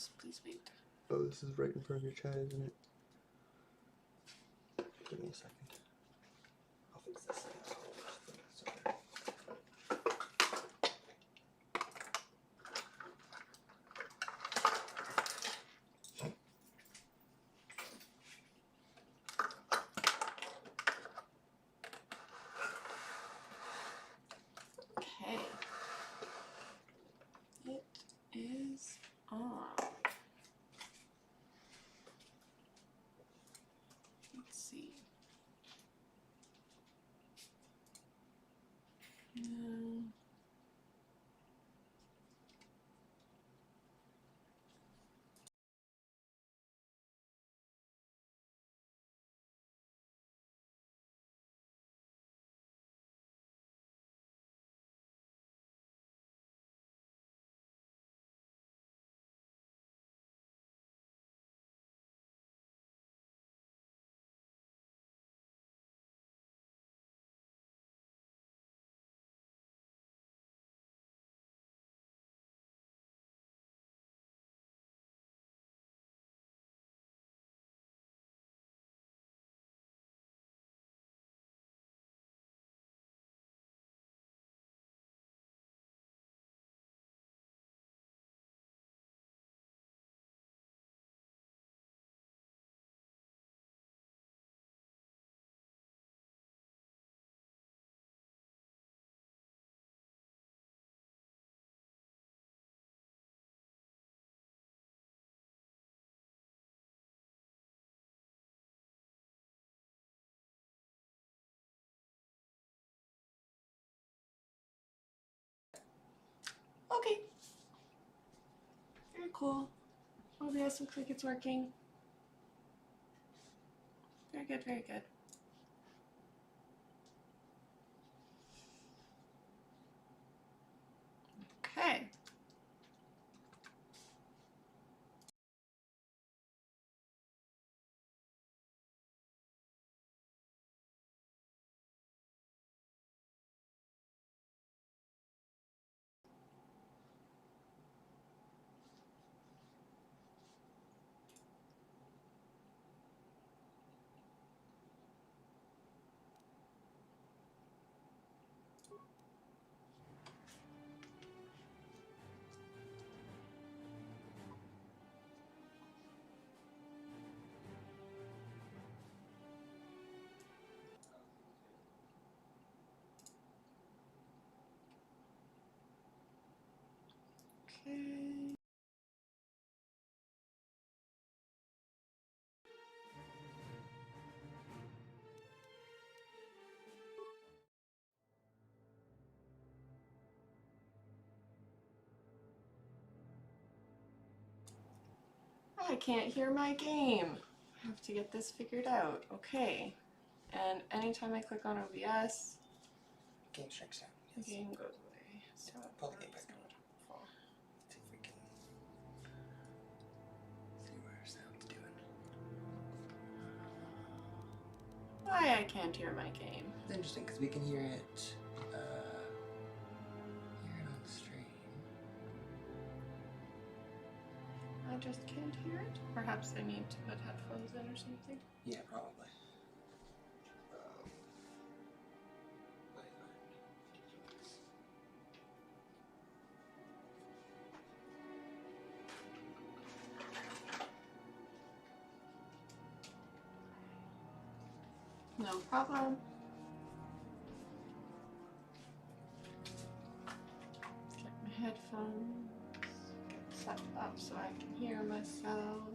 Yes, please wait. Oh, this is right in front of your chat, isn't it? Give me a second. I'll fix this thing. Sorry. Okay. It is on. Let's see. Okay. Very cool. OBS looks like it's working. Very good, very good. Okay. Okay. I can't hear my game. I have to get this figured out. Okay. And anytime I click on OBS, Game strikes out. the Yes. game goes away. So Pull the game back that's up. not helpful. See if we can see what our sound's doing. Why I can't hear my game? It's interesting because we can hear it on stream. I just can't hear it. Perhaps I need to put headphones in or something. Yeah, probably. No problem. Get my headphones set up so I can hear myself.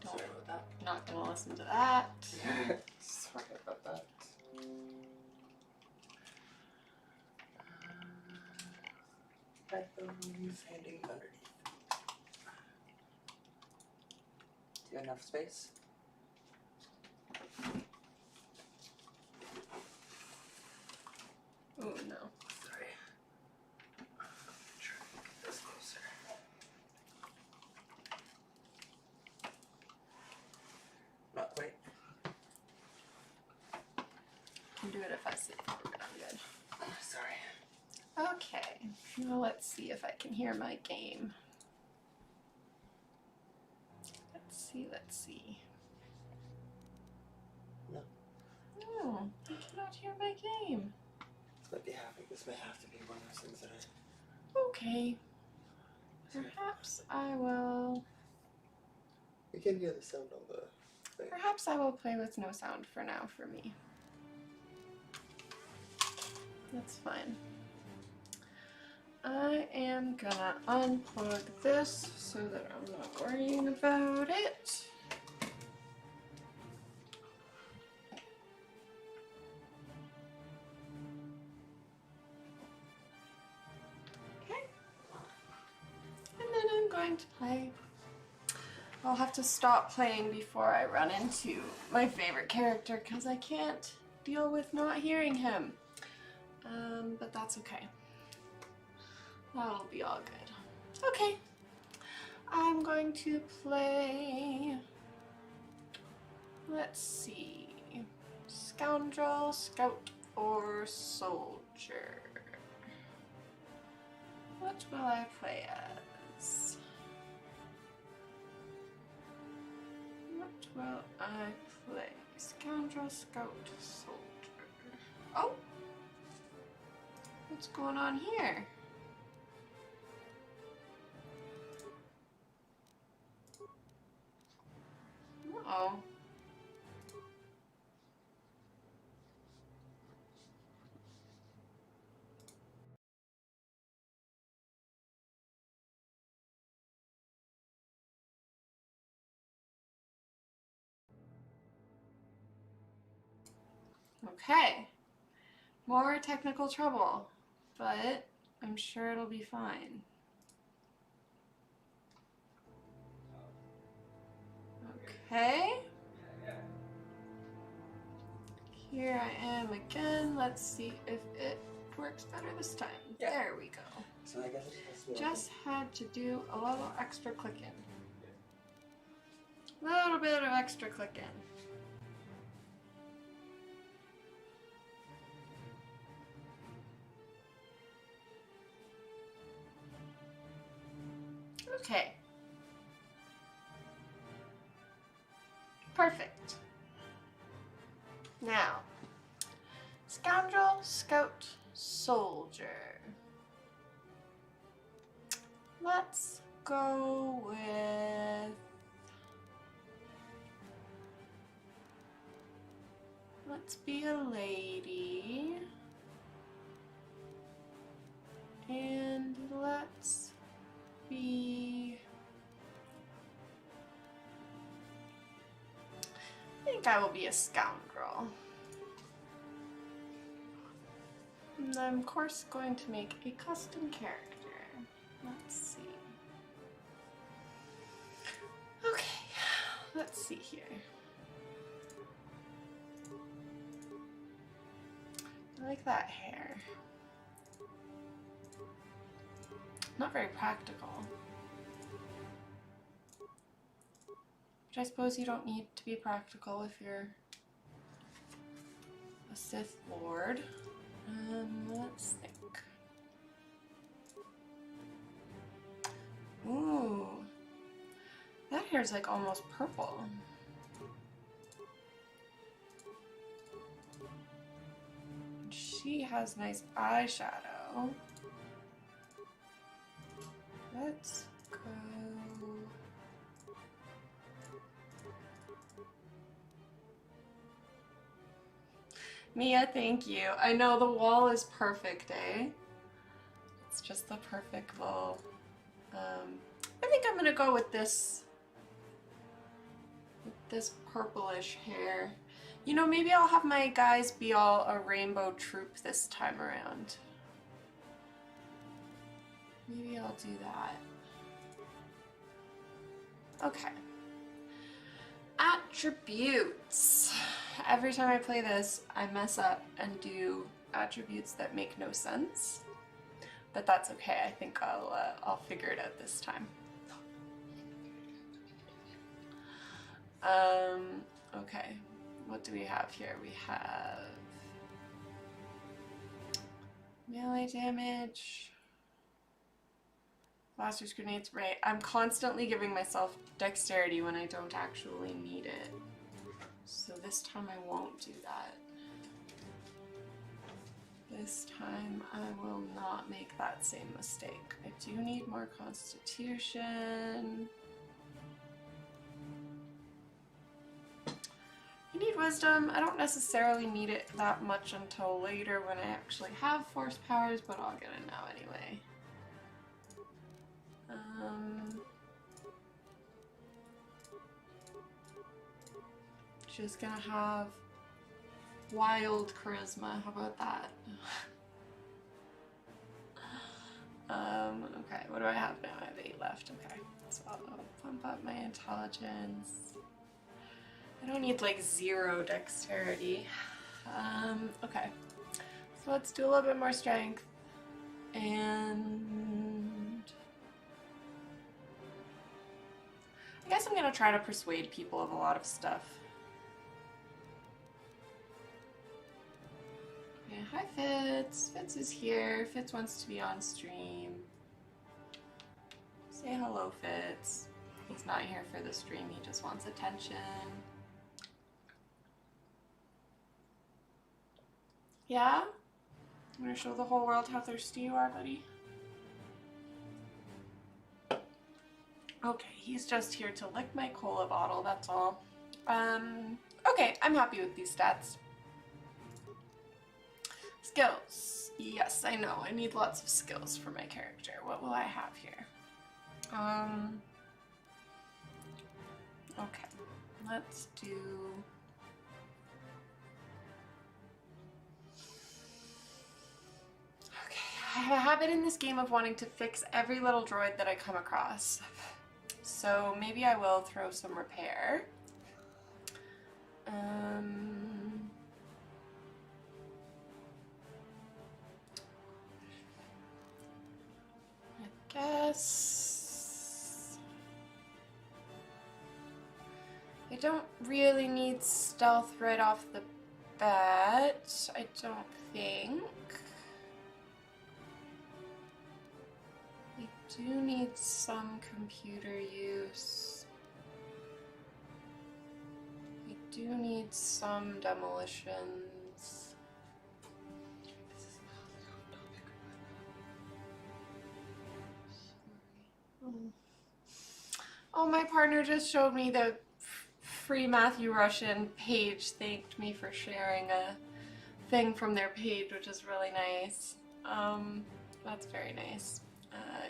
Sorry about that. Not gonna listen to that. Sorry about that. Headphones handing underneath. Do you have enough space? Oh no. Sorry. Try to get this closer. Not quite. can do it if I say forward. I'm good. Sorry. Okay, now let's see if I can hear my game. Let's see. No. No, I cannot hear my game. This may have to be one of those things that I... Okay. Perhaps I will... You can hear the sound on the thing. Perhaps I will play with no sound for now for me. That's fine. I am gonna unplug this so that I'm not worrying about it. Okay. And then I'm going to play. I'll have to stop playing before I run into my favorite character because I can't deal with not hearing him. But that's okay. That'll be all good. Okay. I'm going to play, let's see, Scoundrel, Scout, or Soldier. What will I play as? What will I play? Scoundrel, Scout, Soldier. Oh! What's going on here? Uh-oh. Okay. More technical trouble, but I'm sure it'll be fine. Okay. Here I am again. Let's see if it works better this time. Yeah. There we go. So I guess it has to be Just had to do a little extra clicking. Little bit of extra clicking. Okay. Perfect. Now, Scoundrel, Scout, Soldier. Let's go with... Let's be a lady. And let's be... I think I will be a scoundrel. And I'm of course going to make a custom character. Let's see. Okay, let's see here. I like that hair. Not very practical. But I suppose you don't need to be practical if you're a Sith Lord. Let's think. Ooh. That hair's like almost purple. She has nice eyeshadow. Let's go. Mia, thank you. I know the wall is perfect, eh? It's just the perfect little... I think I'm gonna go with this purplish hair. You know, maybe I'll have my guys be all a rainbow troop this time around. Maybe I'll do that. Okay. Attributes. Every time I play this, I mess up and do attributes that make no sense. But that's okay. I think I'll figure it out this time. Okay. What do we have here? We have Melee damage. Blasters, grenades, right. I'm constantly giving myself dexterity when I don't actually need it. So this time I won't do that. This time I will not make that same mistake. I do need more constitution. I need wisdom. I don't necessarily need it that much until later when I actually have force powers, but I'll get it now anyway. Just gonna have wild charisma. How about that? Okay, what do I have now? I have 8 left. Okay, so I'll pump up my intelligence. I don't need like 0 dexterity. Okay, so let's do a little bit more strength. And I guess I'm gonna try to persuade people of a lot of stuff. Okay, hi Fitz. Fitz is here. Fitz wants to be on stream. Say hello, Fitz. He's not here for the stream, he just wants attention. Yeah? I'm gonna show the whole world how thirsty you are, buddy. Okay, he's just here to lick my cola bottle, that's all. Okay, I'm happy with these stats. Skills. Yes, I know. I need lots of skills for my character. What will I have here? Okay, let's do... I have a habit in this game of wanting to fix every little droid that I come across. So maybe I will throw some repair. I guess... I don't really need stealth right off the bat, I don't think. I do need some computer use. I do need some demolitions. Oh, my partner just showed me the free Matthew Russian page, thanked me for sharing a thing from their page, which is really nice. That's very nice.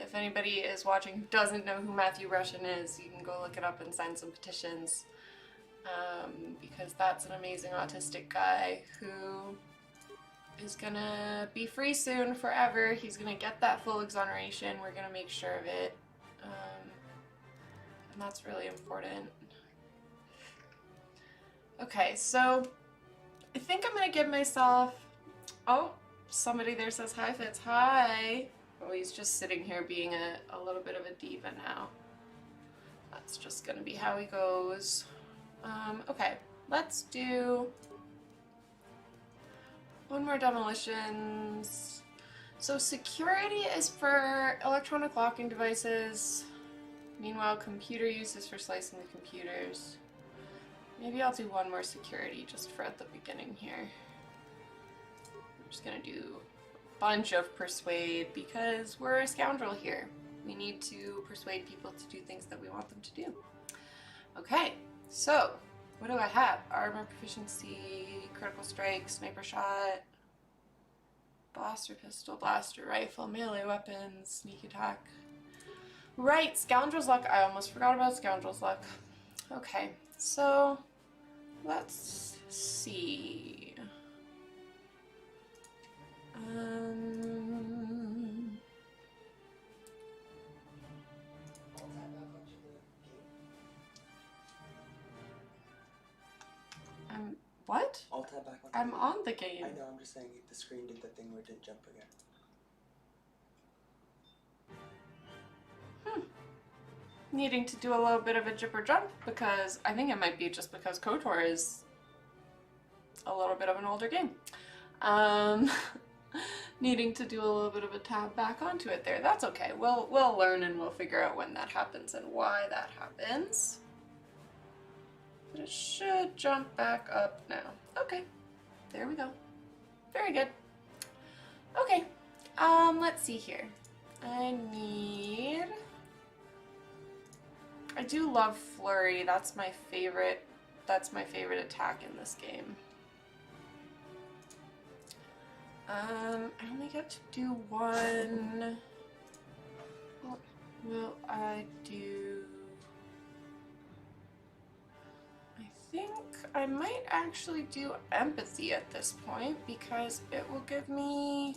If anybody is watching who doesn't know who Matthew Russian is, you can go look it up and sign some petitions. Because that's an amazing autistic guy who is gonna be free soon forever. He's gonna get that full exoneration. We're gonna make sure of it. And that's really important. Okay, so I think I'm gonna give myself... Oh, somebody there says hi, Fitz. Hi! Oh, he's just sitting here being a little bit of a diva now. That's just gonna be how he goes. Okay, let's do one more demolitions. So security is for electronic locking devices. Meanwhile, computer use is for slicing the computers. Maybe I'll do one more security just for at the beginning here. I'm just gonna do a bunch of persuade because we're a scoundrel here. We need to persuade people to do things that we want them to do. Okay, so what do I have? Armor proficiency, critical strike, sniper shot, blaster pistol, blaster rifle, melee weapons, sneak attack. Right, Scoundrel's Luck. I almost forgot about Scoundrel's Luck. Okay, so let's see. What? Alt tab back on. I'm on the game. I know, I'm just saying the screen did the thing where it didn't jump again. Needing to do a little bit of a jipper jump because I think it might be just because KOTOR is a little bit of an older game. needing to do a little bit of a tab back onto it there. That's okay. We'll learn and we'll figure out when that happens and why that happens. But it should jump back up now. Okay, there we go. Very good. Okay, let's see here. I do love flurry. That's my favorite attack in this game. I only get to do one. What will I do? I think I might actually do empathy at this point because it will give me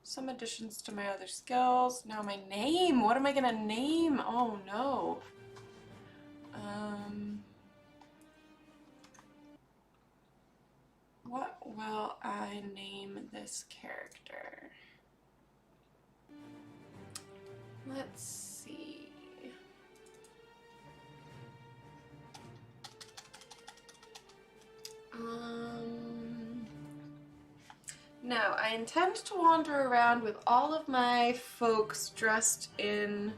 some additions to my other skills. Now my name, what am I gonna name? Oh no. What will I name this character? Let's see. Now, I intend to wander around with all of my folks dressed in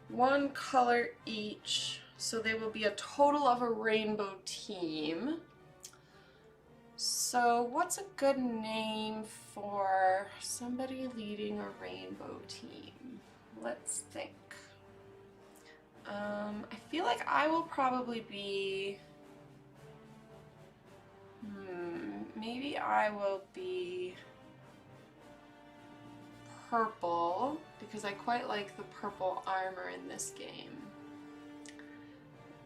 one color each, so they will be a total of a rainbow team. So what's a good name for somebody leading a rainbow team? Let's think. I feel like I will probably be... maybe I will be purple, because I quite like the purple armor in this game.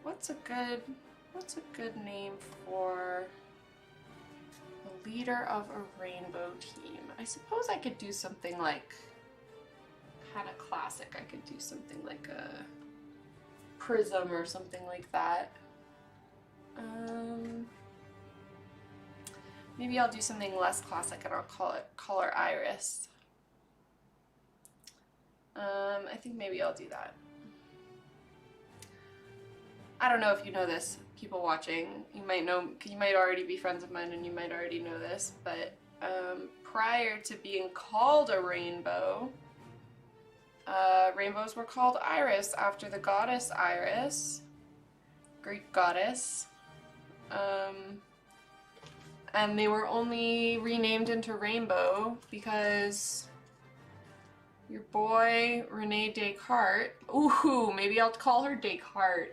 What's a good name for the leader of a rainbow team? I suppose I could do something like kind of classic. I could do something like a prism or something like that. Maybe I'll do something less classic and I'll call it Color Iris. I think maybe I'll do that. I don't know if you know this, people watching. You might know, you might already be friends of mine and you might already know this, but prior to being called a rainbow, rainbows were called Iris after the goddess Iris, Greek goddess. And they were only renamed into rainbow because your boy Rene Descartes, ooh, maybe I'll call her Descartes.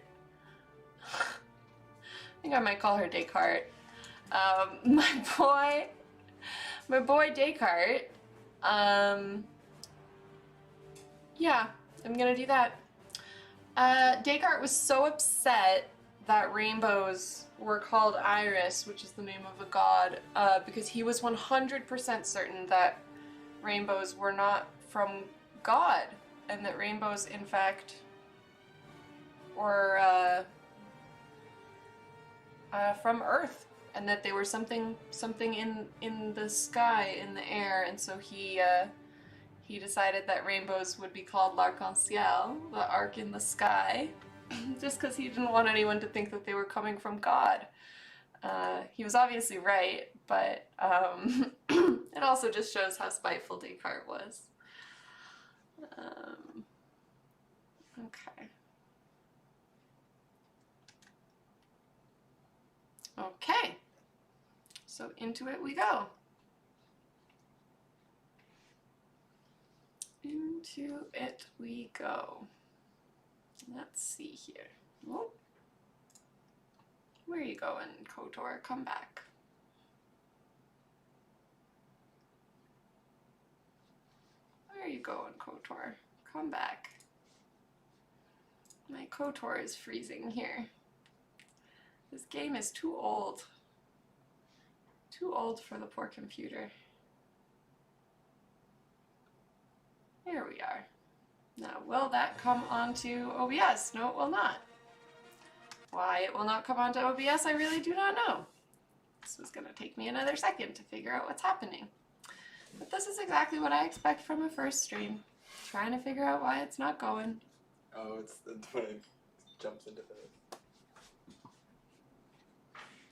I think I might call her Descartes. My boy Descartes, yeah, I'm gonna do that. Descartes was so upset that rainbows were called Iris, which is the name of a god, because he was 100% certain that rainbows were not from God, and that rainbows, in fact, were from Earth, and that they were something in the sky, in the air, and so he decided that rainbows would be called l'arc-en-ciel, the arc in the sky, just because he didn't want anyone to think that they were coming from God. He was obviously right, but it also just shows how spiteful Descartes was. Okay. Okay, so into it we go. Into it we go. Let's see here. Whoop. Where are you going, KOTOR? Come back. Where are you going, KOTOR? Come back. My KOTOR is freezing here. This game is too old. Too old for the poor computer. Here we are. Now, will that come onto OBS? No, it will not. Why it will not come onto OBS, I really do not know. This was going to take me another second to figure out what's happening. But this is exactly what I expect from a first stream. Trying to figure out why it's not going. Oh, it's when it jumps into the...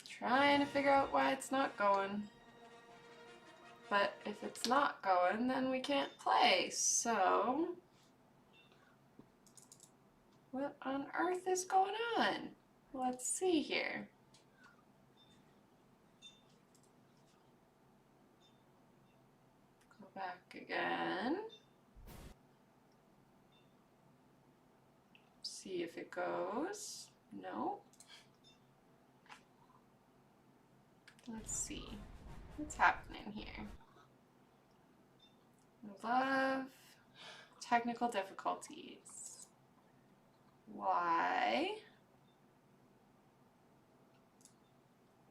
Trying to figure out why it's not going. But if it's not going, then we can't play. So, what on earth is going on? Let's see here. Go back again. See if it goes. No. Let's see. What's happening here? Love. Technical difficulties. Why?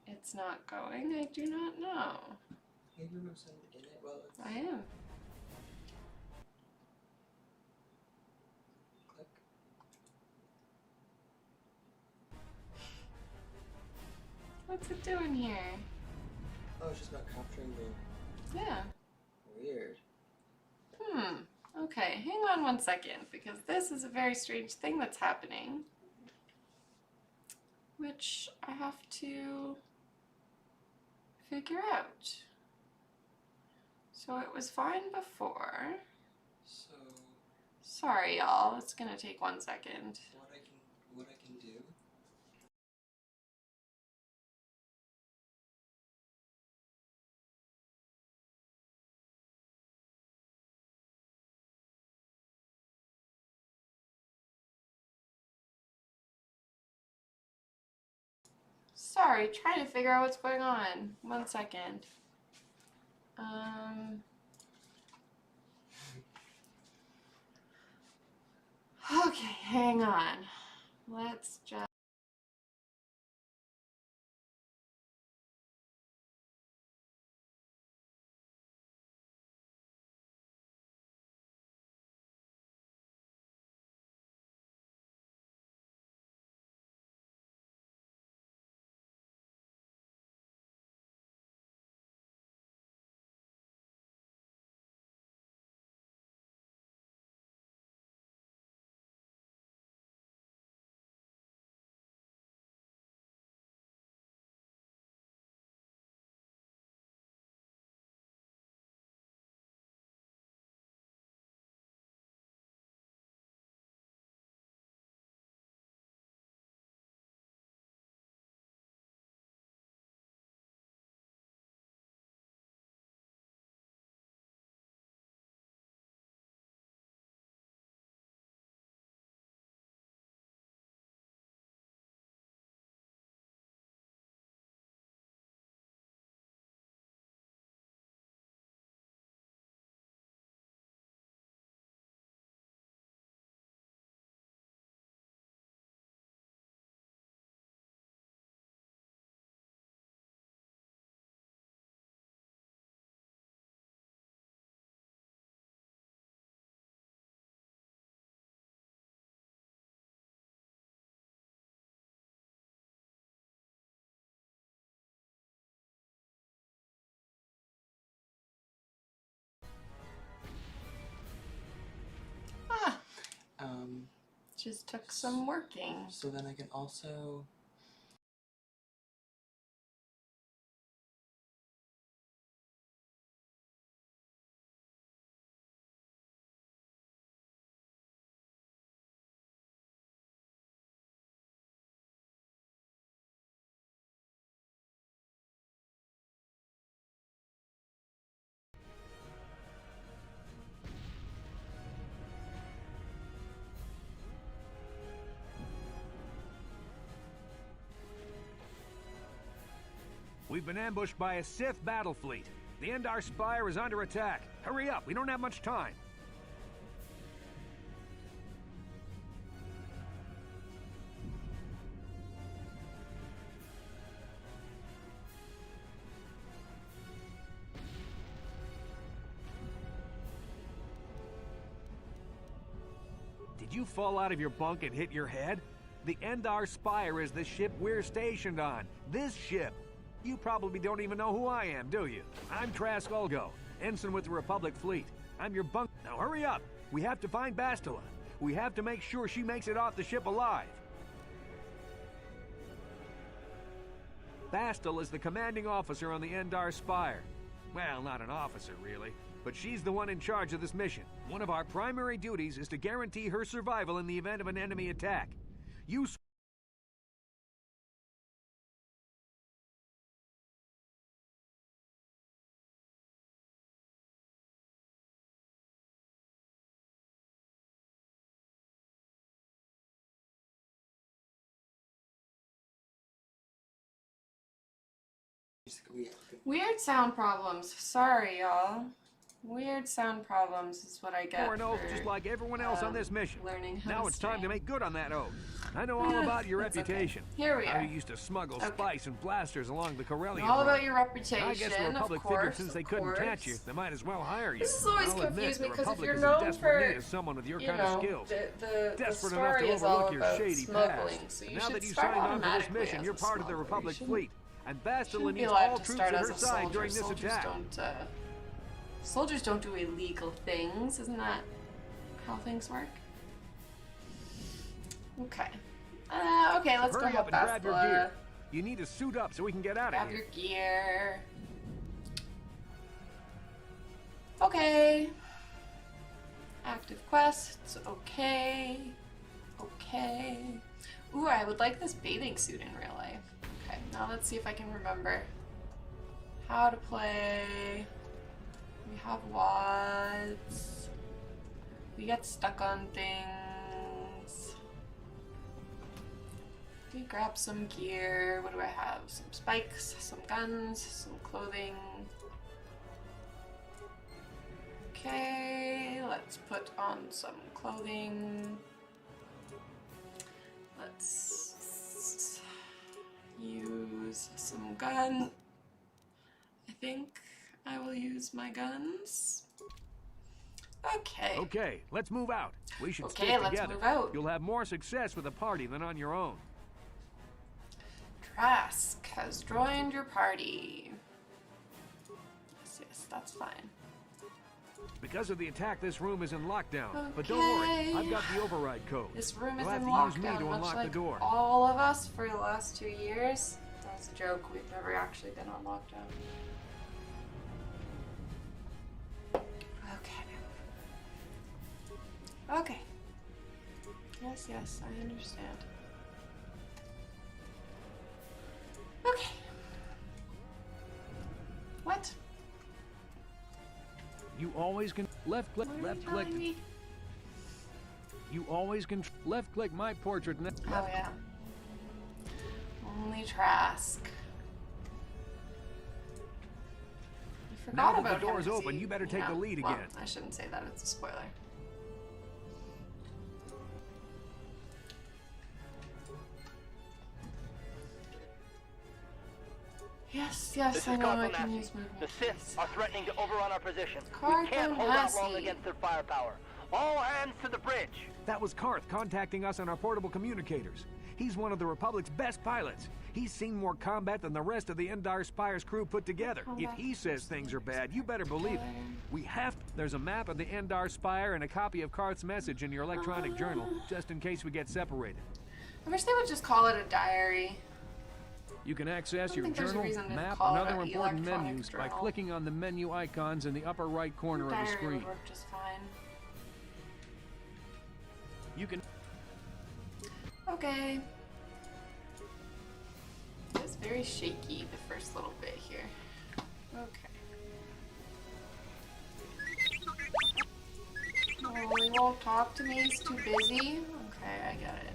It's not going? I do not know. Maybe we're in it while it's... I am. Click. What's it doing here? Oh, it's just not capturing the... Yeah. Weird. Okay, hang on one second, because this is a very strange thing that's happening, which I have to figure out. So it was fine before. So... Sorry, y'all. It's gonna take 1 second. What I can do... Sorry, trying to figure out what's going on. 1 second. Okay, hang on. Let's just... Just took some working. So then I can also... We've been ambushed by a Sith battle fleet. The Endar Spire is under attack. Hurry up, we don't have much time. Did you fall out of your bunk and hit your head? The Endar Spire is the ship we're stationed on. This ship. You probably don't even know who I am, do you? I'm Trask Ulgo, ensign with the Republic Fleet. I'm your bunk. Now hurry up. We have to find Bastila. We have to make sure she makes it off the ship alive. Bastila is the commanding officer on the Endar Spire. Well, not an officer, really. But she's the one in charge of this mission. One of our primary duties is to guarantee her survival in the event of an enemy attack. You Weird sound problems. Sorry, y'all. Weird sound problems is what I get swore an oath for, just like everyone else on this mission. learning how Now to it's time to stream. make good on that oath. I know all about your It's okay. reputation. Here we How are. you used to smuggle Okay. spice and blasters along the Corellian All road. about your reputation. I guess the Republic of course, figured since they couldn't catch you, they might as well hire you. This has always I'll admit, confused me the because if Republic you're is known in desperate for, need of someone with your you kind know, of skills. the Desperate story enough is to all overlook your about shady smuggling, past. so you Now should that you start signed on for this automatically mission, as you're a part of the smuggler. Republic You fleet, and Bastila shouldn't be needs allowed all to troops start at as her a side soldier. during this attack. Soldiers don't do illegal things. Isn't that how things work? Okay. Okay, let's Hurry go up help and grab your Bastila. gear. You need to suit up so we can get out of Grab here. your gear. Okay. Active quests. Okay. Okay. Ooh, I would like this bathing suit in real life. Okay, now let's see if I can remember how to play. We have WADs. We get stuck on things. We grab some gear. What do I have? Some spikes, some guns, some clothing. Okay, let's put on some clothing. Let's use some gun. I think I will use my guns. Okay. Okay, let's move out. We should Okay, stick let's together. move out. You'll have more success with a party than on your own. Trask has joined your party. Yes, that's fine. Because of the attack, this room is in lockdown. But don't worry, I've got the override code. This room is You'll in have to use me lockdown, to much unlock like the door. all of us for the last 2 years. That's a joke. We've never actually been on lockdown. Okay. Okay. Yes, I understand. Okay. What? You always can left click, What are left you click. telling me? You always can left click my portrait. Oh yeah. Only Trask. I forgot Now that about the door's him, open, see? you better take the lead well, again. I shouldn't say that, it's a spoiler. Yes, This I is know I Carthel can Nasty. use movement. The Sith are threatening to overrun our position. We Carthel can't hold out long Nasty. against their firepower. All hands to the bridge. That was Karth contacting us on our portable communicators. He's one of the Republic's best pilots. He's seen more combat than the rest of the Endar Spire's crew put together. If he says things are bad, you better believe it. We have to. There's a map of the Endar Spire and a copy of Karth's message in your electronic journal, just in case we get separated. I wish they would just call it a diary. You can access I don't your think there's a journal, reason to map, call and it other an important electronic menus by journal. clicking on the menu icons in the upper right corner of the Diary screen. would work just fine. You can. Okay. It's very shaky the first little bit here. Okay. Oh, he won't talk to me, he's too busy? Okay, I get it.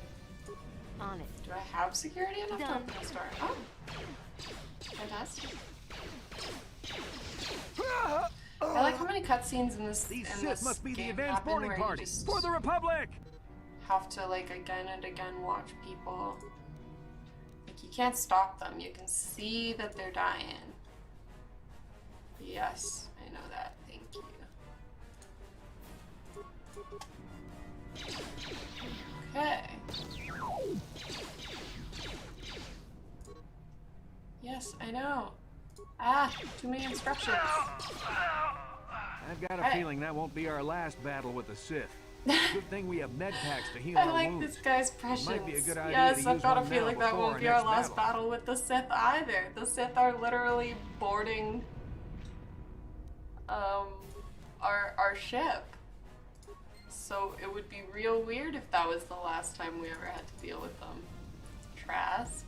On it. Do I have security enough to Done. open the door? Oh. Fantastic. I like how many cutscenes in this These in Sith this must be the game advanced happen boarding where you party just for the Republic. have to like again and again watch people. Like you can't stop them. You can see that they're dying. Yes, I know that. Thank you. Okay. Yes, I know. Ah, too many instructions. I've got a Hey. feeling that won't be our last battle with the Sith. Good thing we have med packs to heal I our like wounds. this guy's prescience. Might be a good idea Yes, to I've use got a one now feeling that before won't our be our next last battle. battle with the Sith either. The Sith are literally boarding our ship. So it would be real weird if that was the last time we ever had to deal with them. Trask.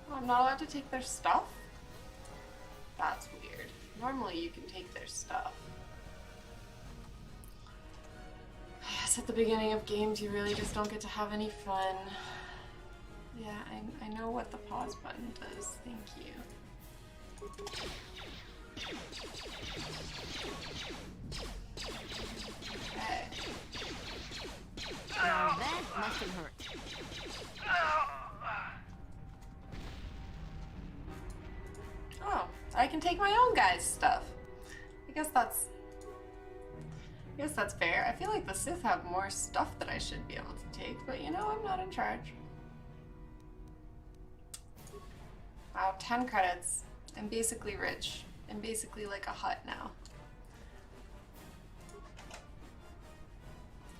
Oh, I'm not allowed to take their stuff? That's weird. Normally you can take their stuff. I guess at the beginning of games you really just don't get to have any fun. Yeah, I know what the pause button does. Thank you. Okay. Now that must have hurt. Oh, I can take my own guy's stuff. I guess that's fair. I feel like the Sith have more stuff that I should be able to take, but you know, I'm not in charge. Wow, 10 credits. I'm basically rich. I'm basically like a hut now.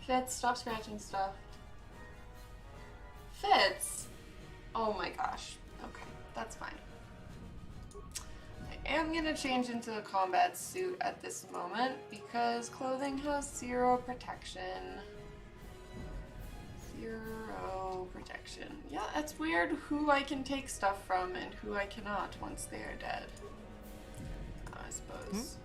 Fitz, stop scratching stuff. Fitz? Oh my gosh. Okay, that's fine. I am gonna change into a combat suit at this moment because clothing has 0 protection. 0 protection. Yeah, it's weird who I can take stuff from and who I cannot once they are dead. I suppose.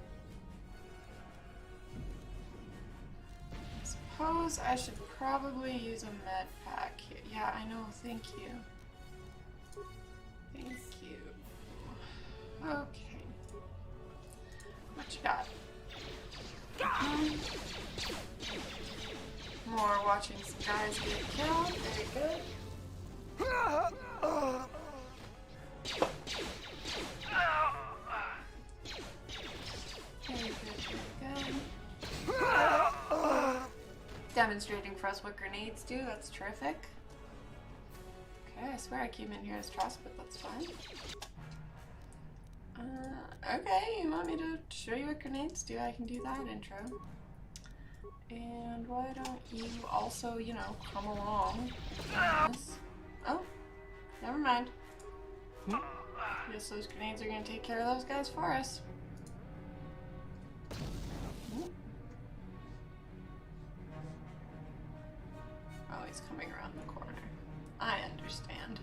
I suppose I should probably use a med pack here. Yeah, I know. Thank you. Thank you. Okay. What you got? More watching some guys get killed. Very good. Very good, very good. Demonstrating for us what grenades do. That's terrific. Okay, I swear I came in here as Trask, but that's fine. Okay, you want me to show you what grenades do? I can do that intro. And why don't you also, you know, come along? Oh, never mind. Guess those grenades are gonna take care of those guys for us. Oh, he's coming around the corner. I understand.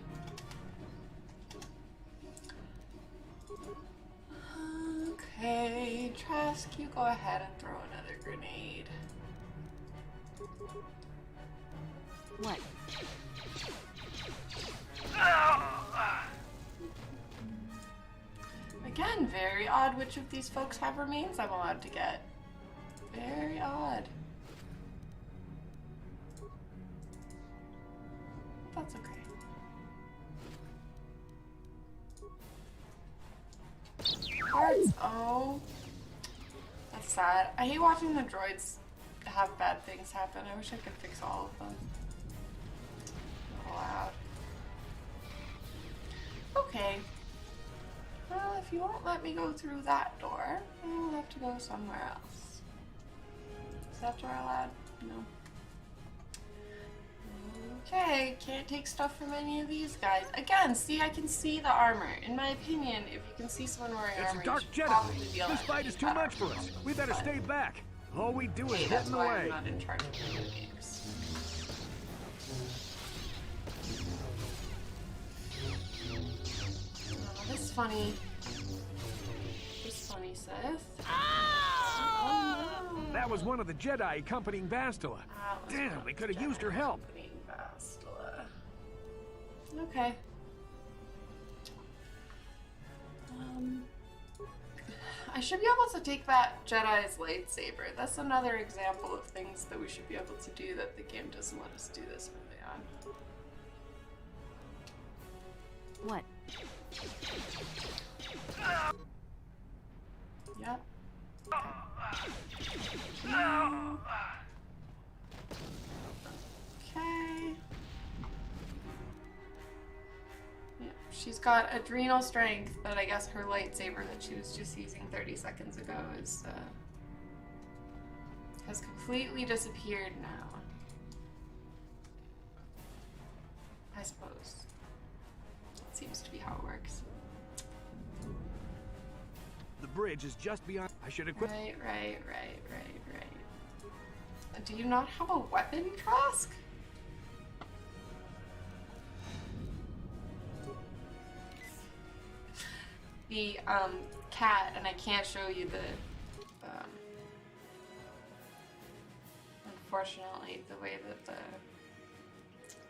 Okay, Trask, you go ahead and throw another grenade. What? Again, very odd which of these folks have remains I'm allowed to get. Very odd. That's okay. Parts. Oh. That's sad. I hate watching the droids have bad things happen. I wish I could fix all of them. Not allowed. Okay. Well, if you won't let me go through that door, I'll have to go somewhere else. Is that door allowed? No. Okay, can't take stuff from any of these guys. Again, see, I can see the armor. In my opinion, if you can see someone wearing armor, It's a dark you should Jedi. probably be allowed This to fight is use too that much for armor. us. We better stay back. All we do is Hey, get that's in the why way. I'm not in charge of video games. Oh, this funny. This funny Sith. Oh, no. That was one of the Jedi accompanying Bastila. That was Damn, one we of could have the used her Jedi help. accompanying Bastila. Okay. I should be able to take that Jedi's lightsaber. That's another example of things that we should be able to do that the game doesn't let us do this early on. What? Yep. Okay. Yeah, she's got adrenal strength, but I guess her lightsaber that she was just using 30 seconds ago is has completely disappeared now. I suppose. That seems to be how it works. The bridge is just beyond. I should equip. Right. Do you not have a weapon, Trask? The cat, and I can't show you the unfortunately the way that the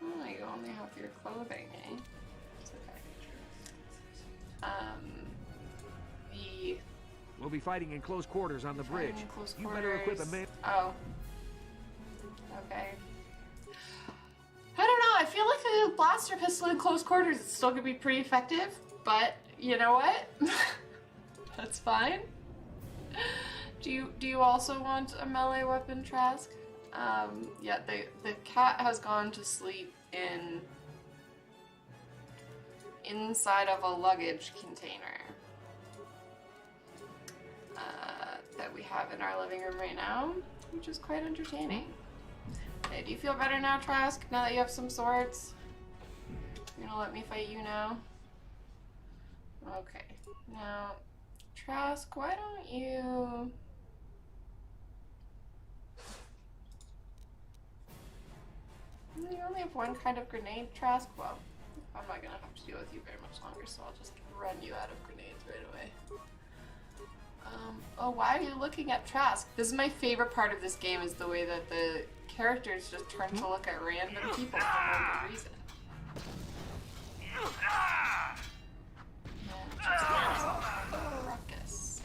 you only have your clothing, eh? It's okay. We'll be fighting in close quarters on the bridge. You better equip a man. Oh. Okay. I don't know, I feel like a blaster pistol in close quarters is still gonna be pretty effective, but you know what? That's fine. Do you also want a melee weapon, Trask? Yeah, the cat has gone to sleep inside of a luggage container that we have in our living room right now, which is quite entertaining. Hey, do you feel better now, Trask? Now that you have some swords? You're gonna let me fight you now? Okay. Now, Trask, why don't you... You only have one kind of grenade, Trask? Well, I'm not gonna have to deal with you very much longer, so I'll just run you out of grenades right away. Oh, why are you looking at Trask? This is my favorite part of this game, is the way that the characters just turn to look at random people for no good reason. Ruckus.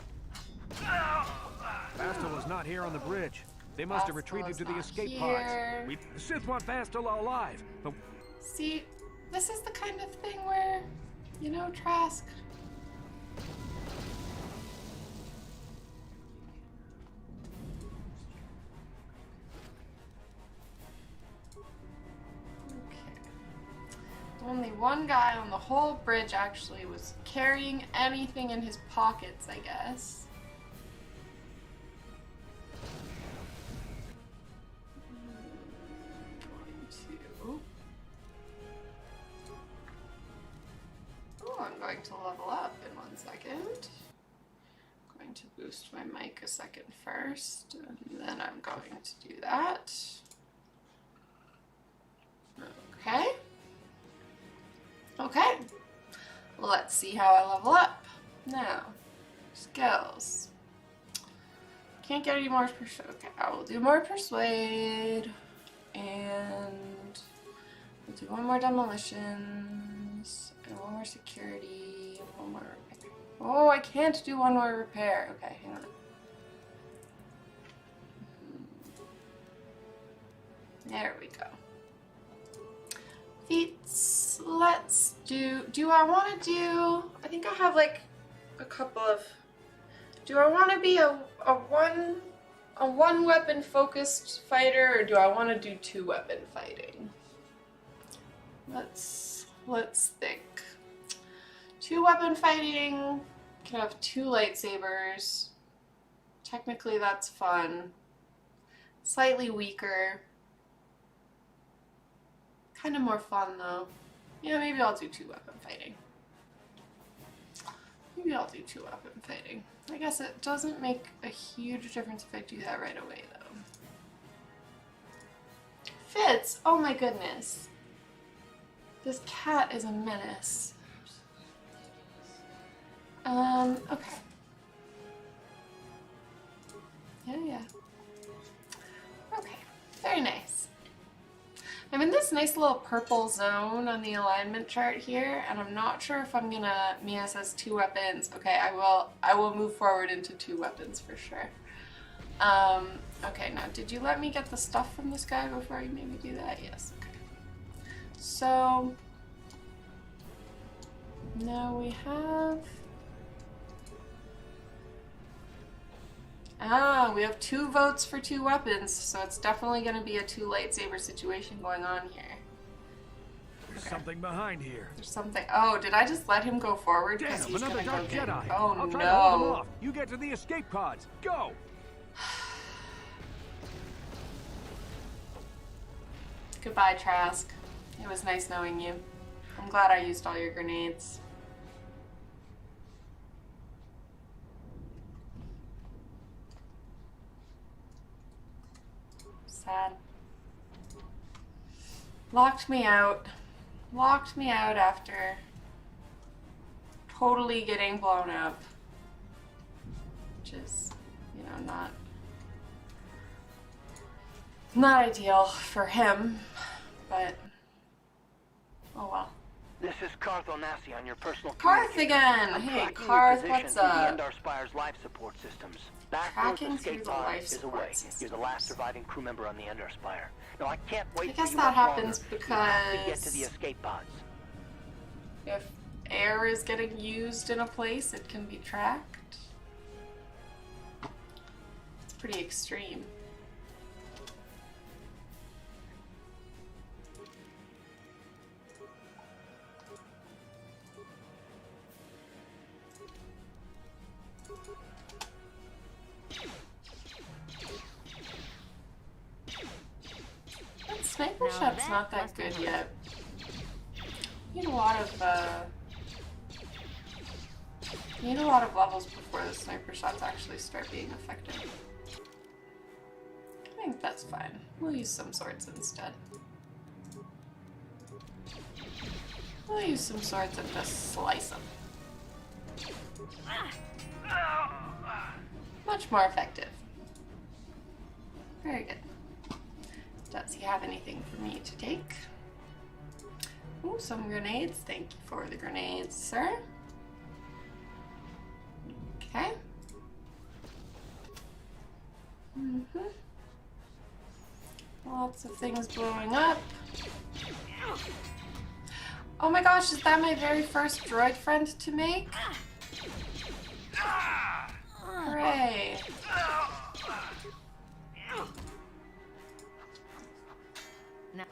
Fastil is not here on the bridge. They must have retreated to the escape pods. The Sith want Fastil alive, but... See, this is the kind of thing where, you know, Trask. Only one guy on the whole bridge actually was carrying anything in his pockets, I guess. I'm going to level up in 1 second. I'm going to boost my mic a second first, and then I'm going to do that. Okay. Okay, let's see how I level up. Now, skills. Can't get any more persuade. Okay, I will do more persuade, and we'll do one more demolitions, and one more security, and one more repair. Oh, I can't do one more repair. Okay, hang on. There we go. Feats. Let's do I want to do, I think I have like a couple of, do I want to be a one weapon focused fighter, or do I want to do 2 weapon fighting? Let's think. 2 weapon fighting, can have 2 lightsabers. Technically that's fun. Slightly weaker. Kind of more fun though. Yeah, maybe I'll do 2 weapon fighting. Maybe I'll do 2 weapon fighting. I guess it doesn't make a huge difference if I do that right away though. Fitz! Oh my goodness. This cat is a menace. Okay. Yeah. Okay, very nice. I'm in this nice little purple zone on the alignment chart here, and I'm not sure if I'm gonna... Mia says 2 weapons. Okay, I will move forward into 2 weapons for sure. Okay, now did you let me get the stuff from this guy before you made me do that? Yes, okay. So now we have... we have 2 votes for 2 weapons, so it's definitely going to be a 2 lightsaber situation going on here. There's something behind here. There's something. Oh, did I just let him go forward? Damn, He's another gonna dark go Jedi. Oh I'll try to hold them no. off. You get to the escape pods. Go! Goodbye, Trask. It was nice knowing you. I'm glad I used all your grenades. sad. Locked me out. Locked me out after totally getting blown up. Which is, you know, not ideal for him, but oh well. This is Karth Onasi on your personal Karth communicator. again! I'm Hey, tracking your Karth, position what's through the up? Endar Spire's life support systems. Back Tracking escape through the pod life is support away. systems. You're the last surviving crew member on the Endar Spire. No, I can't wait I for guess you that much happens longer. You have to get to because the escape pods. if air is getting used in a place, it can be tracked. It's pretty extreme. That sniper Now shot's that not that must good have yet. Need a lot of levels before the sniper shots actually start being effective. I think that's fine. We'll use some swords instead. We'll use some swords and just slice them. Much more effective. Very good. Does he have anything for me to take? Ooh, some grenades. Thank you for the grenades, sir. Okay. Lots of things blowing up. Oh my gosh, is that my very first droid friend to make? Hooray. Now,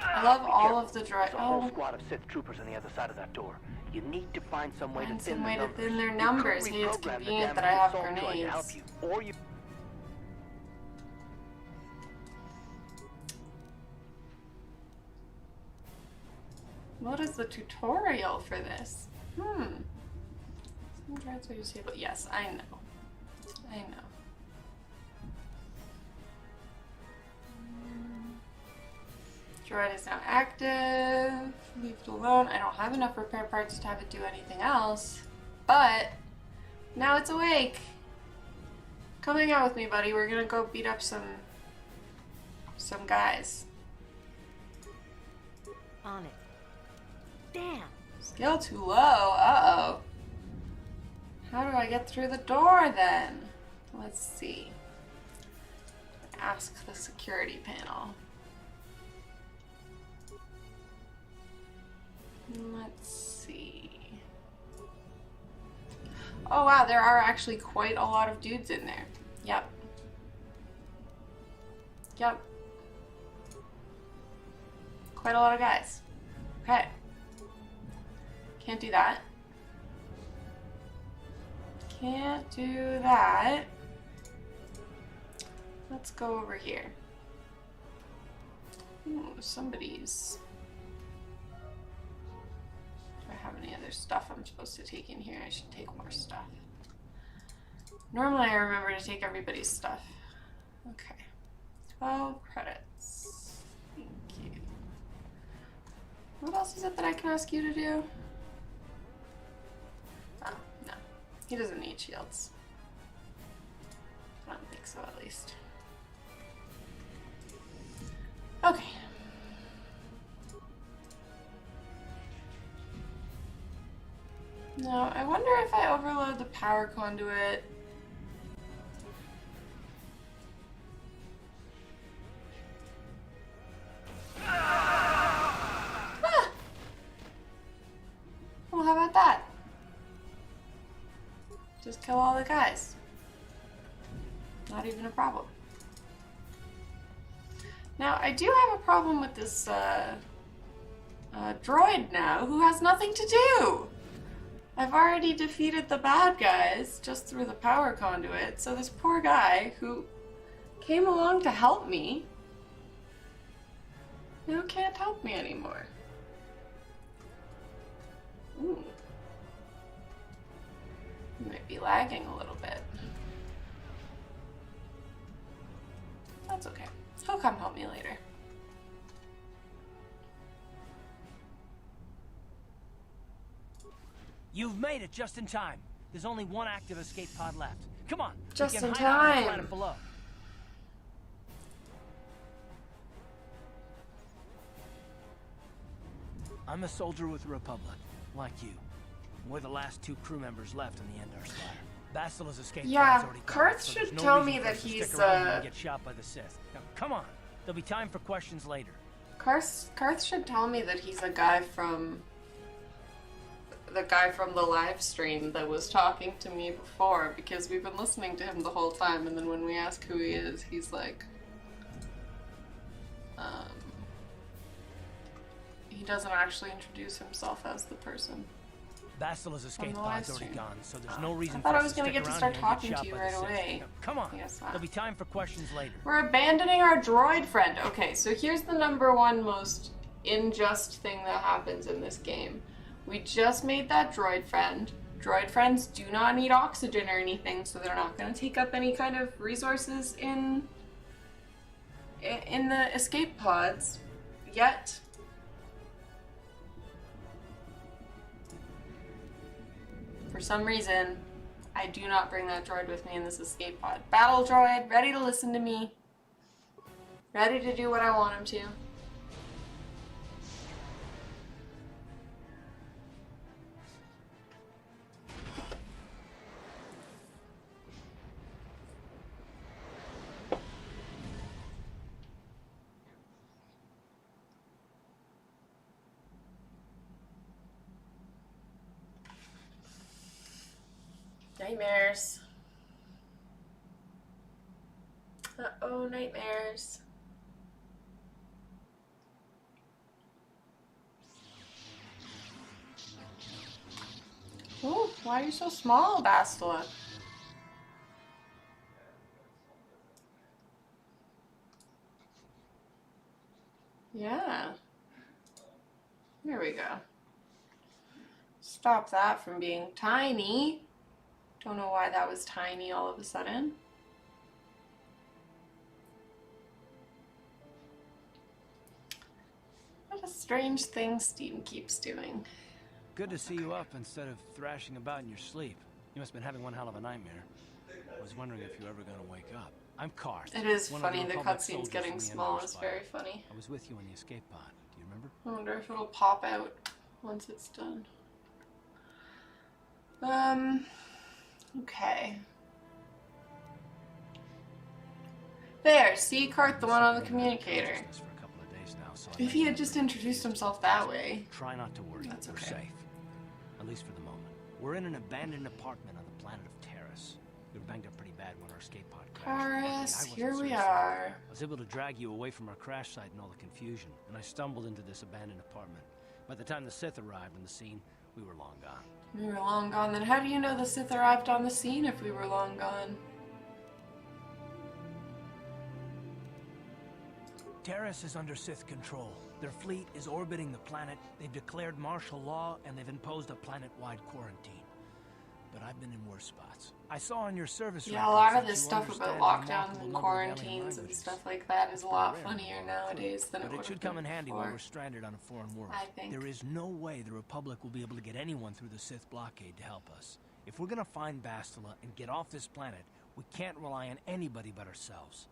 I love all of the droid. There's a whole Oh, squad of Sith troopers on the other side of that door. You need to find some way find to thin some the way to numbers. thin their You could numbers. Hey, it's reprogram the convenient that damaged I have assault droid to grenades. help you, or you. What is the tutorial for this? Some droids are disabled. Yes, I know. I know. Droid is now active. Leave it alone. I don't have enough repair parts to have it do anything else. But now it's awake. Come hang out with me, buddy. We're gonna go beat up some guys. on it. Damn. Skill too low. Uh-oh. How do I get through the door then? Let's see. Ask the security panel. Let's see. Oh wow, there are actually quite a lot of dudes in there. Yep. Yep. Quite a lot of guys. Okay. Can't do that. Can't do that. Let's go over here. Ooh, somebody's... Do I have any other stuff I'm supposed to take in here? I should take more stuff. Normally I remember to take everybody's stuff. Okay. 12 credits. Thank you. What else is it that I can ask you to do? Oh, no. He doesn't need shields. I don't think so, at least. Okay. Now, I wonder if I overload the power conduit. Ah! Well, how about that? Just kill all the guys. Not even a problem. Now, I do have a problem with this droid now, who has nothing to do. I've already defeated the bad guys just through the power conduit, so this poor guy who came along to help me now can't help me anymore. Ooh. Might be lagging a little bit. That's okay. me later. You've made it just in time. There's only one active escape pod left. Come on, Just we can in hide out on the time. planet below. I'm a soldier with the Republic, like you. We're the last 2 crew members left in the Endar Spire. Bastila's escape Yeah, pod's already gone, Kurtz so there's should no tell reason me for that us to he's, stick around and get shot by the Sith. Now, come on. There'll be time for questions later. Karth should tell me that he's a guy from... the guy from the live stream that was talking to me before, because we've been listening to him the whole time, and then when we ask who he is, he's like... he doesn't actually introduce himself as the person. Bastila's escape the pod's live already stream. gone, so there's no reason I for thought I us was to gonna stick get to around start here and talking get to shot you by right the Sith. away. Now, come on. Yes, There'll be time for questions later. We're abandoning our droid friend. Okay, so here's the #1 most unjust thing that happens in this game. We just made that droid friend. Droid friends do not need oxygen or anything, so they're not going to take up any kind of resources in the escape pods yet. For some reason, I do not bring that droid with me in this escape pod. Battle droid, ready to listen to me. Ready to do what I want him to. Nightmares. Uh-oh, nightmares. Oh, why are you so small, Bastila? Yeah. Here we go. Stop that from being tiny. Don't know why that was tiny all of a sudden. What a strange thing Steam keeps doing. Good to see you up instead of thrashing about in your sleep. You must have been having one hell of a nightmare. I was wondering if you were ever going to wake up. I'm Karth. It is one of funny, the Republic cutscene's soldiers getting from the small. Endar It's Spire. very funny. I was with you in the escape pod. Do you remember? I wonder if it'll pop out once it's done. Okay. There, see Karth, the one on the communicator. For a couple of days now, so If he had just introduced himself that way. Try not to worry. That's We're okay. safe. At least for the moment. We're in an abandoned apartment on the planet of Terrace. We were banged up pretty bad when our escape pod crashed. Luckily, I Taurus, wasn't here we seriously are. hurt. I was able to drag you away from our crash site and all the confusion, and I stumbled into this abandoned apartment. By the time the Sith arrived on the scene, we were long gone. We were long gone. Then how do you know the Sith arrived on the scene if we were long gone? Terrace is under Sith control. Their fleet is orbiting the planet. They've declared martial law, and they've imposed a planet-wide quarantine. But I've been in worse spots. I saw on your service Yeah, a lot records of that this you stuff about understand a lockdowns remarkable and number of alien quarantines and languages. stuff like that is a That's lot pretty rare in funnier the world. nowadays than But it it would should have come been in handy before. when we're stranded on a foreign world. I think. There is no way the Republic will be able to get anyone through the Sith blockade to help us. If we're gonna find Bastila and get off this planet, we can't rely on anybody but ourselves.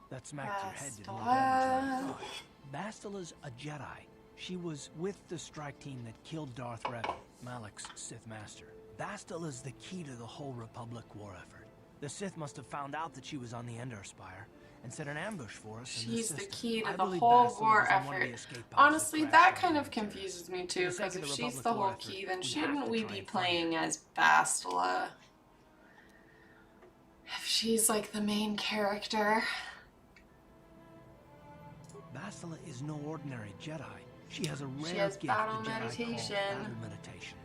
That smacked your head, didn't it? Bastila. Bastila's a Jedi. She was with the strike team that killed Darth Revan, Malak's Sith master. Bastila's the key to the whole Republic war effort. The Sith must have found out that she was on the Endar Spire and set an ambush for us. She's the key to I the believe whole Bastila war was on one of the effort. escape pods Honestly, crashed that on kind the of Terrace. confuses me For too, the sake because of if the she's Republic the war whole effort, key, then we shouldn't have to we try be and find playing her. as Bastila? If she's like the main character. Bastila is no ordinary Jedi. She has a rare She has gift battle the Jedi call meditation. battle meditation.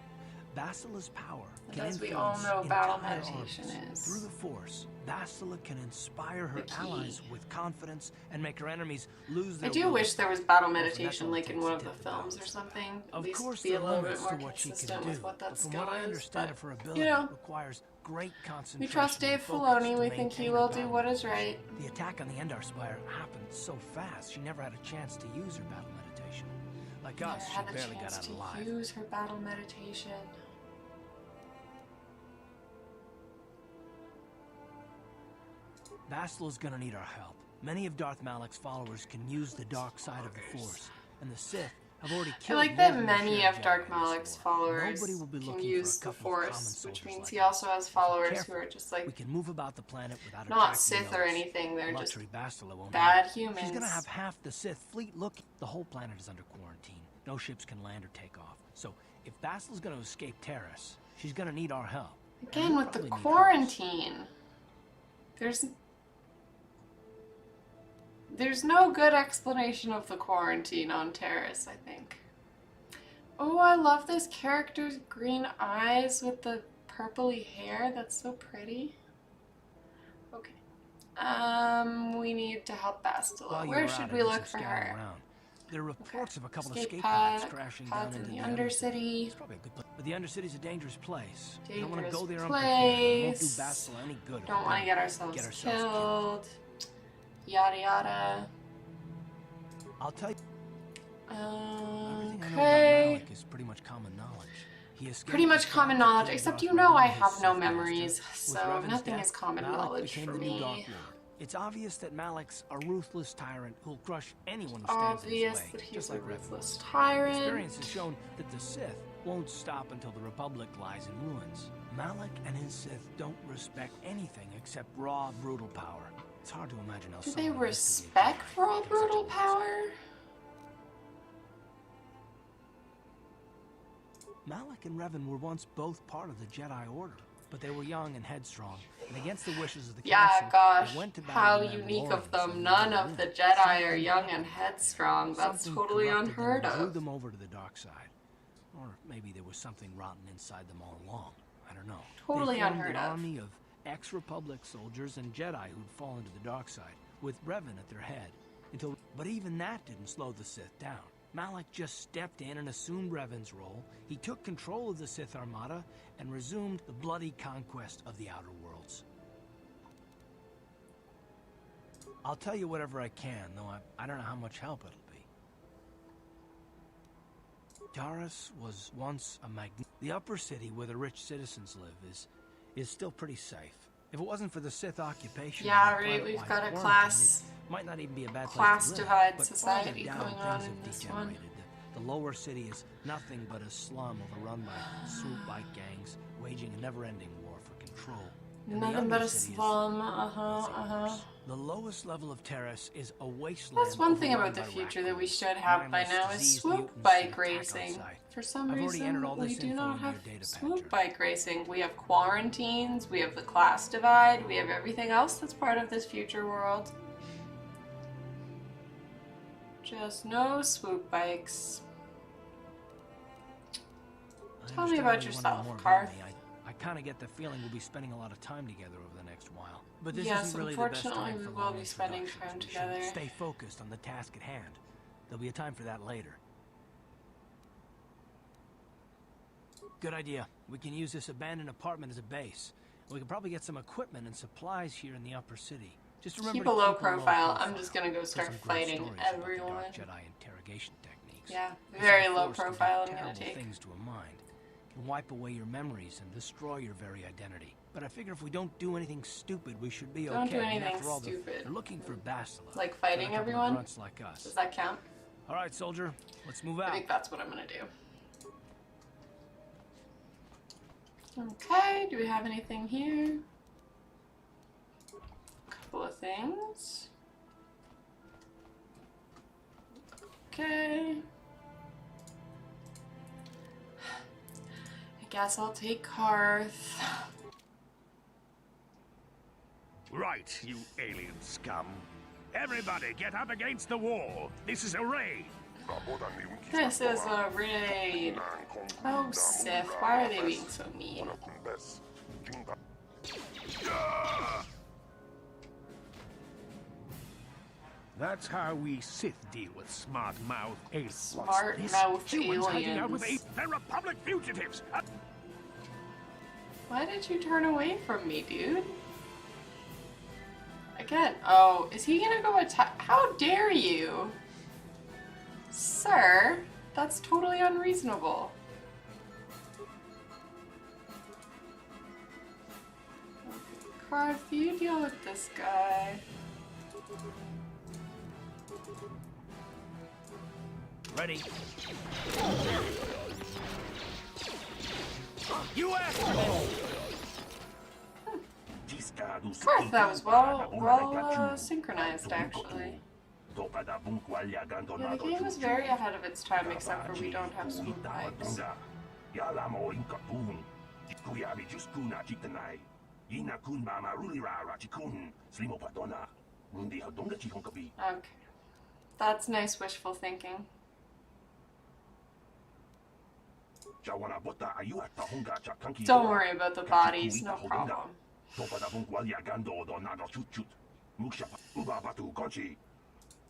Bastila's power can As we influence all know, battle entire meditation armies. is. Through the Force, Bastila can inspire her The key. allies with confidence and make her enemies lose I their do will. wish there was battle Well, that's meditation all it like in takes one to of the tip the films or balance. something. At Of least course, be a there are little bit limits more to what she can consistent do, with what that but from skill what I is. understand But, of her ability, you know, requires great concentration. we trust Dave and focus Filoni. to We think he maintain will her do battle what is meditation. right. The attack on the Endar Spire happened so fast, she never had a chance to use her battle meditation. Like Never us, she had a barely got chance out to alive. use her battle meditation. Bastila's gonna need our help. Many of Darth Malak's followers can use the dark side of the Force, and the Sith have already I killed like more that than their many share of Jedi Dark in this Malak's war. followers Nobody will be can looking use for a the couple of common Force, which soldiers means like he us. also has If we're followers who careful, are just we like can move about the planet without not attracting Sith or notice. anything. They're just Luxury Bastila won't bad have. humans. She's gonna have half the Sith fleet look. The whole planet is under quarantine. No ships can land or take off. So if Bastila's gonna escape Terrace, she's gonna need our help. And Again we'll with the probably need hers. quarantine. There's no good explanation of the quarantine on Terrace, I think. Oh, I love this character's green eyes with the purpley hair. That's so pretty. Okay. We need to help Bastila. While Where you're should out, we I did look some for scouting her? around. There are reports of a couple of Escape escape pods pod, crashing pods down in into the the Undercity. It's probably a good place. But the Undercity's a dangerous place. You don't want to Dangerous go there unprepared. It won't do place. Bastila any good. Don't want to get ourselves killed. Yada yada. I'll tell you. Everything I know about Okay. Malak is pretty much common knowledge. He escaped Pretty much the common Dark knowledge, Lord except Darth you know Revan, I his have no Sith memories, master. so With Revan's nothing death, is common Malak knowledge became for the new me. Dark Lord. It's obvious that Malak's a ruthless tyrant who'll crush anyone who stands in his Obvious way, that he's just a like Revan. ruthless tyrant. Experience has shown that the Sith won't stop until the Republic lies in ruins. Malak and his Sith don't respect anything except raw, brutal power. It's hard to imagine how Do someone they who used to be a respect Jedi raw can take such a brutal risk. power? Malak and Revan were once both part of the Jedi Order, but they were young and headstrong, and against the wishes of the Yeah, Council, gosh, they went to battle how the unique of Mandalorians them. and None they of the won. Jedi are young and headstrong. That's Something totally corrupted them unheard and drew of. them over to the dark side. Or maybe there was something rotten inside them all along. I don't know. Totally They formed unheard an of. army of ex-Republic soldiers and Jedi who'd fallen to the dark side, with Revan at their head. But even that didn't slow the Sith down. Malak just stepped in and assumed Revan's role. He took control of the Sith Armada and resumed the bloody conquest of the Outer Worlds. I'll tell you whatever I can, though I don't know how much help it'll be. Taris was once a The upper city where the rich citizens live is still pretty safe. If it wasn't for the Sith occupation, Yeah, and the right, we've planet-wide got a quarantine, class- it might not even be a bad class place to live. divide But society farther down, going on things in have this one. degenerated. The lower city is nothing but a slum overrun by swoop bike gangs, waging a never-ending war for control. And the Nothing but a undercity is slum. the lowest level of Terrace is a wasteland. That's one thing overrun about the by future that we raccoons. should have by Mindless now is diseased swoop mutants who bike attack racing. outside. For some I've already entered all reason, we this do info not in your have data swoop patcher. bike racing. We have quarantines, we have the class divide, we have everything else that's part of this future world. Just no swoop bikes. I Tell me understand about why you wanted yourself, more about Karth. me. I kind of get the feeling we'll be spending a lot of time together over the next while. But this Yes, isn't really the best unfortunately, time we for will long be spending introductions. time We should together. Stay focused on the task at hand. There'll be a time for that later. Good idea. We can use this abandoned apartment as a base. We can probably get some equipment and supplies here in the upper city. Just remember Keep to a low keep profile. I'm just gonna go There's start some great fighting stories about the everyone. dark Jedi interrogation techniques. Yeah, This very old low Force can do profile I'm gonna terrible take. things to a mind. Can wipe away your memories and destroy your very identity. But I figure if we don't do anything stupid, we should be Don't okay. do anything After all, stupid. they're looking for Bastila. Like Not fighting a couple of everyone? grunts like us. Does that count? All right, soldier, let's move I out. think that's what I'm gonna do. Okay, do we have anything here? A couple of things. Okay. I guess I'll take Karth. Right, you alien scum. Everybody get up against the wall. This is a raid. This is a raid. Oh, Sith, why are they being so mean? That's how we Sith deal with smart-mouth aliens. Smart-mouth Hiding out with aliens. they're Republic fugitives. Why did you turn away from me, dude? Again, oh, is he gonna go attack? How dare you? Sir, that's totally unreasonable. Karth, you deal with this guy. Ready? You asked for this. Karth, that was well synchronized, actually. Yeah, the game is very ahead of its time, except for we don't have spoon pipes. Okay. That's nice wishful thinking. Don't worry about the bodies, no problem.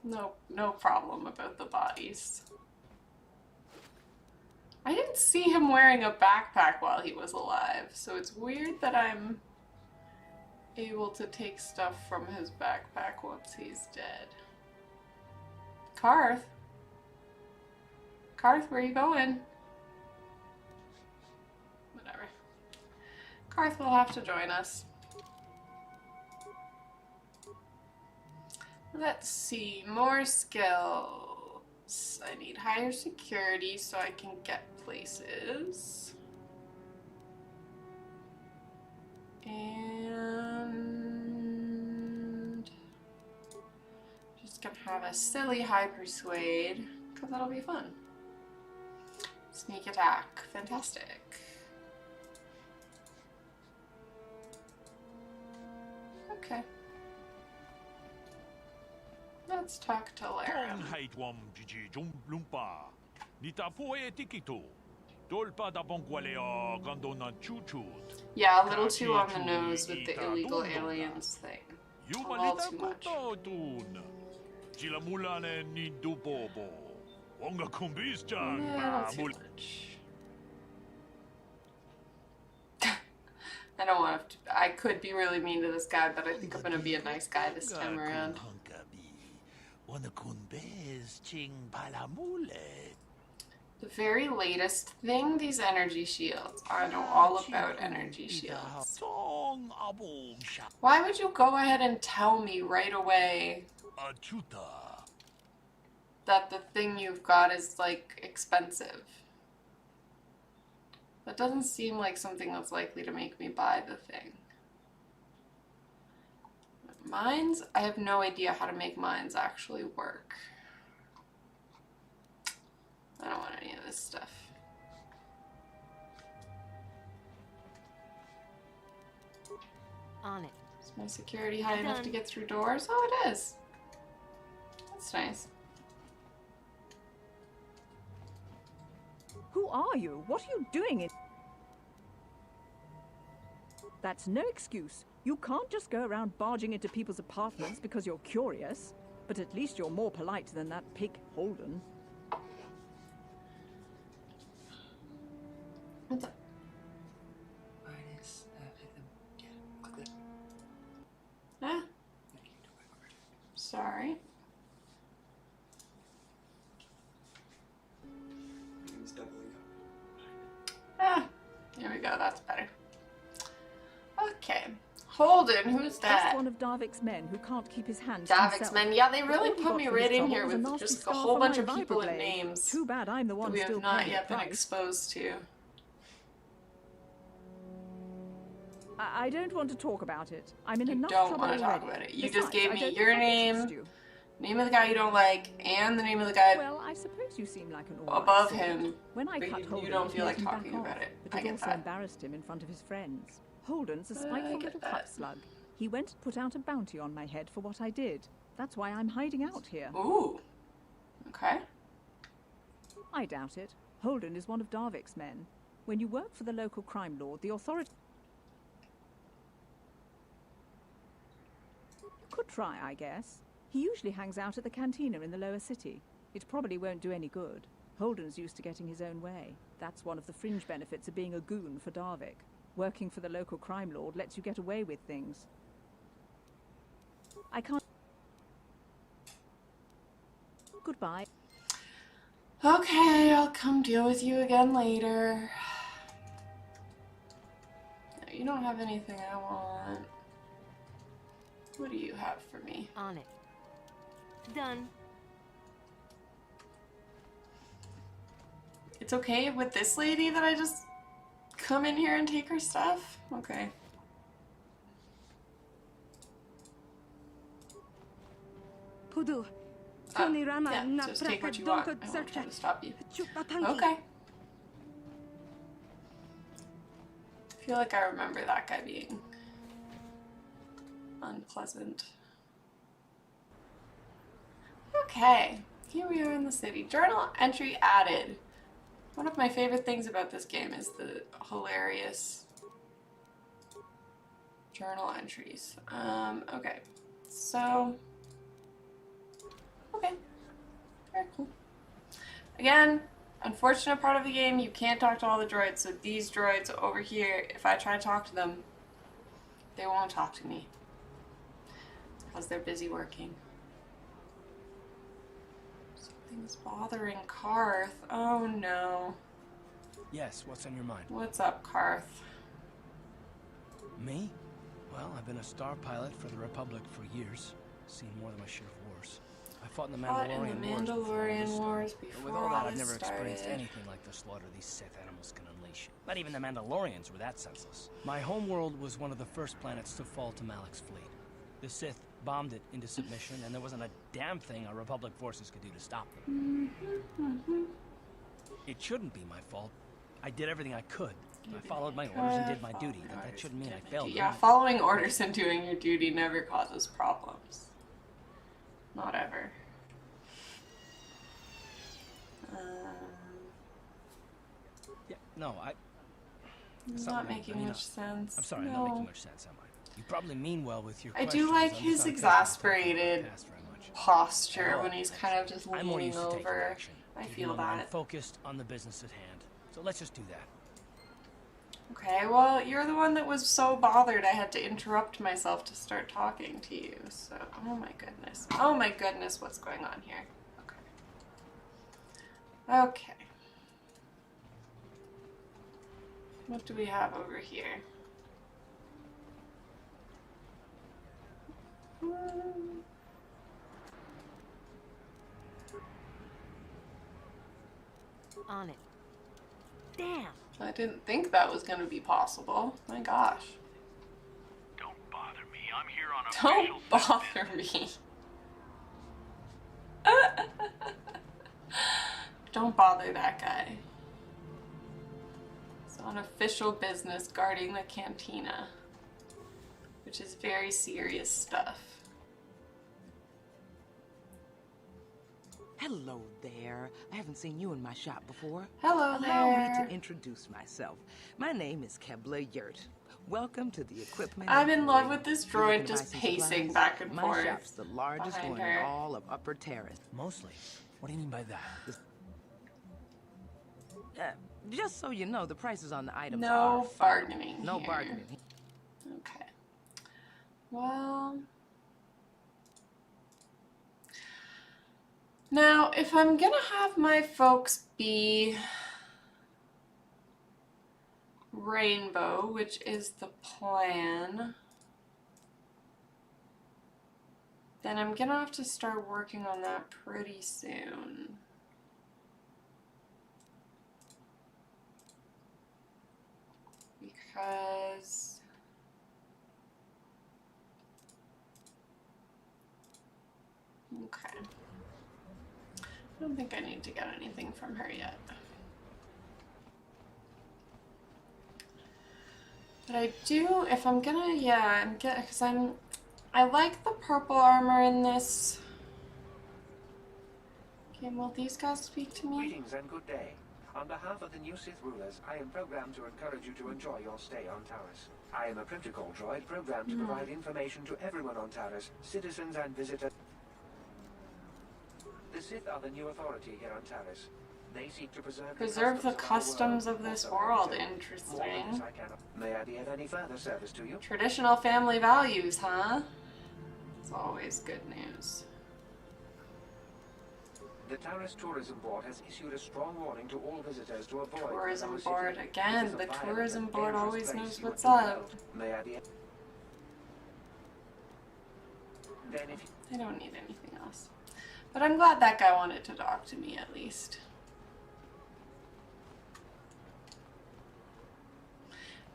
No problem about the bodies. I didn't see him wearing a backpack while he was alive, so it's weird that I'm able to take stuff from his backpack once he's dead. Karth? Karth, where are you going? Whatever. Karth will have to join us. Let's see, more skills. I need higher security so I can get places. And just gonna have a silly high persuade, because that'll be fun. Sneak attack, fantastic. Okay. Let's talk to Laram. Yeah, a little too on the nose with the illegal aliens thing. A little too much. Yeah, a little too much. I don't want to. I could be really mean to this guy, but I think I'm gonna be a nice guy this time around. The very latest thing, these energy shields. I know all about energy shields. Why would you go ahead and tell me right away that the thing you've got is, like, expensive? That doesn't seem like something that's likely to make me buy the thing. Mines? I have no idea how to make mines actually work. I don't want any of this stuff. On it. Is my security high enough to get through doors? Oh, it is. That's nice. Who are you? What are you doing in... That's no excuse. You can't just go around barging into people's apartments because you're curious. But at least you're more polite than that pig Holden. What's up? Ah. Sorry. Ah, there we go, that's better. Okay. Holden, who's that? Just one of Darvik's men who can't keep his hands to Darvik's himself. men. Yeah, they really All he put got me for right his in trouble here was a with nasty just a scar whole from bunch my of people and vibroblade. names Too bad I'm the one that we still have not paying yet the been price. exposed to. I don't want to talk about it. I'm in You enough don't trouble want to talk already. about it. You Besides, just gave I me don't your think I can trust name, you. name of the guy you don't like, and the name of the guy Well, I suppose you seem like an all above right sort. him. When I but cut you Holden, don't it feel like made him talking back about off, it. but I it get also that. embarrassed him in front of his friends. Holden's a spiteful get little that. cut slug. He went and put out a bounty on my head for what I did. That's why I'm hiding out here. Ooh. Okay. I doubt it. Holden is one of Darvik's men. When you work for the local crime lord, the authority... You could try, I guess. He usually hangs out at the cantina in the lower city. It probably won't do any good. Holden's used to getting his own way. That's one of the fringe benefits of being a goon for Darvik. Working for the local crime lord lets you get away with things. I can't... Goodbye. Okay, I'll come deal with you again later. No, you don't have anything I want. What do you have for me? On it. Done. It's okay with this lady that I just come in here and take her stuff? Okay. Pudu. Yeah, just take what you want. I won't try to stop you. Okay. I feel like I remember that guy being unpleasant. Okay, here we are in the city. Journal entry added. One of my favorite things about this game is the hilarious journal entries. Okay, so... Okay, very cool. Again, unfortunate part of the game, you can't talk to all the droids, so these droids over here, if I try to talk to them, they won't talk to me. Because they're busy working. Something's bothering Karth. Oh no. Yes, what's on your mind? What's up, Karth? Me? Well, I've been a star pilot for the Republic for years. Seen more than my share of wars. I fought in the Mandalorian Wars before. But with all that, I've never experienced anything like the slaughter these Sith animals can unleash. Not even the Mandalorians were that senseless. My homeworld was one of the first planets to fall to Malak's fleet. The Sith bombed it into submission, and there wasn't a damn thing our Republic forces could do to stop them. It shouldn't be my fault. I did everything I could. I followed my orders and did my duty. That shouldn't mean I failed. Yeah, following orders and doing your duty never causes problems. Not ever. Yeah, no, It's not making much sense. I'm sorry, no. I'm not making much sense, am I? You probably mean well with your I questions. do like I'm his just not exasperated very much. posture Oh, when he's kind of just I'm more leaning used to taking over. action, I keeping feel my mind that. focused on the business at hand. So let's just do that. Okay, well, you're the one that was so bothered I had to interrupt myself to start talking to you. So, oh my goodness. Oh my goodness, what's going on here? Okay. Okay. What do we have over here? On it. Damn. I didn't think that was going to be possible. My gosh. Don't bother me. I'm here on Don't official bother me. Don't bother that guy. It's on official business guarding the cantina, which is very serious stuff. Hello there. I haven't seen you in my shop before. Hello Allow me there. to introduce myself. My name is Kebla Yurt. Welcome to the equipment. I'm in love with this You're looking droid to just buy some pacing supplies? back and My forth. shop's the largest behind one her. in all of Upper Terrace. Mostly. What do you mean by that? Just so you know, the prices on the items No are bargaining No here. bargaining. Okay. Well... Now, if I'm gonna have my folks be rainbow, which is the plan, then I'm gonna have to start working on that pretty soon. Because okay. I don't think I need to get anything from her yet. But I do, if I'm gonna, yeah, because I like the purple armor in this Okay, will these guys speak to me? Greetings and good day. On behalf of the new Sith rulers, I am programmed to encourage you to enjoy your stay on Taris. I am a protocol droid programmed to provide information to everyone on Taris, citizens and visitors. The Sith are the new authority here on Taris. They seek to preserve the customs of this world. Interesting. May I be of any further service to you? Traditional family values, huh? It's always good news. The Taris Tourism Board has issued a strong warning to all visitors to avoid Tourism Board again. The Tourism Board always knows what's up. May I be? Then if I don't need anything else. But I'm glad that guy wanted to talk to me at least.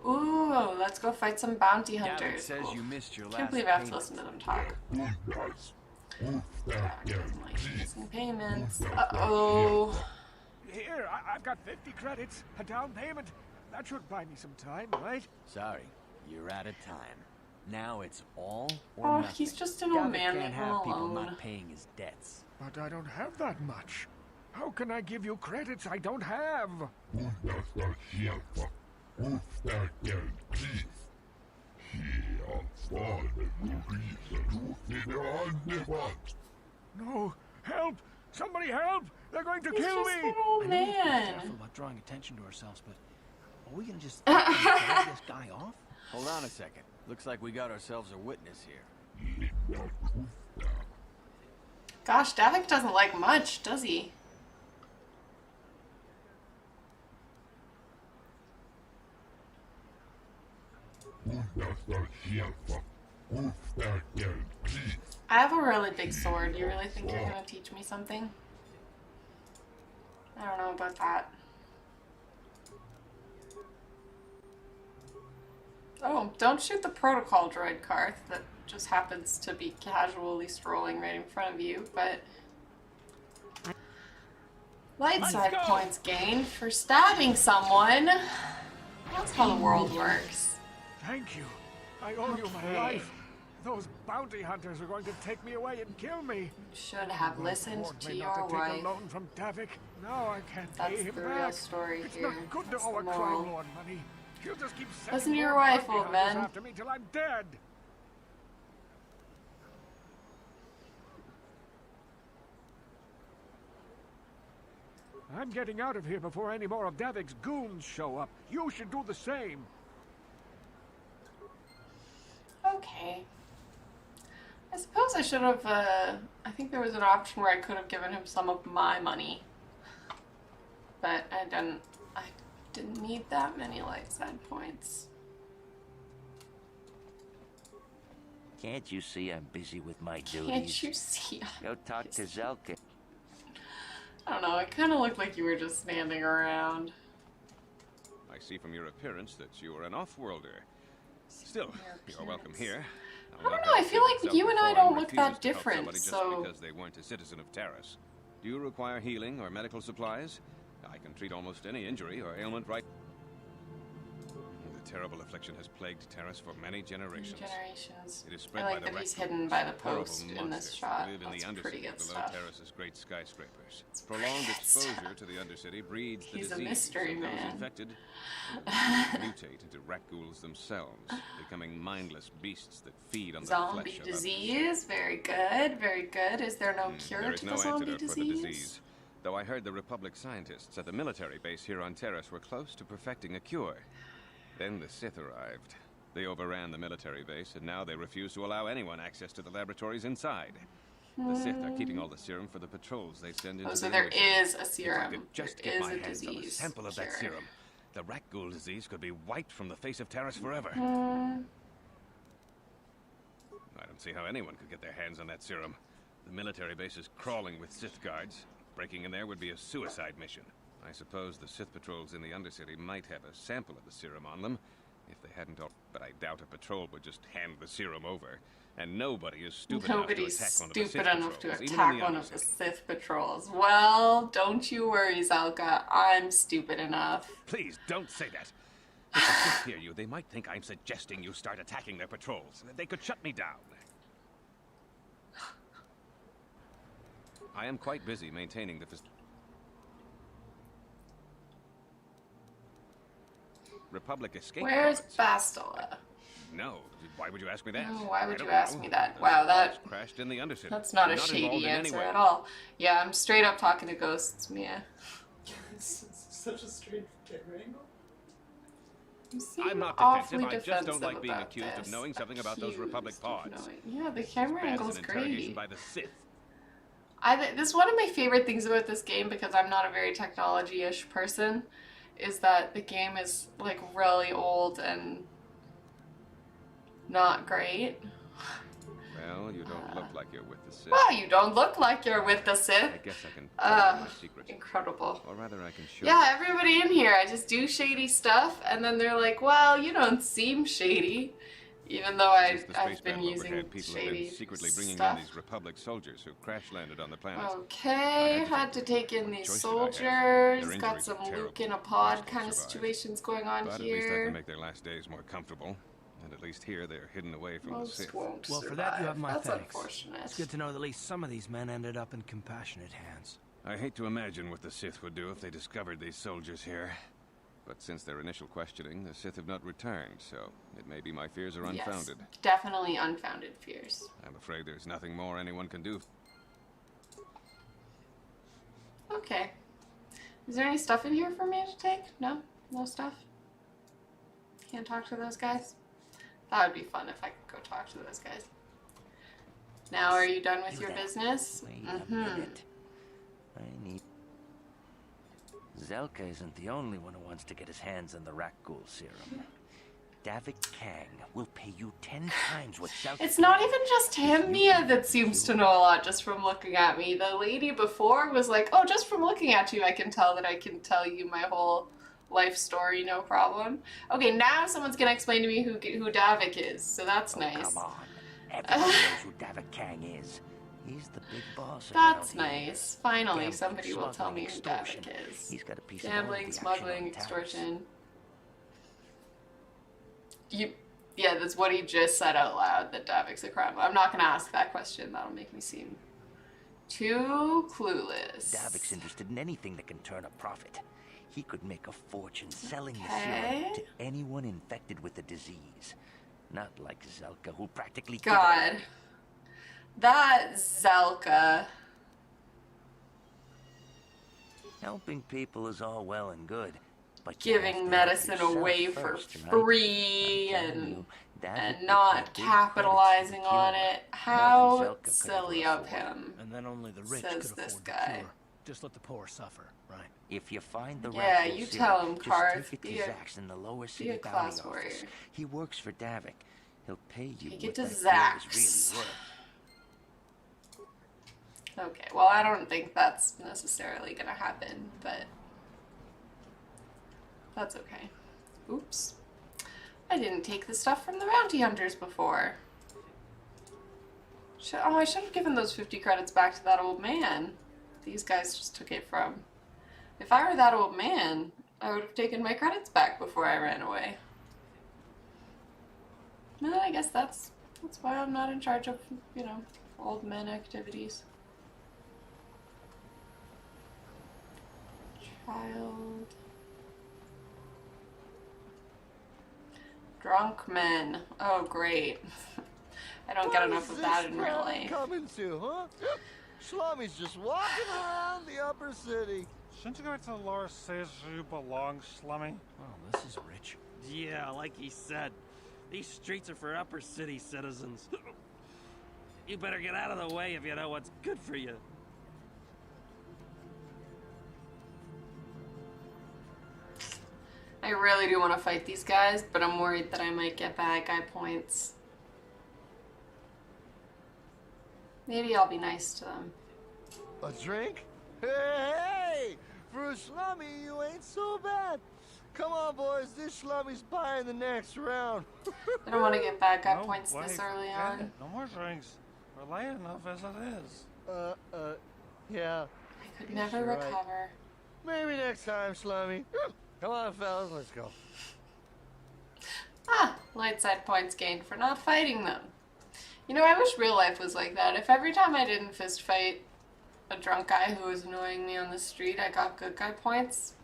Ooh, let's go fight some bounty hunters. Says you missed your Can't believe I have to listen to them talk. Missing payments. Uh-oh. Here, I've got 50 credits, a down payment. That should buy me some time, right? Sorry, you're out of time. Now it's all or Oh, nothing. he's just an old man. Can't Leave him have people alone. not paying his debts. But I don't have that much. How can I give you credits I don't have? No, help! Somebody help! They're going to He's kill just me! an old I know we have to be man. careful about drawing attention to ourselves, but are we gonna just drag this guy off? Hold on a second. Looks like we got ourselves a witness here. Gosh, Davik doesn't like much, does he? I have a really big sword. You really think you're gonna teach me something? I don't know about that. Oh, don't shoot the protocol droid, Karth, that just happens to be casually strolling right in front of you, but... Light side points gained for stabbing someone. That's how the world works. Thank you. I owe you my life. Those bounty hunters are going to take me away and kill me. Should have listened Warned to me your not to take wife. a loan from Davik. Now I can't pay That's him the back. real story It's here. not good to That's owe a the crime moral. lord money. He'll just keep Listen sending to your more wife, bounty old hunters man. after me till I'm dead. I'm getting out of here before any more of Davik's goons show up. You should do the same. Okay. I suppose I should have, I think there was an option where I could have given him some of my money. But I didn't need that many light side points. Can't you see I'm busy with my duties? Can't you see? Go talk to Zelka. I don't know, it kind of looked like you were just standing around. I see from your appearance that you are an off-worlder. Still, you're welcome here. I don't know, I feel like you and I don't look that different, Just so... because they weren't a citizen of Taris. Do you require healing or medical supplies? I can treat almost any injury or ailment right... The terrible affliction has plagued Taris for many generations. It is spread I like by the that he's raccoons, hidden by the horrible post in monsters this that shot. live in That's the pretty Undercity good below stuff. Taris's great skyscrapers. Prolonged exposure to the Undercity breeds the He's a disease, mystery and those man. infected mutate into rat ghouls themselves, becoming mindless beasts that feed on the Zombie flesh of others. disease, very good, very good. Is there no cure There is to no the zombie antidote for the disease? disease. Though I heard the Republic scientists at the military base here on Taris were close to perfecting a cure. Then the Sith arrived. They overran the military base, and now they refuse to allow anyone access to the laboratories inside. The Sith are keeping all the serum for the patrols they send into Oh, so the there Undercity. is a If I serum. could just There get is my a hands on a disease sample of that cure. serum, the rat ghoul disease could be wiped from the face of Taris forever. I don't see how anyone could get their hands on that serum. The military base is crawling with Sith guards. Breaking in there would be a suicide mission. I suppose the Sith patrols in the Undercity might have a sample of the serum on them, if they hadn't all. But I doubt a patrol would just hand the serum over. And nobody is stupid Nobody's enough to attack one of the Sith stupid enough to patrols, even in attack the one of the Undercity. Sith patrols. Well, don't you worry, Zelka. I'm stupid enough. Please, don't say that. If the Sith hear you, they might think I'm suggesting you start attacking their patrols. They could shut me down. I am quite busy maintaining the Republic escape Where's pods. Bastila? No, why would you ask me that? Oh, why would I you don't ask know. me that? The Wow, pods that crashed in the Undercity. that's not I'm a shady involved in any answer way. at all. Yeah, I'm straight up talking to ghosts, Mia. It's such a strange camera angle. I'm not defensive. I just don't like being accused of knowing something about those Republic pods. Yeah, the camera angle's Interrogation great. by the Sith. This is one of my favorite things about this game, because I'm not a very technology-ish person, is that the game is like really old and not great. Well, you don't look like you're with the Sith. Well, you don't look like you're with the Sith. I guess I can tell you my secrets. Incredible. Or rather, I can show Yeah, everybody in here, I just do shady stuff, and then they're like, well, you don't seem shady. Even though I've been using people shady have been secretly bringing stuff. in these Republic soldiers who crash landed on the planet. Okay, had to take in these soldiers. Got some Luke in a pod kind of situations going on But at least I here. can make their last days more comfortable. And at least here they're hidden away from the Sith. Well, for that you have my That's thanks. unfortunate. It's good to know that at least some of these men ended up in compassionate hands. I hate to imagine what the Sith would do if they discovered these soldiers here. But since their initial questioning, the Sith have not returned, so it may be my fears are unfounded. Yes, definitely unfounded fears. I'm afraid there's nothing more anyone can do. Okay. Is there any stuff in here for me to take? No? No stuff? Can't talk to those guys? That would be fun if I could go talk to those guys. Now, are you done with your business? Wait a minute. I need... Zelka isn't the only one who wants to get his hands on the Rakghoul serum. Davik Kang will pay you 10 times what Zelka... It's not even just him, Mia, that seems to know a lot just from looking at me. The lady before was like, oh, just from looking at you, I can tell that I can tell you my whole life story, no problem. Okay, now someone's gonna explain to me who Davik is, so that's nice. Come on. Everyone knows who Davik Kang is. He's the big boss. That's around here. nice. Finally, Gambling, somebody will tell me who extortion. Davik is. He's got a piece of all Gambling, the action smuggling, on Taris. extortion. Yeah, that's what he just said out loud, that Davik's a crime. I'm not gonna ask that question. That'll make me seem too clueless. Davik's interested in anything that can turn a profit. He could make a fortune selling the Okay. serum to anyone infected with the disease. Not like Zelka, who practically... God. That Zelka. Helping people is all well and good, but Giving medicine away for free and not capitalizing on it. How silly of him. And then only the rich says could this afford the guy. cure. Just let the poor suffer, right? If you find the Yeah, Rakghoul you serum, tell him, just Karth. take it Be to a- Zax in the lower be city a bounty class warrior. office. He works for Davik. He'll pay you Take what it to that cure Zax. is really worth. Okay, well, I don't think that's necessarily gonna happen, but that's okay. Oops. I didn't take the stuff from the bounty hunters before. I should have given those 50 credits back to that old man. These guys just took it from. If I were that old man, I would have taken my credits back before I ran away. Well, I guess that's why I'm not in charge of, you know, old men activities. Child. Drunk men. Oh, great. I don't get enough of that in real life. Coming to, huh? Shlomi's just walking around the upper city. Shouldn't you go to the lower cities where you belong, Slummy? Oh, this is rich. Yeah, like he said. These streets are for upper city citizens. You better get out of the way if you know what's good for you. I really do want to fight these guys, but I'm worried that I might get bad guy points. Maybe I'll be nice to them. A drink? Hey! For a Shlummy, you ain't so bad. Come on, boys. This Shlummy's buying the next round. I don't want to get bad guy No points way, this early forget on. it. No more drinks. We're late enough as it is. Yeah. I could never You're right. recover. Maybe next time, Slummy. Come on, fellas, let's go. Ah, light side points gained for not fighting them. You know, I wish real life was like that. If every time I didn't fist fight a drunk guy who was annoying me on the street, I got good guy points.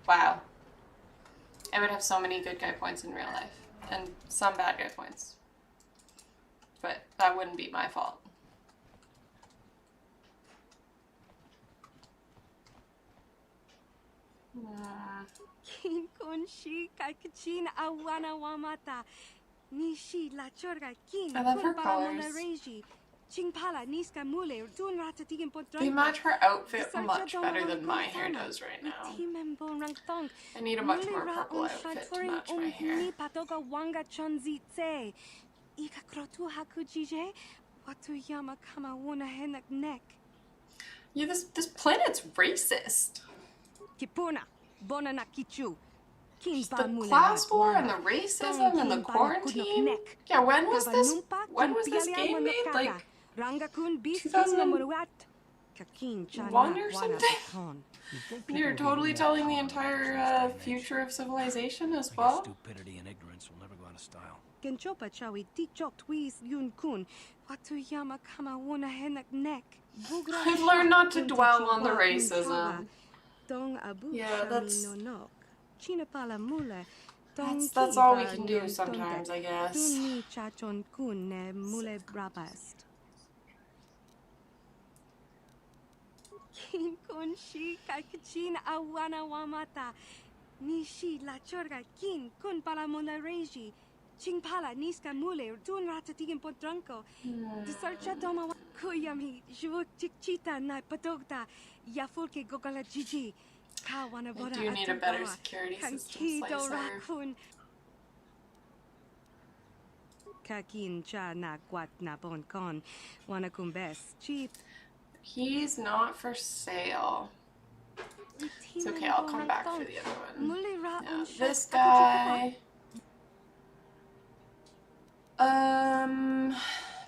Wow. I would have so many good guy points in real life. And some bad guy points. But that wouldn't be my fault. Kin kunshi kakachin awana wamata. Nishi la chorga kin. I love her colors. They match her outfit much better than my hair does right now. I need a much more purple outfit to match my hair. Yeah, this planet's racist. The class war and the racism and the quarantine. Yeah, when was this game made? Like 2001 or something? You're totally telling the entire future of civilization as well? Stupidity and ignorance will never go out of style. I've learned not to dwell on the racism. Yeah, that's all we can do sometimes, I guess. Nishi la chorga kin kun pala mona reji. Chingpala niska mule dun ratatigin potranco. Desarcha doma kuyami juvuk chichita na patogta yafulke gogala jiji. I do need a better security system slicer. Kakin cha na kwat na bon con wana kumbes cheap. He's not for sale. It's okay, I'll come back for the other one. Yeah, this guy.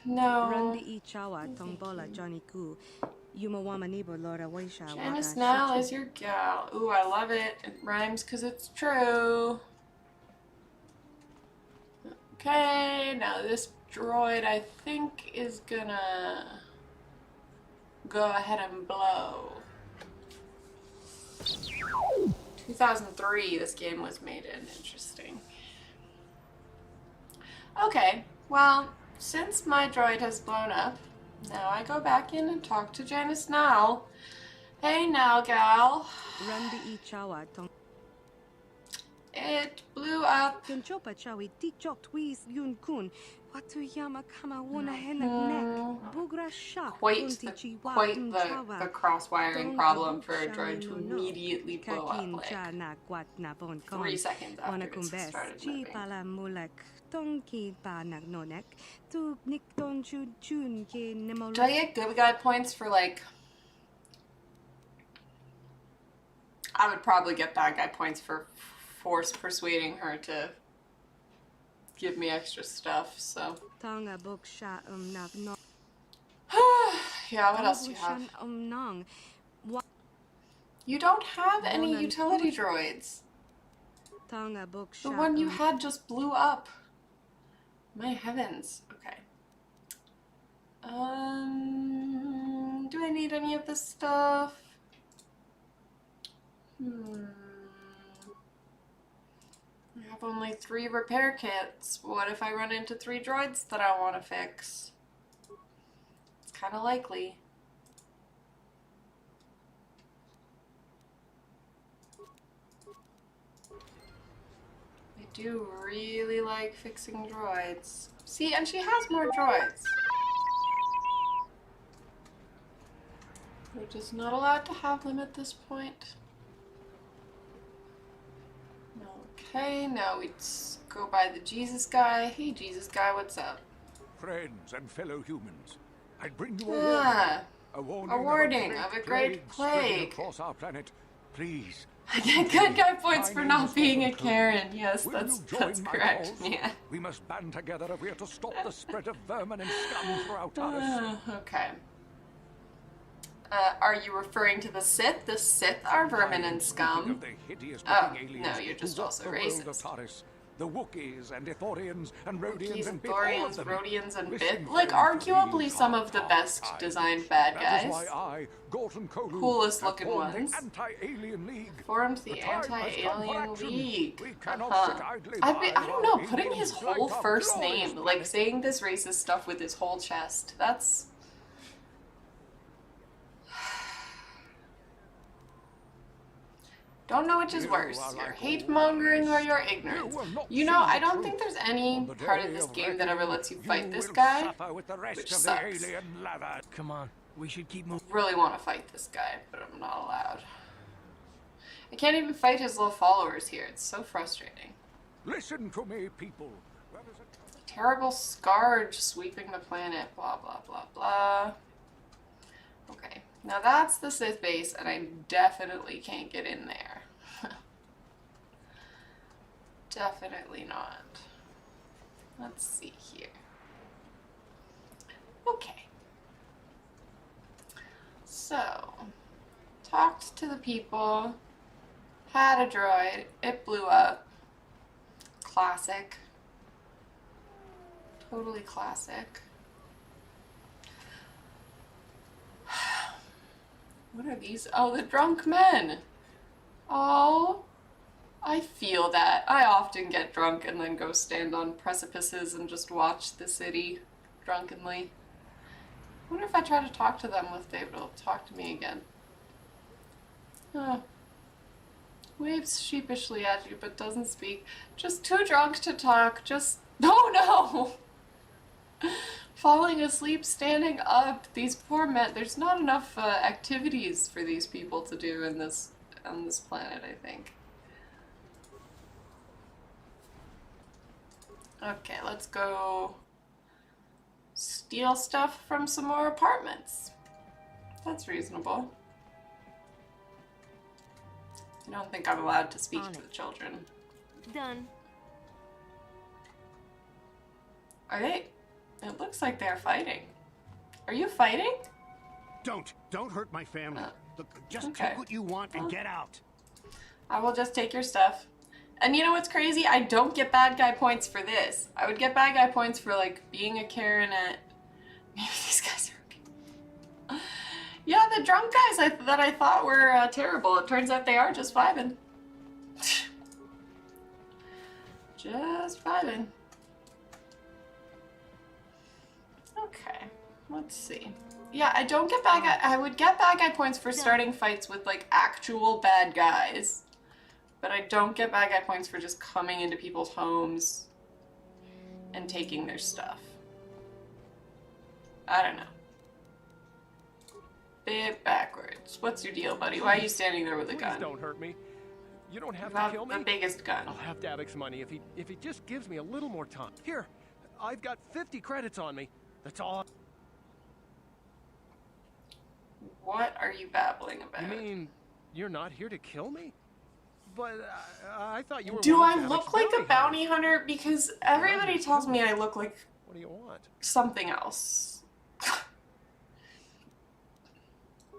No. Janice Now is your gal. Ooh, I love it. It rhymes because it's true. Okay, now this droid I think is gonna go ahead and blow. 2003 this game was made in. Interesting. Okay, well, since my droid has blown up, now I go back in and talk to Janice Now. Hey now, gal. It blew up. Quite the cross-wiring problem for a droid to immediately blow up, like 3 seconds after it started moving. Do I get good guy points for, like... I would probably get bad guy points for force persuading her to give me extra stuff, so... Yeah, what else do you have? You don't have any utility droids. The one you had just blew up. My heavens. Okay. Do I need any of this stuff? I have only 3 repair kits. What if I run into 3 droids that I want to fix? It's kind of likely. I do really like fixing droids. See, and she has more droids. We're just not allowed to have them at this point. Okay, now we go by the Jesus guy. Hey, Jesus guy, what's up? Friends and fellow humans, I bring you a warning of a great plague across our planet. Please. I get good guy points for not being a Karen. Yes, that's correct. Yeah. We must band together if we are to stop the spread of vermin and scum throughout Taurus. Okay. Are you referring to the Sith? The Sith are vermin and scum. Oh, no, you're just also racist. The Wookiees and Ithorians and Rhodians Wookiees, and Bith, all of Ithorians, them. Rhodians, and Listen, Bith. Like, friend, arguably these some are of the dark best times. designed bad That is guys. why I, Gorton Kolu, Coolest have looking formed ones. the Anti-Alien League. Formed the The time has come for Anti-Alien action. League. We cannot sit idly by I don't know, while putting his Indians blight whole our first glorious name, like planet. saying this racist stuff with his whole chest, that's... Don't know which is worse, your hate-mongering or your ignorance. You know, I don't think there's any part of this game that ever lets you fight this guy, which sucks. Come on, we should keep moving. Really want to fight this guy, but I'm not allowed. I can't even fight his little followers here. It's so frustrating. Listen to me, people. Terrible scourge sweeping the planet, blah, blah, blah, blah. Okay, now that's the Sith base, and I definitely can't get in there. Definitely not. Let's see here. Okay. So, talked to the people, had a droid, it blew up. Classic. Totally classic. What are these? Oh, the drunk men. Oh, I feel that. I often get drunk and then go stand on precipices and just watch the city drunkenly. I wonder if I try to talk to them if they will talk to me again. Waves sheepishly at you but doesn't speak. Just too drunk to talk. Just... Oh no! Falling asleep, standing up. These poor men. There's not enough activities for these people to do on this planet, I think. Okay, let's go steal stuff from some more apartments. That's reasonable. I don't think I'm allowed to speak to the children. Done. Are they? It looks like they're fighting. Are you fighting? Don't hurt my family. Look, just okay. take what you want and get out. I will just take your stuff. And you know what's crazy? I don't get bad guy points for this. I would get bad guy points for, like, being a Karen at... Maybe these guys are okay. Yeah, the drunk guys that I thought were terrible. It turns out they are just vibing. Just vibing. Okay, let's see. Yeah, I don't get bad guy... I would get bad guy points for starting fights with, like, actual bad guys. But I don't get bad guy points for just coming into people's homes and taking their stuff. I don't know. Bit backwards. What's your deal, buddy? Why are you standing there with a gun? Please don't hurt me. You don't have You to kill me. the biggest gun. I'll have Davik's money if he just gives me a little more time. Here, I've got 50 credits on me. That's all. What are you babbling about? You mean you're not here to kill me? But I thought you were. Do one I of look Davik's like a bounty hunter? Because everybody hunters. tells me I look like What do you want? something else.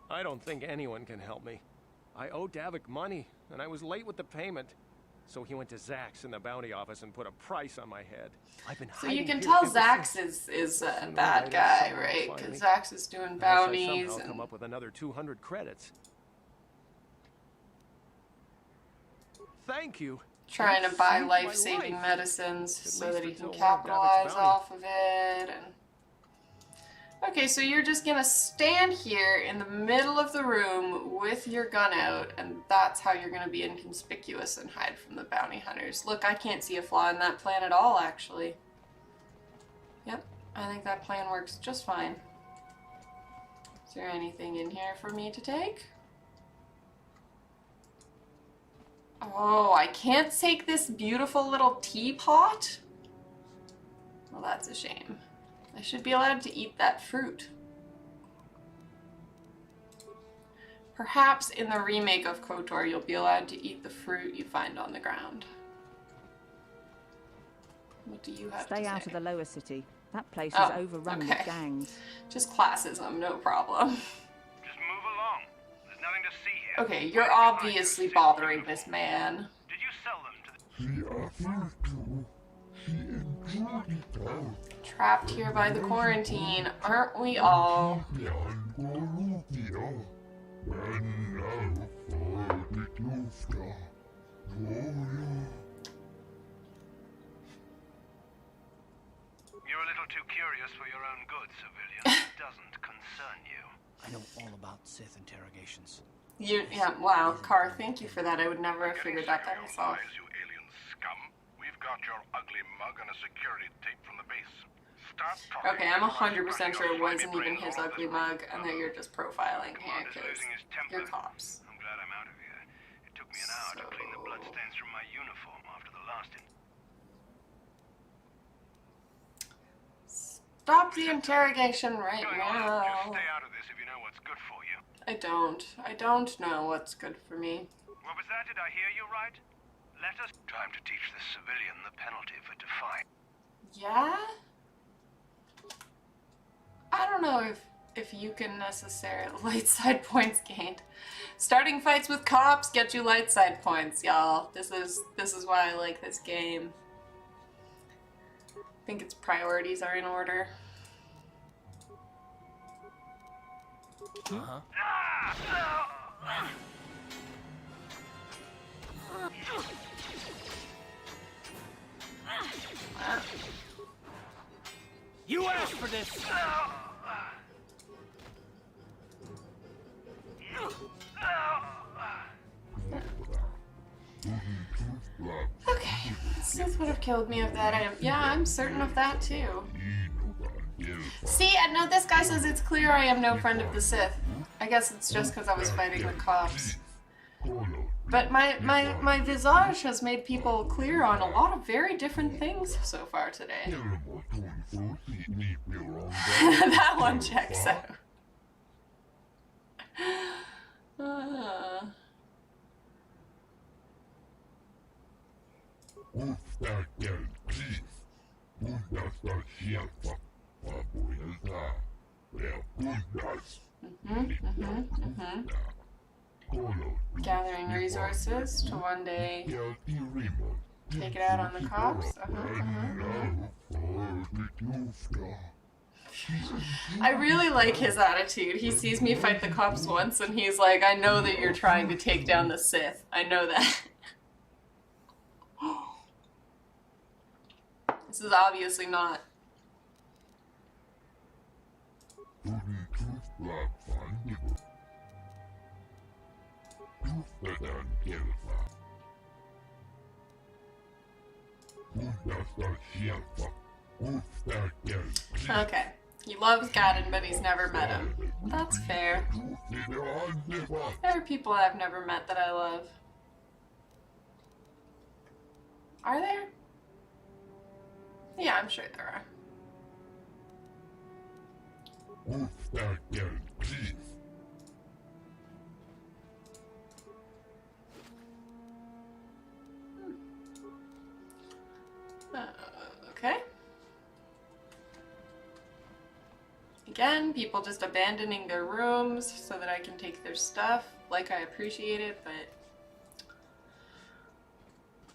I don't think anyone can help me. I owe Davik money, and I was late with the payment. So he went to Zax in the bounty office and put a price on my head. I've been So you hiding can here tell ever Zax since. is a Sooner or bad later, guy, someone will right? find Because me. Zax is doing Unless bounties I somehow and... come up with another 200 credits. Thank you. trying to You buy saved my life-saving life. medicines At so least that he can until capitalize Davik's off of it. And okay, so you're just gonna stand here in the middle of the room with your gun out, and that's how you're gonna be inconspicuous and hide from the bounty hunters. Look, I can't see a flaw in that plan at all, actually. Yep, I think that plan works just fine. Is there anything in here for me to take? Oh, I can't take this beautiful little teapot? Well, that's a shame. I should be allowed to eat that fruit. Perhaps in the remake of KOTOR, you'll be allowed to eat the fruit you find on the ground. What do you have to say? Stay out of the lower city. That place Oh, is overrun okay. with gangs. Just classism, no problem. Just move along. There's nothing to see here. Okay, you're obviously bothering this man. Did you sell them to the... Trapped here by the quarantine, aren't we all? You're a little too curious for your own good, civilian. It doesn't concern you. I know all about Sith interrogations. Yeah, wow, Car, thank you for that. I would never have figured that out myself. You alien scum. We've got your ugly mug and a security tape from the base. Start talking. Okay, I'm 100% sure it wasn't even his ugly mug and that you're just profiling here because you're cops. I'm glad I'm out of here. It took me an hour to clean the bloodstains from my uniform after the last Stop the interrogation right Just now. stay out of this if you know what's good for you. I don't know what's good for me. What was that? Did I hear you right? Let us... Time to teach the civilian the penalty for defying. Yeah? I don't know if you can necessarily... Light side points gained. Starting fights with cops get you light side points, y'all. This is why I like this game. I think its priorities are in order. Uh-huh. You asked for this! Okay, Sith would have killed me if that I'm certain of that too. See, I know this guy says it's clear I am no friend of the Sith. I guess it's just because I was fighting with cops. But my visage has made people clear on a lot of very different things so far today. That one checks out. Gathering resources to one day take it out on the cops. I really like his attitude. He sees me fight the cops once and he's like, I know that you're trying to take down the Sith. I know that. This is obviously not. Okay. He loves Gaddon, but he's never met him. That's fair. There are people I've never met that I love. Are there? Yeah, I'm sure there are. Okay. Again, people just abandoning their rooms so that I can take their stuff. Like, I appreciate it, but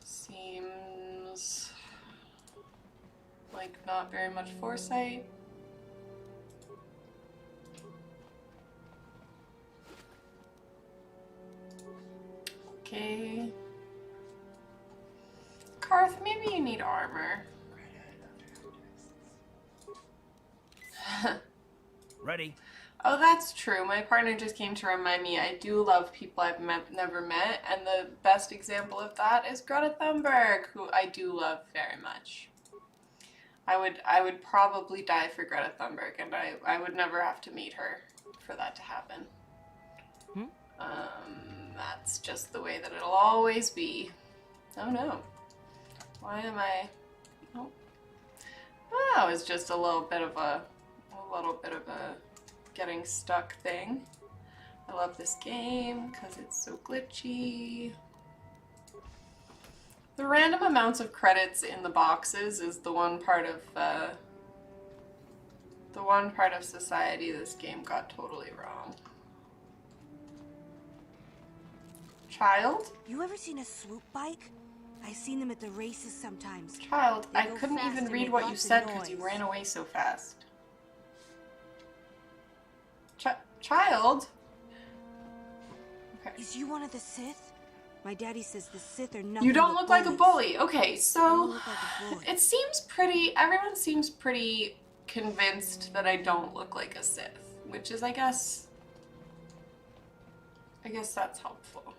seems like not very much foresight. Okay. Karth, maybe you need armor. Ready? Oh, that's true. My partner just came to remind me I do love people I've never met, and the best example of that is Greta Thunberg, who I do love very much. I would probably die for Greta Thunberg, and I would never have to meet her for that to happen. That's just the way that it'll always be. Oh no. Why am I... Oh. Oh, it's just a little bit of a getting stuck thing. I love this game because it's so glitchy. The random amounts of credits in the boxes is the one part of society this game got totally wrong. Child? You ever seen a swoop bike? I seen them at the races sometimes. Child, They I go couldn't fast even and read make what you lots of said because you noise. ran away so fast. Child? Okay. Is you one of the Sith? My daddy says the Sith are nothing You don't but look like a bullies. bully. Okay, You so look like a bully. it seems pretty, everyone seems pretty convinced that I don't look like a Sith, which is, I guess that's helpful.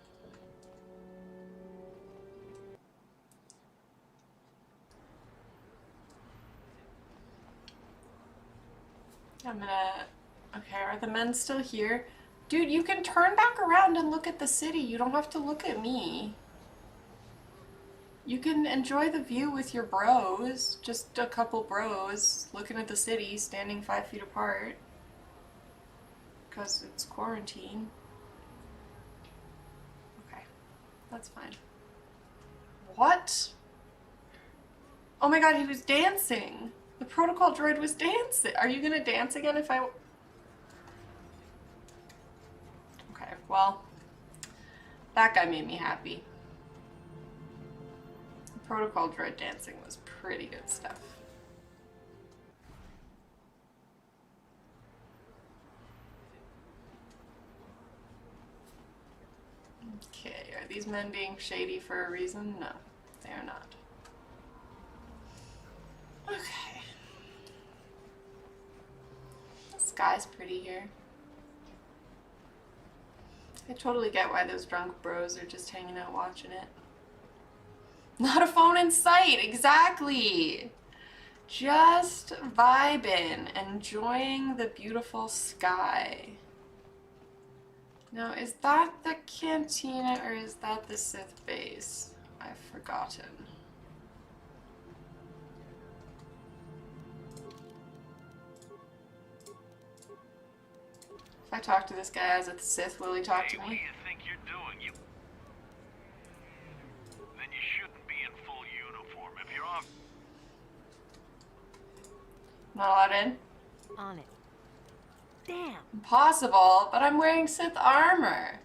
Okay, are the men still here? Dude, you can turn back around and look at the city. You don't have to look at me. You can enjoy the view with your bros. Just a couple bros looking at the city, standing 5 feet apart. Because it's quarantine. Okay, that's fine. What? Oh my god, he was dancing! The protocol droid was dancing! Are you gonna dance again if I... Okay, well, that guy made me happy. The protocol droid dancing was pretty good stuff. Okay, are these men being shady for a reason? No, they are not. Okay. The sky's pretty here. I totally get why those drunk bros are just hanging out watching it. Not a phone in sight, exactly! Just vibing, enjoying the beautiful sky. Now, is that the cantina or is that the Sith base? I've forgotten. If I talk to this guy as a Sith, will he talk to me? What do you think you're doing? Then you shouldn't be in full uniform. If you're on... Not allowed in? On it. Damn. Impossible, but I'm wearing Sith armor.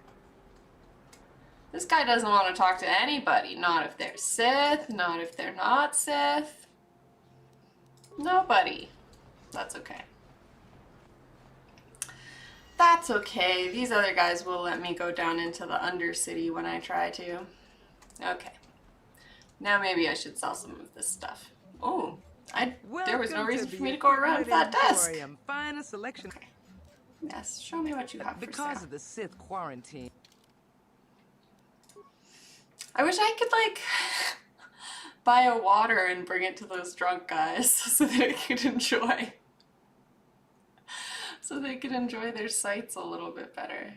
This guy doesn't want to talk to anybody. Not if they're Sith, not if they're not Sith. Nobody. That's okay. That's okay. These other guys will let me go down into the Undercity when I try to. Okay. Now maybe I should sell some of this stuff. Oh, there was no reason for me to go around that desk. Finest selection. Okay. Yes, show me what you have for Because sale. of the Sith quarantine. I wish I could, like, buy a water and bring it to those drunk guys so they could enjoy. So they could enjoy their sights a little bit better.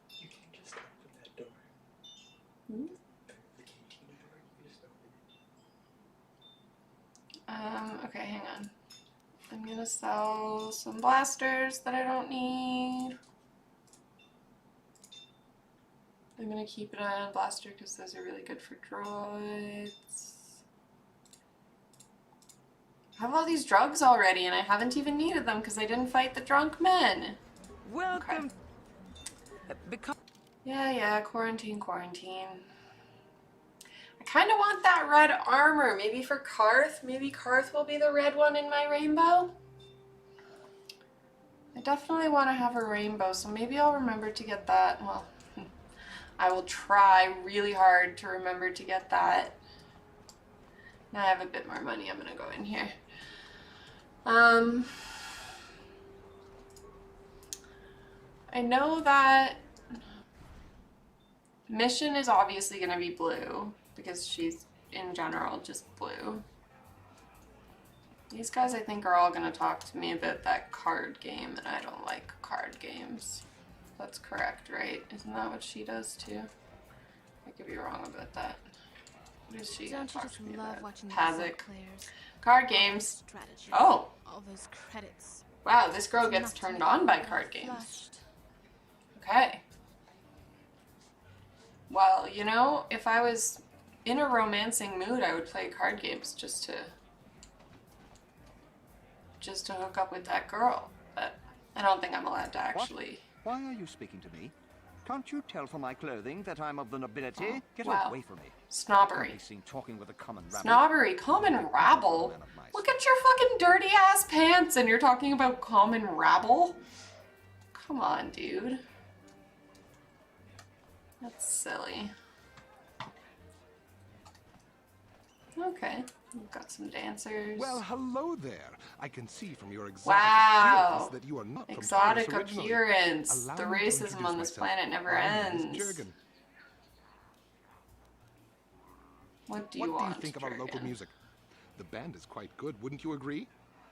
You can't just open that door. The cantina door, you just open it. Okay, hang on. I'm gonna sell some blasters that I don't need. I'm gonna keep an eye on blaster because those are really good for droids. I have all these drugs already and I haven't even needed them because I didn't fight the drunk men. Welcome. Okay. Yeah, quarantine. I kind of want that red armor. Maybe for Karth. Maybe Karth will be the red one in my rainbow. I definitely want to have a rainbow, so maybe I'll remember to get that. Well, I will try really hard to remember to get that. Now I have a bit more money. I'm gonna go in here. I know that Mission is obviously gonna be blue because she's in general just blue. These guys I think are all gonna talk to me about that card game, and I don't like card games. That's correct, right? Isn't that what she does too? I could be wrong about that. What is she gonna talk to me about? Pazik. Card games. Strategy. Oh. All those credits. Wow, this girl gets turned on by card games. Okay. Well, you know, if I was in a romancing mood, I would play card games just to hook up with that girl. But I don't think I'm allowed to actually. Why are you speaking to me? Can't you tell from my clothing that I'm of the nobility? Oh, Get wow. away from me. Snobbery. I can't be seen talking with a common rabble. Snobbery. Common rabble? Look at your fucking dirty ass pants and you're talking about common rabble? Come on, dude. That's silly. Okay, we've got some dancers. Well, hello there. I can see from your exotic Wow. appearance that you are not from Exotic Paris originally. appearance. Allow The me to racism introduce on this myself. planet never My name is ends. Jürgen. What do you want, What do you think of our local music? The band is quite good, wouldn't you agree?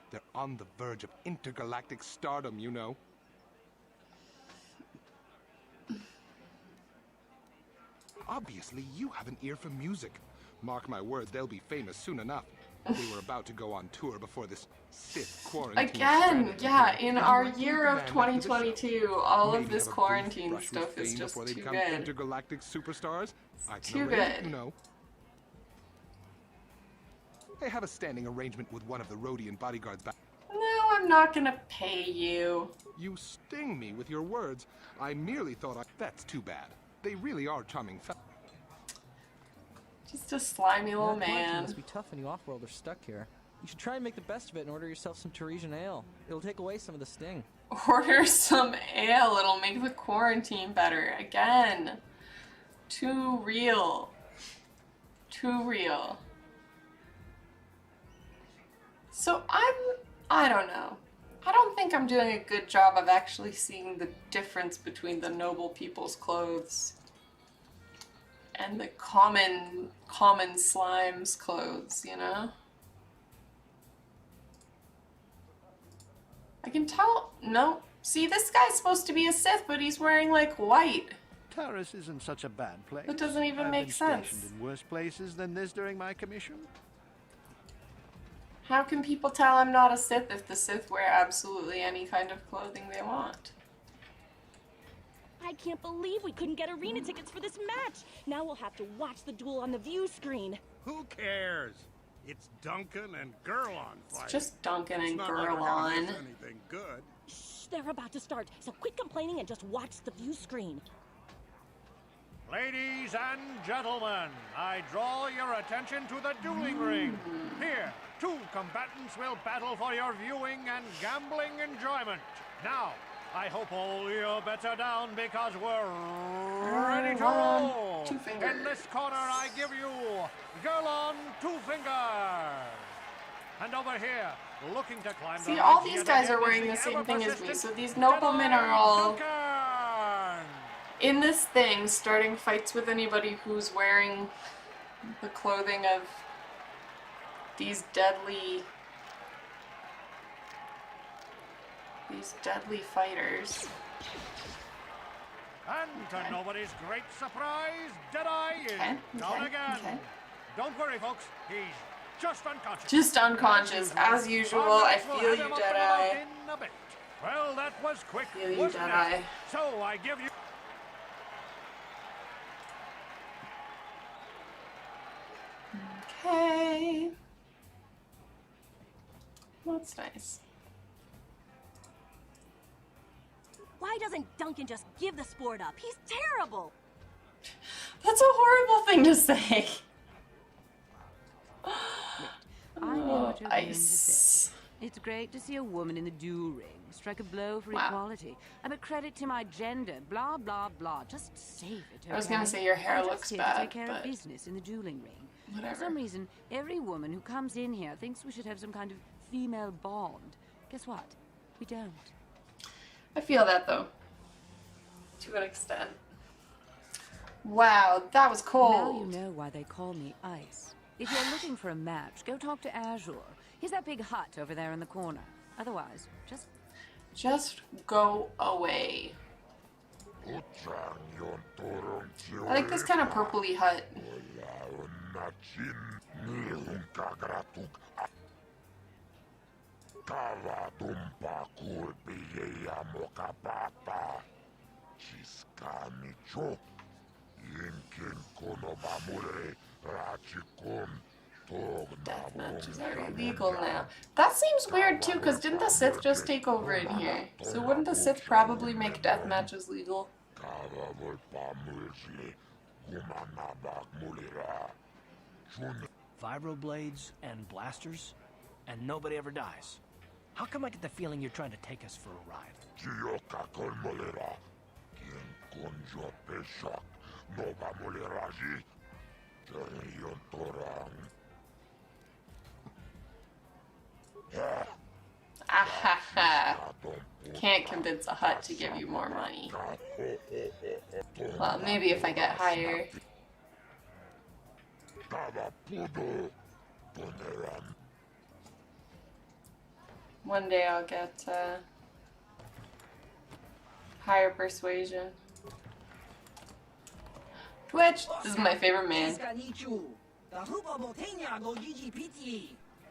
They're on the verge of intergalactic stardom, you know. Obviously, you have an ear for music. Mark my words, they'll be famous soon enough. They were about to go on tour before this Sith quarantine. Again, yeah, in our Like year the of band after the show. 2022, all Maybe of this have a brief quarantine brush with stuff is fame just before they too become good. intergalactic superstars. I can Too arrange it, good. you know. I have a standing arrangement with one of the Rhodian bodyguards back. No, I'm not gonna pay you. You sting me with your words. I merely thought That's too bad. They really are charming Just a slimy little That quarantine man. must be tough when you off-world are stuck here. You should try and make the best of it and order yourself some Teresian ale. It'll take away some of the sting. Order some ale, it'll make the quarantine better. Again. Too real. Too real. So I don't know. I don't think I'm doing a good job of actually seeing the difference between the noble people's clothes and the common slime's clothes, you know? I can tell, no. See, this guy's supposed to be a Sith, but he's wearing, like, white. Taris isn't such a bad place. That doesn't even I've make been sense. stationed in worse places than this during my commission. How can people tell I'm not a Sith if the Sith wear absolutely any kind of clothing they want? I can't believe we couldn't get arena tickets for this match. Now we'll have to watch the duel on the view screen. Who cares? It's Duncan and Gurlon fighting. It's just Duncan and It's not like we're gonna miss Gurlon. anything good. Shh, they're about to start, so quit complaining and just watch the view screen. Ladies and gentlemen, I draw your attention to the dueling ring. Here, two combatants will battle for your viewing and gambling enjoyment. Now, I hope all your bets are down because we're ready to roll. Two fingers. In this corner, I give you Gurlon Two Fingers. And over here, looking to climb See, the all ranks these yet guys again are wearing is the same thing as me, ever-persistent so these noblemen are all Duncan. in this thing starting fights with anybody who's wearing the clothing of these deadly fighters. And to nobody's great surprise, Deadeye is down again. Okay. Don't worry, folks. He's just unconscious. Just unconscious, as usual. I feel you, Deadeye. In a bit. Well, that was quick, Feel you, wasn't Deadeye. it? So I give you... Okay. That's nice. Why doesn't Duncan just give the sport up? He's terrible. That's a horrible thing to say. I know what you're going to ice. say. It's great to see a woman in the duel ring strike a blow for equality. I'm a credit to my gender. Blah blah blah. Just save it. Okay? I was gonna say your hair I'm just looks here bad, to take care but of business in the dueling ring. whatever. For some reason, every woman who comes in here thinks we should have some kind of female bond. Guess what? We don't. I feel that though, to an extent. Wow, that was cold. Now you know why they call me Ice. If you're looking for a match, go talk to Azure. He's that big hut over there in the corner. Otherwise, just go away. I like this kind of purpley hut. Deathmatches are illegal now. That seems weird too, because didn't the Sith just take over in here? So wouldn't the Sith probably make death matches legal? Vibroblades and blasters, and nobody ever dies. How come I get the feeling you're trying to take us for a ride? Ahaha. Can't convince a hut to give you more money. Well, maybe if I get higher. One day I'll get higher persuasion. Twitch, this is my favorite man.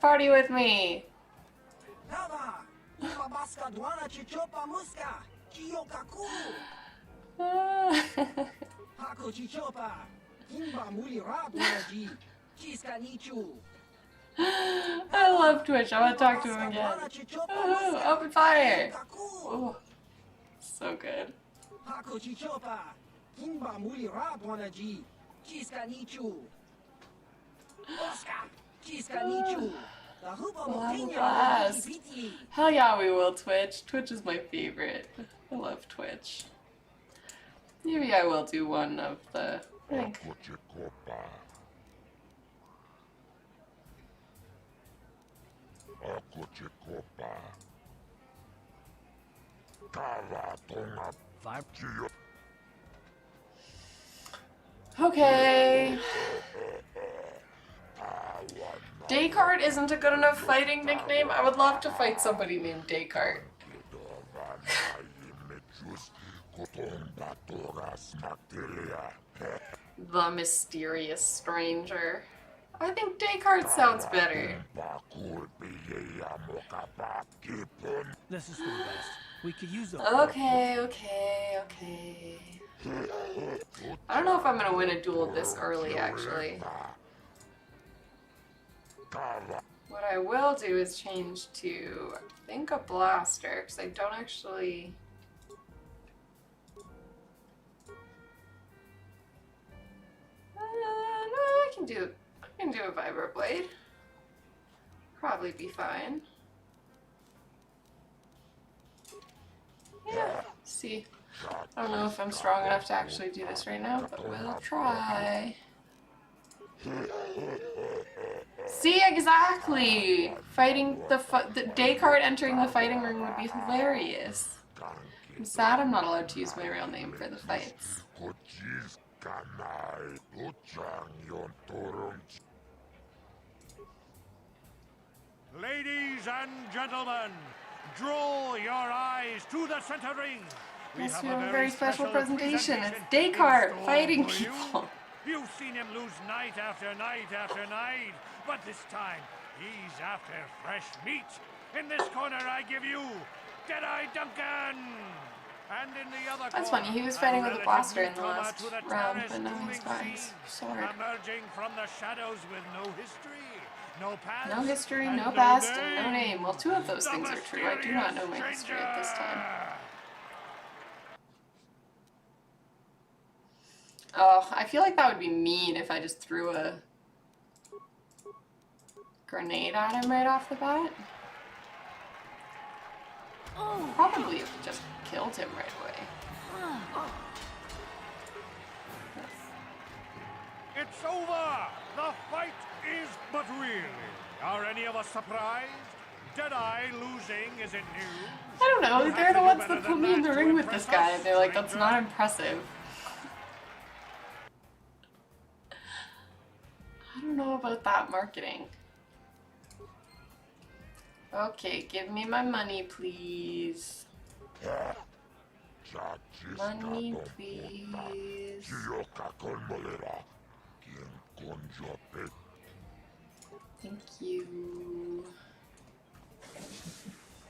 Party with me. I love Twitch. I want to talk to him again. Oh, open fire. Oh, so good. Blast. Hell yeah, we will, Twitch. Twitch is my favorite. I love Twitch. Maybe I will do one of the... Okay. Descartes isn't a good enough fighting nickname. I would love to fight somebody named Descartes. The mysterious stranger. I think Descartes sounds better. This is for the best. We could use the... Okay. I don't know if I'm gonna win a duel this early, actually. What I will do is change to, I think, a blaster, because I don't actually... no, I can do a vibroblade. Probably be fine. Yeah, see. I don't know if I'm strong enough to actually do this right now, but we'll try. See, exactly! Fighting the Descartes entering the fighting ring would be hilarious. I'm sad I'm not allowed to use my real name for the fights. Ladies and gentlemen, draw your eyes to the center ring. Yes, we have a very special presentation. It's Descartes fighting people. You've seen him lose night after night after night, but this time he's after fresh meat. In this corner, I give you Deadeye Duncan. And in the other That's corner, funny, he was fighting with a blaster in the last round, but now he's got his sword. Emerging from the shadows with no history, no past, no history, no past, and no name. Well, two of those things are true. I do not know my history at this time. Oh, I feel like that would be mean if I just threw a grenade at him right off the bat. Probably just killed him right away. It's over! The fight is but really. Are any of us surprised? Deadeye losing isn't news. I don't know, they're the ones that put me in the ring with this guy, and they're like, that's not impressive. I don't know about that marketing. Okay, give me my money, please. Money, please. Thank you.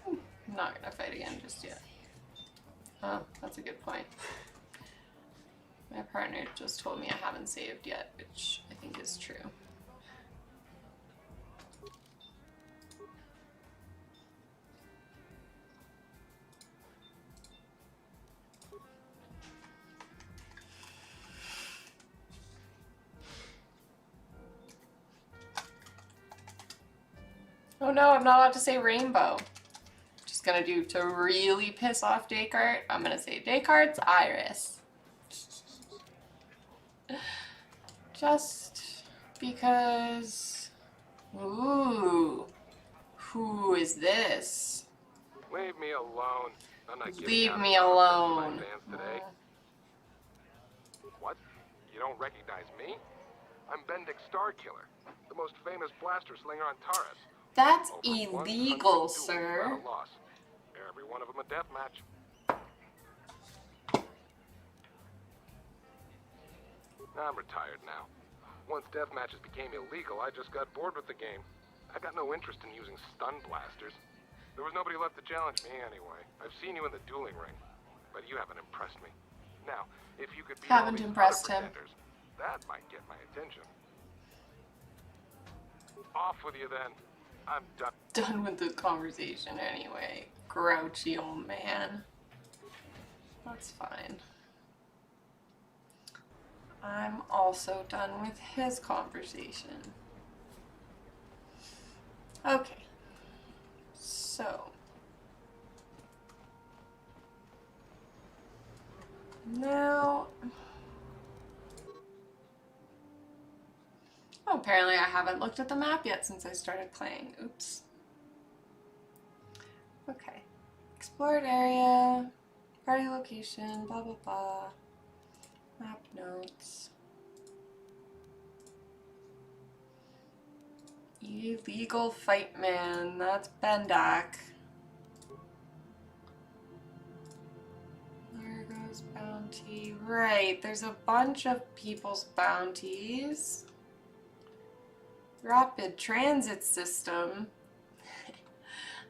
I'm not gonna fight again just yet. Oh, that's a good point. My partner just told me I haven't saved yet, which I think is true. Oh no, I'm not allowed to say rainbow. Just gonna do to really piss off Descartes. I'm gonna say Descartes' iris. Just because. Ooh. Who is this? Leave me alone. I'm not giving Leave out me an autograph to alone. my fans today. What? You don't recognize me? I'm Bendick Starkiller, the most famous blaster slinger on Taurus. That's Over illegal, 100 duels sir. without a loss. Every one of them a death match. I'm retired now. Once death matches became illegal, I just got bored with the game. I got no interest in using stun blasters. There was nobody left to challenge me anyway. I've seen you in the dueling ring, but you haven't impressed me. Now, if you could beat all these other pretenders, that might get my attention. Off with you then. I'm done. Done with the conversation anyway. Grouchy old man. That's fine. I'm also done with his conversation. Okay. So. Now. Oh, apparently I haven't looked at the map yet since I started playing. Oops. Okay. Explored area. Party location. Blah, blah, blah. Map notes. Illegal fight man. That's Bendak. Largo's bounty. Right. There's a bunch of people's bounties. Rapid transit system.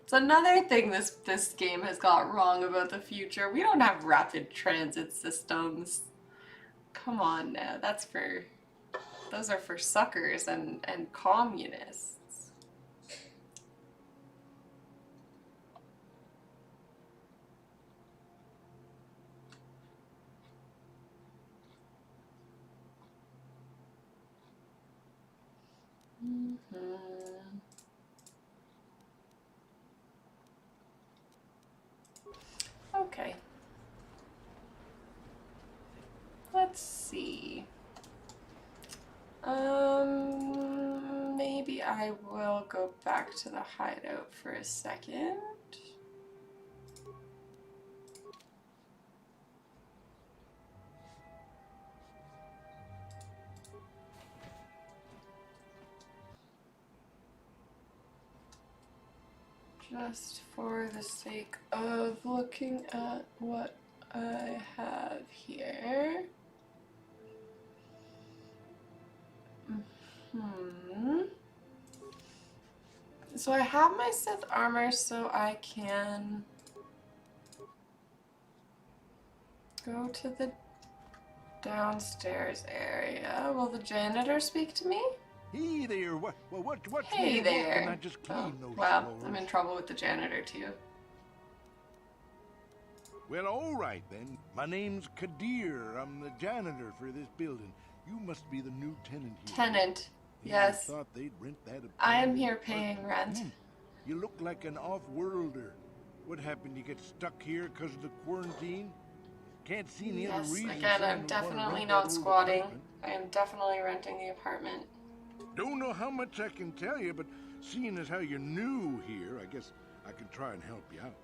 It's another thing this game has got wrong about the future. We don't have rapid transit systems. Come on now. Those are for suckers and communists. Okay. Let's see. Maybe I will go back to the hideout for a second. Just for the sake of looking at what I have here. So I have my Sith armor so I can go to the downstairs area. Will the janitor speak to me? Hey there, what Hey there. Can I just clean those Well, floors? I'm in trouble with the janitor too. Well, all right then. My name's Kadir. I'm the janitor for this building. You must be the new tenant here. Tenant, yes. I thought they'd rent that I am here paying rent. You look like an off-worlder. What happened? You get stuck here because of the quarantine? Can't see any other Yes, reason. again, I'm someone would wanna definitely rent not that old squatting. apartment. I am definitely renting the apartment. Don't know how much I can tell you, but seeing as how you're new here, I guess I can try and help you out.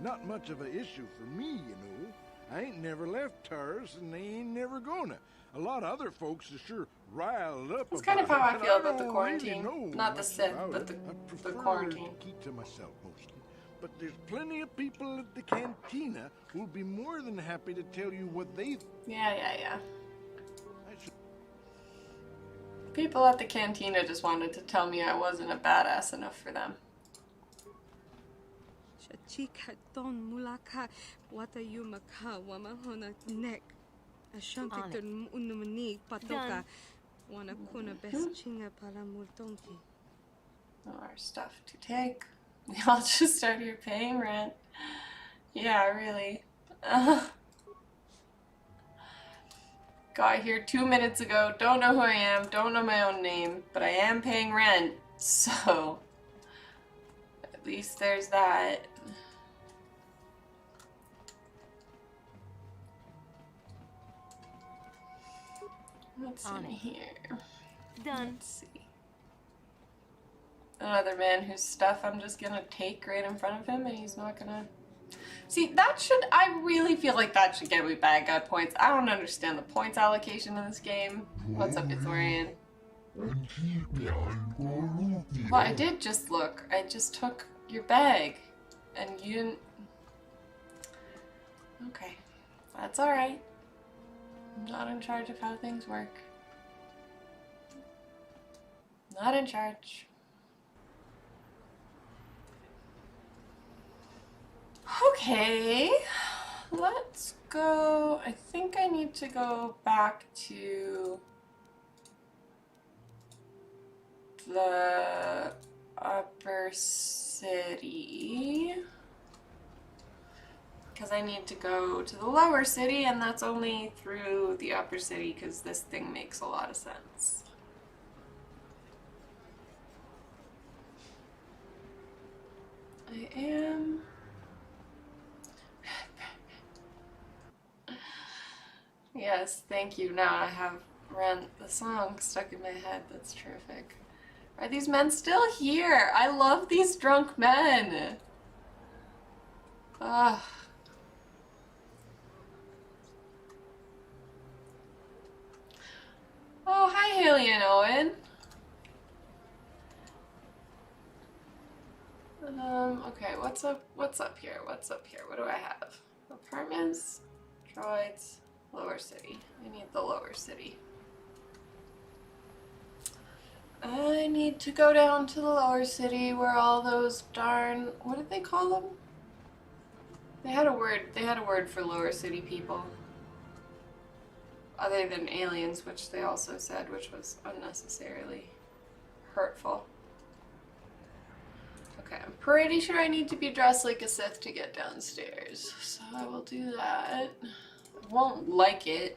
Not much of an issue for me, you know. I ain't never left Taurus, and they ain't never gonna. A lot of other folks are sure riled up. That's kind of how about I it, feel and about the don't quarantine. really know Not the much Sith, about but it. I the prefer quarantine. to keep to myself mostly. But there's plenty of people at the cantina who'll be more than happy to tell you what they. Yeah. People at the cantina just wanted to tell me I wasn't a badass enough for them. Chika don mulaka wata yumaka wamahona neck. A shankiton unumani patoka wana kuna best chinga pala multonki. More stuff to take. We all just start here paying rent. Yeah, really. got here 2 minutes ago, don't know who I am, don't know my own name, but I am paying rent, so at least there's that. What's in here? Done. Let's see. Another man whose stuff I'm just gonna take right in front of him and he's not gonna... See, that should... I really feel like that should get me bad guy points. I don't understand the points allocation in this game. What's up, Ithorian? Well, I did just look. I just took your bag. And you didn't... Okay. That's alright. I'm not in charge of how things work. Not in charge. Okay, let's go. I think I need to go back to the upper city because I need to go to the lower city, and that's only through the upper city because this thing makes a lot of sense. I am... Yes, thank you. Now I have the song stuck in my head. That's terrific. Are these men still here? I love these drunk men. Ugh. Oh, hi, Haley and Owen. Okay, what's up here? What's up here? What do I have? Apartments, droids, lower city. I need the lower city. I need to go down to the lower city where all those darn, what did they call them? They had a word for lower city people. Other than aliens, which they also said, which was unnecessarily hurtful. Okay, I'm pretty sure I need to be dressed like a Sith to get downstairs, so I will do that. I won't like it.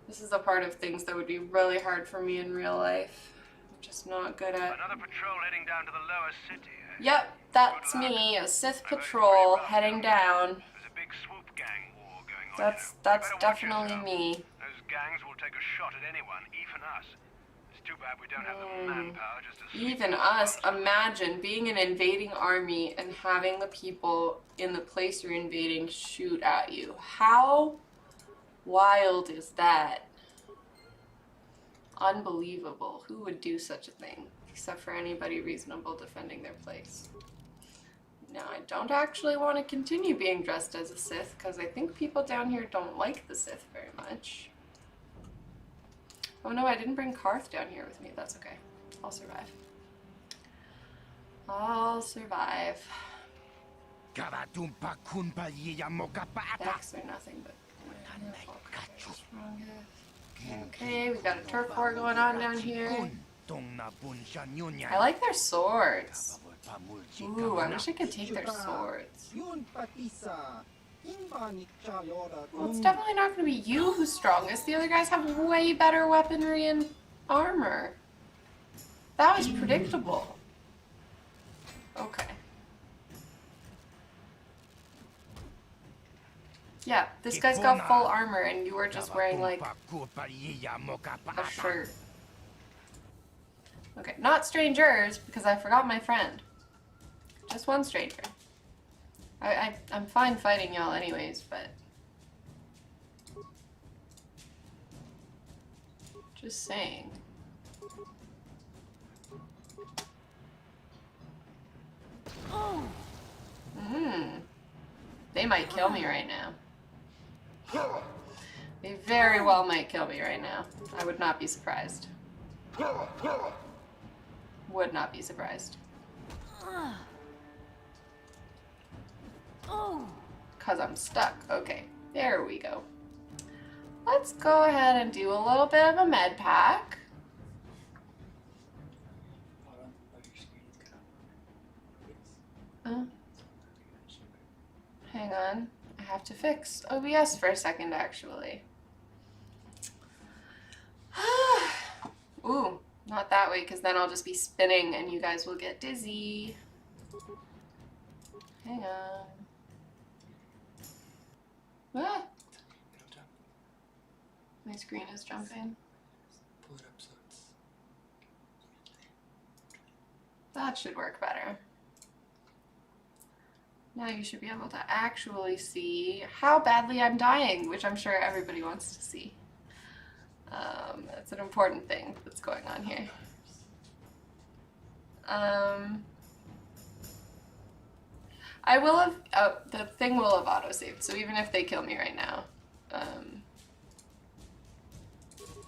This is a part of things that would be really hard for me in real life. I'm just not good at... Another patrol heading down to the lower city, eh? Yep, that's me, a Sith patrol heading down. There's a big swoop gang war going on. That's definitely me. Those gangs will take a shot at anyone, even us. It's too bad we don't have the manpower just to... Even us, imagine being an invading army and having the people in the place you're invading shoot at you. How wild is that? Unbelievable. Who would do such a thing? Except for anybody reasonable defending their place. Now, I don't actually want to continue being dressed as a Sith because I think people down here don't like the Sith very much. Oh no, I didn't bring Karth down here with me. That's okay. I'll survive. I'll survive. Dex are nothing but... Okay, we got a turf war going on down here. I like their swords. Ooh, I wish I could take their swords. Well, it's definitely not going to be you who's strongest. The other guys have way better weaponry and armor. That was predictable. Okay. Yeah, this guy's got full armor and you were just wearing like a shirt. Okay, not strangers because I forgot my friend. Just one stranger. I'm fine fighting y'all anyways, but... Just saying. They might kill me right now. They very well might kill me right now. I would not be surprised. Would not be surprised. Because I'm stuck. Okay, there we go. Let's go ahead and do a little bit of a med pack. Hang on. I have to fix OBS for a second, actually. way, because then I'll just be spinning and you guys will get dizzy. Hang on. Ah! My screen is jumping. Pull it up so it's... That should work better. Now you should be able to actually see how badly I'm dying, which I'm sure everybody wants to see. That's an important thing that's going on here. I will have, the thing will have autosaved, so even if they kill me right now,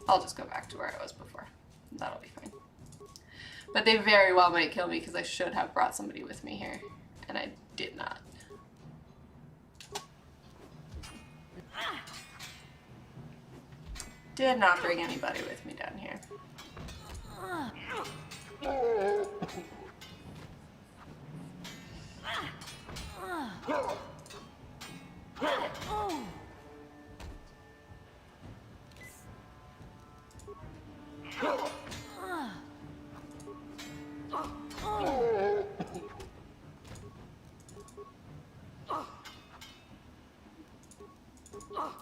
I'll just go back to where I was before. That'll be fine. But they very well might kill me because I should have brought somebody with me here, and I did not. Did not bring anybody with me down here.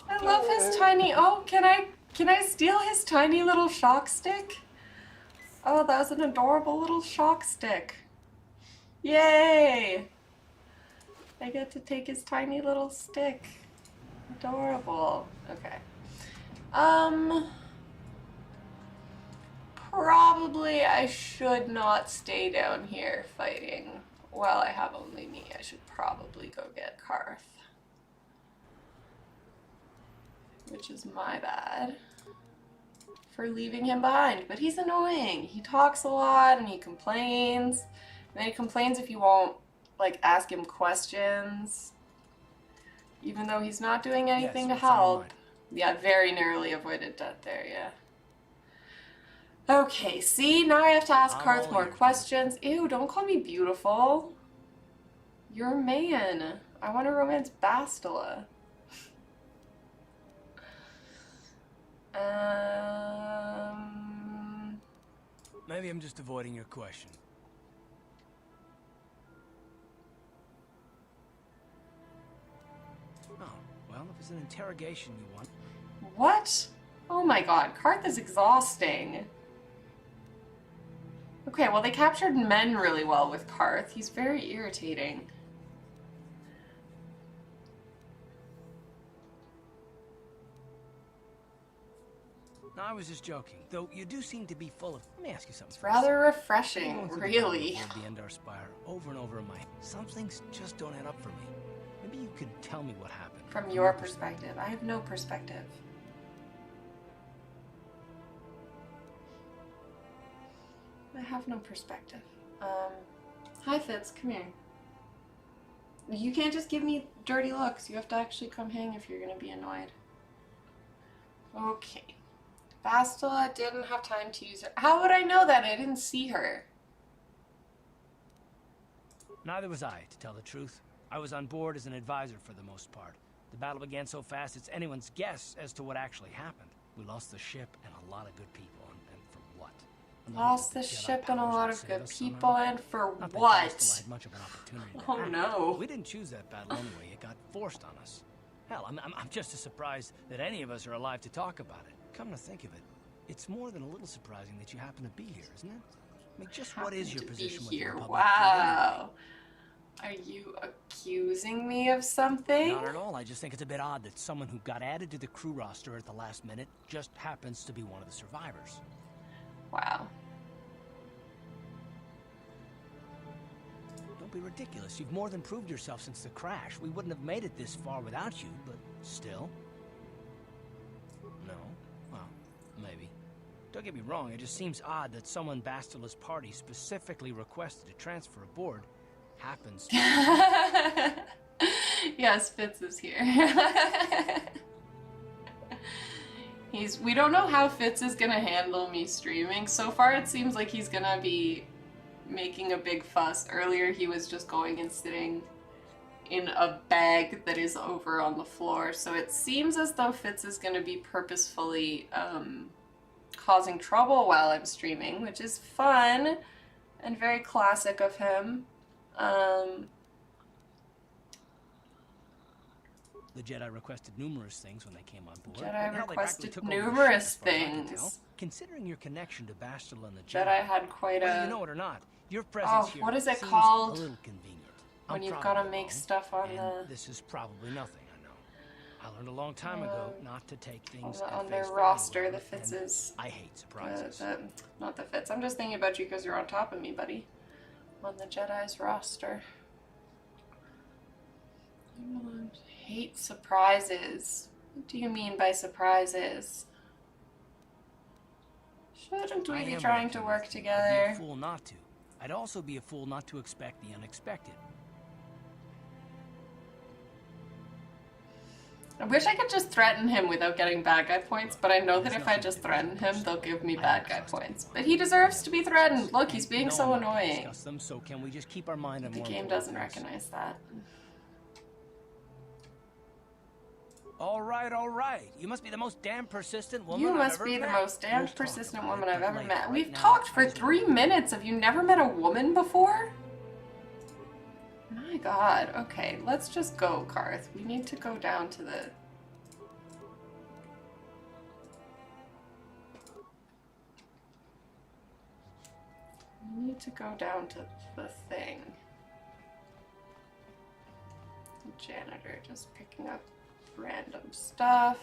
I love his tiny, oh, can I steal his tiny little shock stick? Oh, that was an adorable little shock stick. Yay! I get to take his tiny little stick. Adorable. Okay. Probably I should not stay down here fighting while I have only me. I should probably go get Karth. Which is my bad for leaving him behind. But he's annoying. He talks a lot and he complains. And then he complains if you won't, like, ask him questions. Even though he's not doing anything to help. Yeah, very narrowly avoided death there, yeah. Okay, see? Now I have to ask Karth more questions. Ew, don't call me beautiful. You're a man. I want to romance Bastila. Maybe I'm just avoiding your question. Oh, well, if it's an interrogation you want. What? Oh my god, Karth is exhausting. Okay, well they captured men really well with Karth. He's very irritating. No, I was just joking. Though you do seem to be full of... Let me ask you something. It's rather refreshing, really. The Endar Spire over and over in my... Some things just don't add up for me. Maybe you could tell me what happened. From your perspective. I have no perspective. I have no perspective. Hi Fitz, come here. You can't just give me dirty looks. You have to actually come hang if you're gonna be annoyed. Okay. Bastila didn't have time to use her. How would I know that? I didn't see her. Neither was I, to tell the truth. I was on board as an advisor for the most part. The battle began so fast it's anyone's guess as to what actually happened. We lost the ship and a lot of good people, and for what? Lost the ship and a lot of good people, and for what? Much of an opportunity Oh no. We didn't choose that battle anyway. It got forced on us. Hell, I'm just as surprised that any of us are alive to talk about it. Come to think of it, it's more than a little surprising that you happen to be here, isn't it? I mean, just what is your position with the Republic? Wow. Are you accusing me of something? Not at all. I just think it's a bit odd that someone who got added to the crew roster at the last minute just happens to be one of the survivors. Wow. Don't be ridiculous. You've more than proved yourself since the crash. We wouldn't have made it this far without you, but still. No? Well, maybe. Don't get me wrong, it just seems odd that someone Bastila's party specifically requested to transfer aboard happens to... Yes, Fitz is here. We don't know how Fitz is gonna handle me streaming. So far it seems like he's gonna be making a big fuss. Earlier he was just going and sitting in a bag that is over on the floor. So it seems as though Fitz is gonna be purposefully causing trouble while I'm streaming, which is fun and very classic of him. The Jedi requested numerous things when they came on board. Jedi Hell, they practically requested took over the ship, numerous as far as I can tell. things. Considering your connection to Bastila and the Jedi had quite whether a... you know it or not, your presence Oh, here what is it seems called? a little convenient. When I'm you've probably got to make wrong, stuff on and the... this is probably nothing, I know. I learned a long time ago not to take things on at their face roster, value, the Fitz and is... I hate surprises. Not the Fitz. I'm just thinking about you because you're on top of me, buddy. On the Jedi's roster. Hate surprises. What do you mean by surprises? Shouldn't we be trying to work I'd together? be a fool not to. I'd also be a fool not to expect the unexpected. I wish I could just threaten him without getting bad guy points, but I know that if I just threaten him, they'll give me bad guy points. But he deserves to be threatened. Look, he's being so annoying. Discuss them, so can we just keep our mind on The more game important doesn't things? recognize that. All right. You must be the most damn persistent woman You I've must ever be the met. most damn We'll talk persistent about woman it, I've but ever later. met. Right We've now, talked I for just 3 minutes. Have you never met a woman before? My god. Okay, let's just go, Karth. We need to go down to the... We need to go down to the thing. The janitor just picking up random stuff.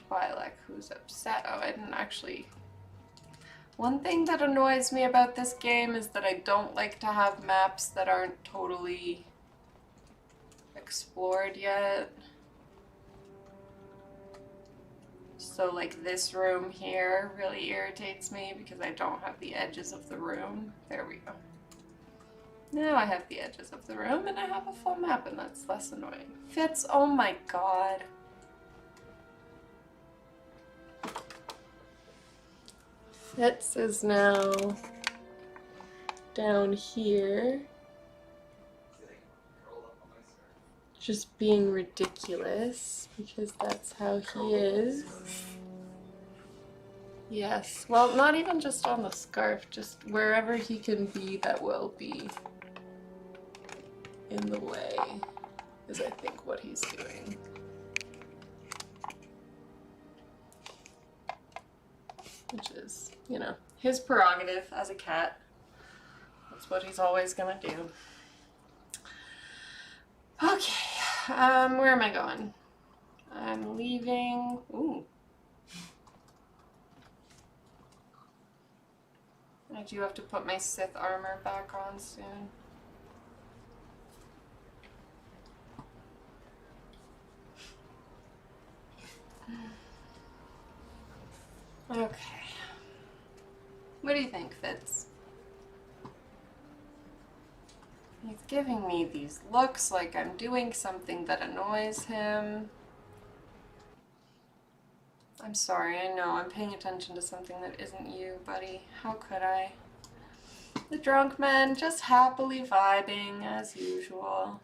Twi'lek, who's upset. Oh, I didn't actually... One thing that annoys me about this game is that I don't like to have maps that aren't totally explored yet. So like this room here really irritates me because I don't have the edges of the room. There we go. Now I have the edges of the room and I have a full map and that's less annoying. Fitz, oh my god. Fitz is now down here. Just being ridiculous because that's how he is. Yes, well, not even just on the scarf, just wherever he can be that will be in the way is I think what he's doing. Which is, you know, his prerogative as a cat. That's what he's always gonna do. Okay, where am I going? I'm leaving. Ooh. I do have to put my Sith armor back on soon. Okay. What do you think, Fitz? He's giving me these looks like I'm doing something that annoys him. I'm sorry, I know, I'm paying attention to something that isn't you, buddy. How could I? The drunk man just happily vibing as usual.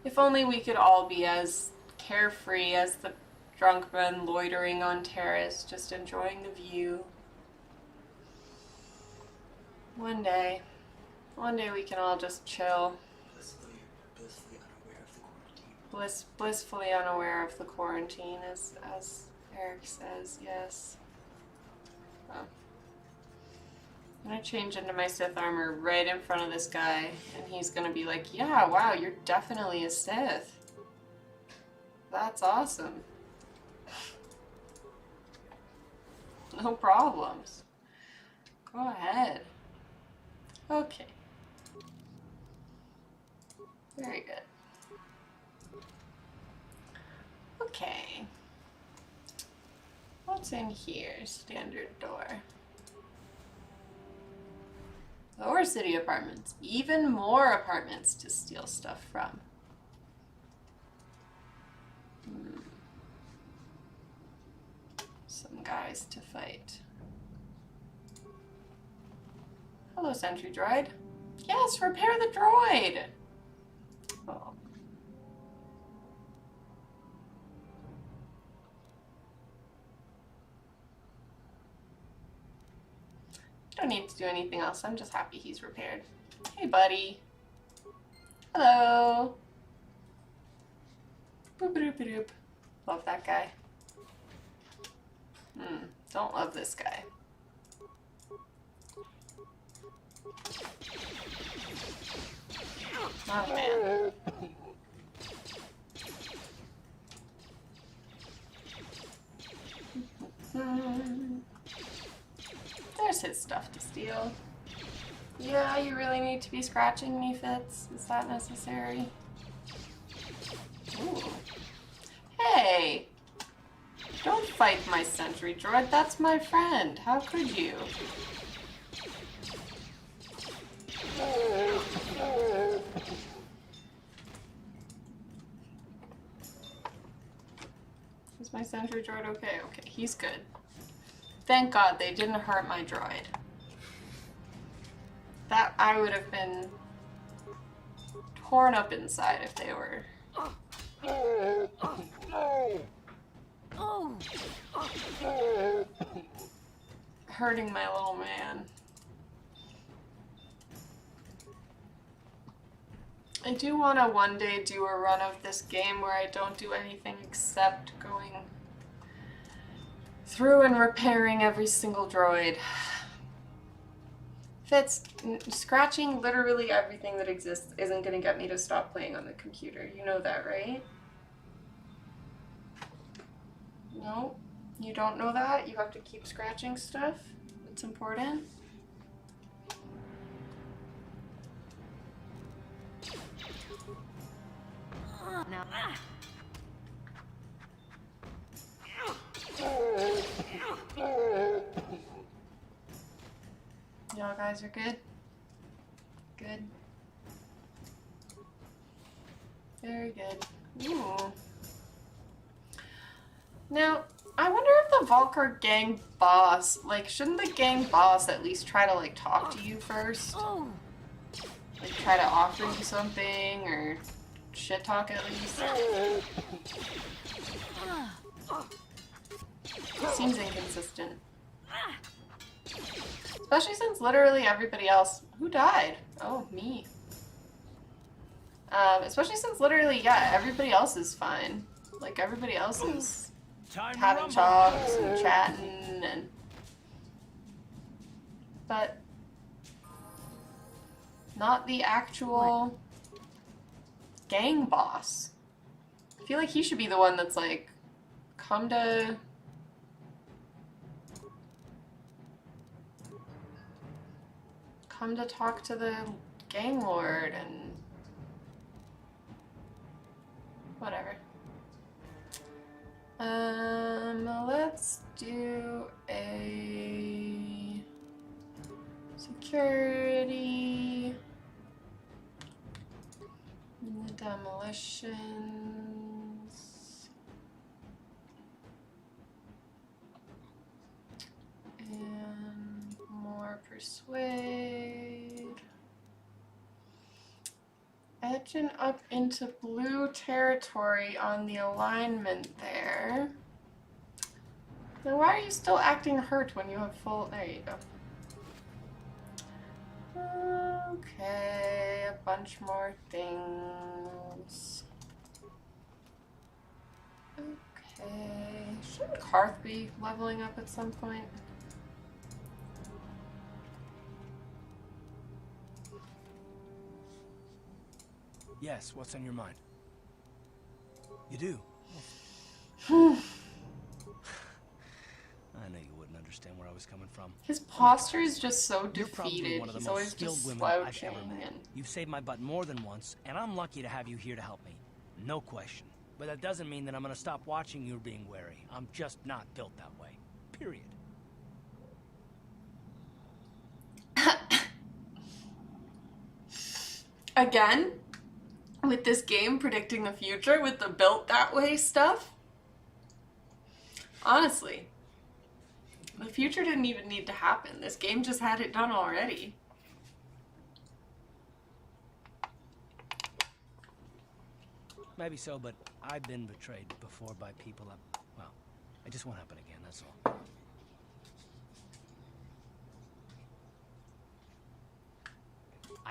If only we could all be as carefree as the drunk men loitering on terrace, just enjoying the view. One day we can all just chill. Blissfully unaware of the quarantine, as Eric says, yes. Oh. I'm gonna change into my Sith armor right in front of this guy, and he's gonna be like, yeah, wow, you're definitely a Sith. That's awesome. No problems. Go ahead. Okay. Very good. Okay. What's in here? Standard door. Lower city apartments. Even more apartments to steal stuff from. Some guys to fight. Hello, sentry droid. Yes, repair the droid! Oh. don't need to do anything else. I'm just happy he's repaired. Hey, buddy. Hello. Boop doop doop. Love that guy. Don't love this guy. Not a fan. There's his stuff to steal. Yeah, you really need to be scratching me, Fitz. Is that necessary? Ooh. Hey! Don't fight my sentry droid, that's my friend. How could you? Is my sentry droid okay? Okay, he's good. Thank God they didn't hurt my droid. That I would have been torn up inside if they were hurting my little man. I do want to one day do a run of this game where I don't do anything except going through and repairing every single droid. Fitz, scratching literally everything that exists isn't going to get me to stop playing on the computer. You know that, right? No? You don't know that? You have to keep scratching stuff? It's important? Now. Y'all guys are good? Good. Very good. Ooh. Now, I wonder if the Valkyr gang boss, like, shouldn't the gang boss at least try to, like, talk to you first? Like, try to offer you something, or shit talk at least? Seems inconsistent. Especially since literally everybody else... Who died? Oh, me. Especially since literally, yeah, everybody else is fine. Like, everybody else is having talks and chatting and... But... not the actual gang boss. I feel like he should be the one that's like, come to... come to talk to the gang lord and whatever. Let's do a security and the demolitions and more persuade. Edging up into blue territory on the alignment there. Then why are you still acting hurt when you have full... There you go. Okay, a bunch more things. Okay, shouldn't Karth be leveling up at some point? Yes, what's on your mind? You do? I know you wouldn't understand where I was coming from. His posture is just so You're probably defeated. one of the He's most always skilled just women I've slouching. ever met. You've saved my butt more than once, and I'm lucky to have you here to help me. No question. But that doesn't mean that I'm gonna stop watching you being wary. I'm just not built that way. Period. Again, with this game predicting the future with the built that way stuff, honestly, the future didn't even need to happen. This game just had it done already. Maybe so, but I've been betrayed before by people well, it just won't happen again, that's all.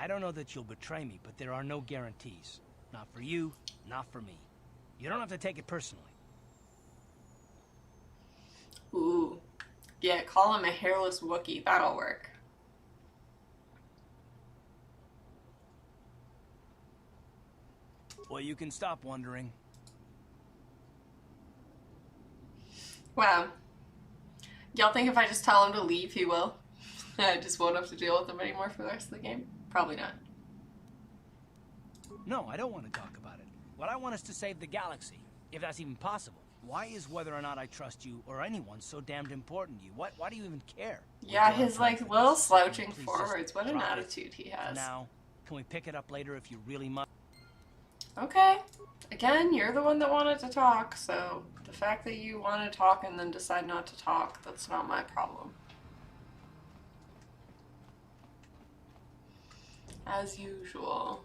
I don't know that you'll betray me, but there are no guarantees. Not for you, not for me. You don't have to take it personally. Ooh. Yeah, call him a hairless Wookiee. That'll work. Well, you can stop wondering. Wow. Y'all think if I just tell him to leave, he will? I just won't have to deal with him anymore for the rest of the game? Probably not. No, I don't want to talk about it. What I want is to save the galaxy, if that's even possible. Why is whether or not I trust you or anyone so damned important to you? Why do you even care? Yeah, his like little slouching forwards. What an attitude he has. Now, can we pick it up later if you really must? Okay. Again, you're the one that wanted to talk, so the fact that you want to talk and then decide not to talk, that's not my problem. As usual.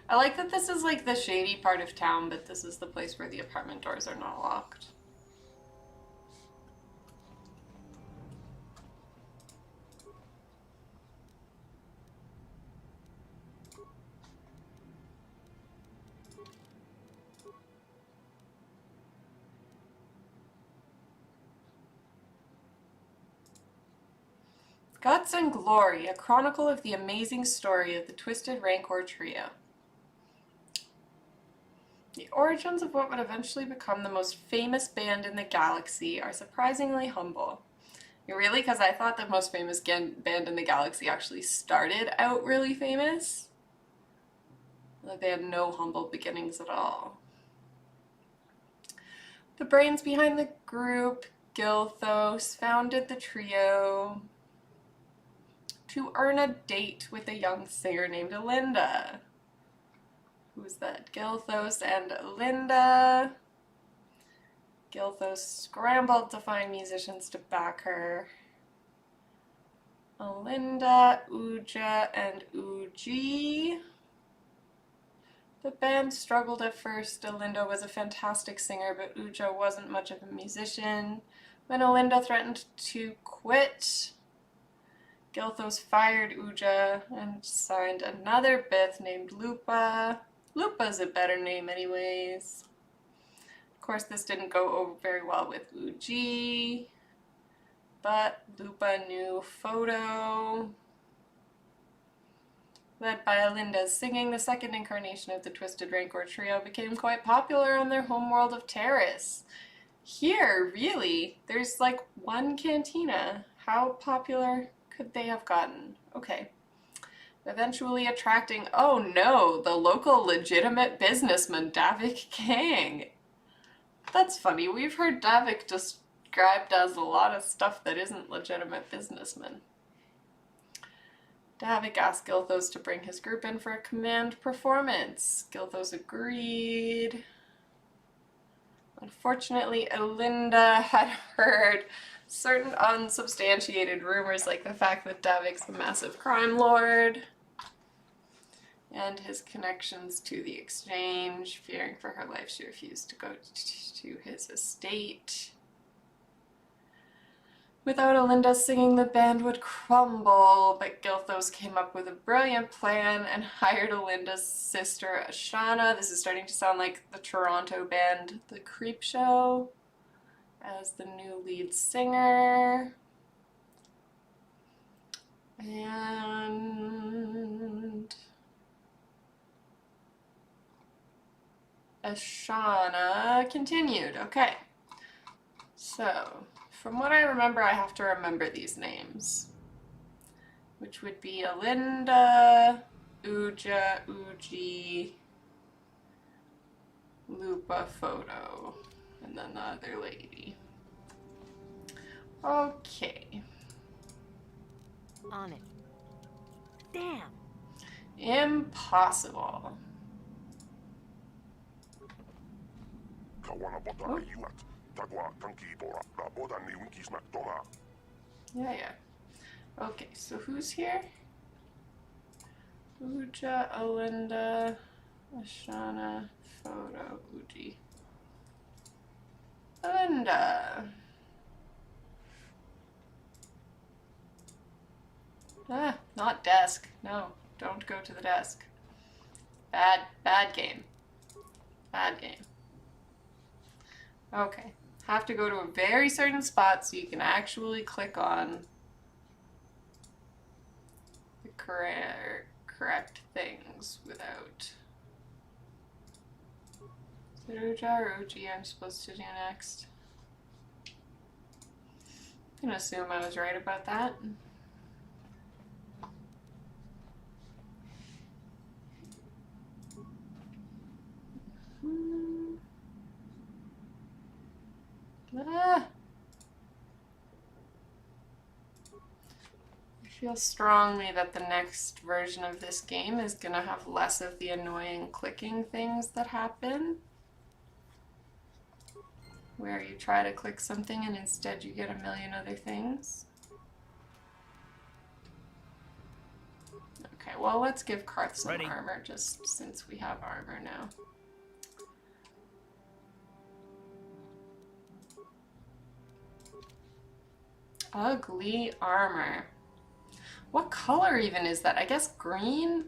I like that this is like the shady part of town, but this is the place where the apartment doors are not locked. Guts and Glory, a chronicle of the amazing story of the Twisted Rancor Trio. The origins of what would eventually become the most famous band in the galaxy are surprisingly humble. Really? Because I thought the most famous band in the galaxy actually started out really famous. Like they had no humble beginnings at all. The brains behind the group, Gilthos, founded the trio to earn a date with a young singer named Linda. Who's that? Gilthos and Linda. Gilthos scrambled to find musicians to back her. Alinda, Uja, and Uji. The band struggled at first. Alinda was a fantastic singer, but Uja wasn't much of a musician. When Alinda threatened to quit, Gilthos fired Uja and signed another Bith named Lupa. Lupa's a better name anyways. Of course, this didn't go over very well with Uji, but Lupa knew Photo. Led by Alinda's singing, the second incarnation of the Twisted Rancor Trio became quite popular on their homeworld of Terrace. Here, really, there's like one cantina. How popular could they have gotten? Okay. Eventually attracting, oh no, the local legitimate businessman, Davik Kang. That's funny. We've heard Davik described as a lot of stuff that isn't legitimate businessmen. Davik asked Gilthos to bring his group in for a command performance. Gilthos agreed. Unfortunately, Alinda had heard certain unsubstantiated rumors, like the fact that Davik's a massive crime lord and his connections to the exchange. Fearing for her life, she refused to go to his estate. Without Alinda singing, the band would crumble, but Gilthos came up with a brilliant plan and hired Alinda's sister, Ashana. This is starting to sound like the Toronto band, The Creep Show, as the new lead singer. And Ashana continued. Okay. So, from what I remember, I have to remember these names, which would be Alinda, Uja, Uji, Lupa, Photo, and then the other lady. Okay. On it. Damn. Impossible. Yeah. Okay, so who's here? Uja, Alinda, Ashana, Photo, Uji. Alinda. Ah, not desk. No, don't go to the desk. Bad game. Bad game. Okay. Have to go to a very certain spot so you can actually click on the correct things without. Sudoja or OG I'm supposed to do next. I'm gonna assume I was right about that. Ah. I feel strongly that the next version of this game is gonna have less of the annoying clicking things that happen, where you try to click something and instead you get a million other things. Okay, well, let's give Karth some armor just since we have armor now. Ugly armor. What color even is that? I guess green?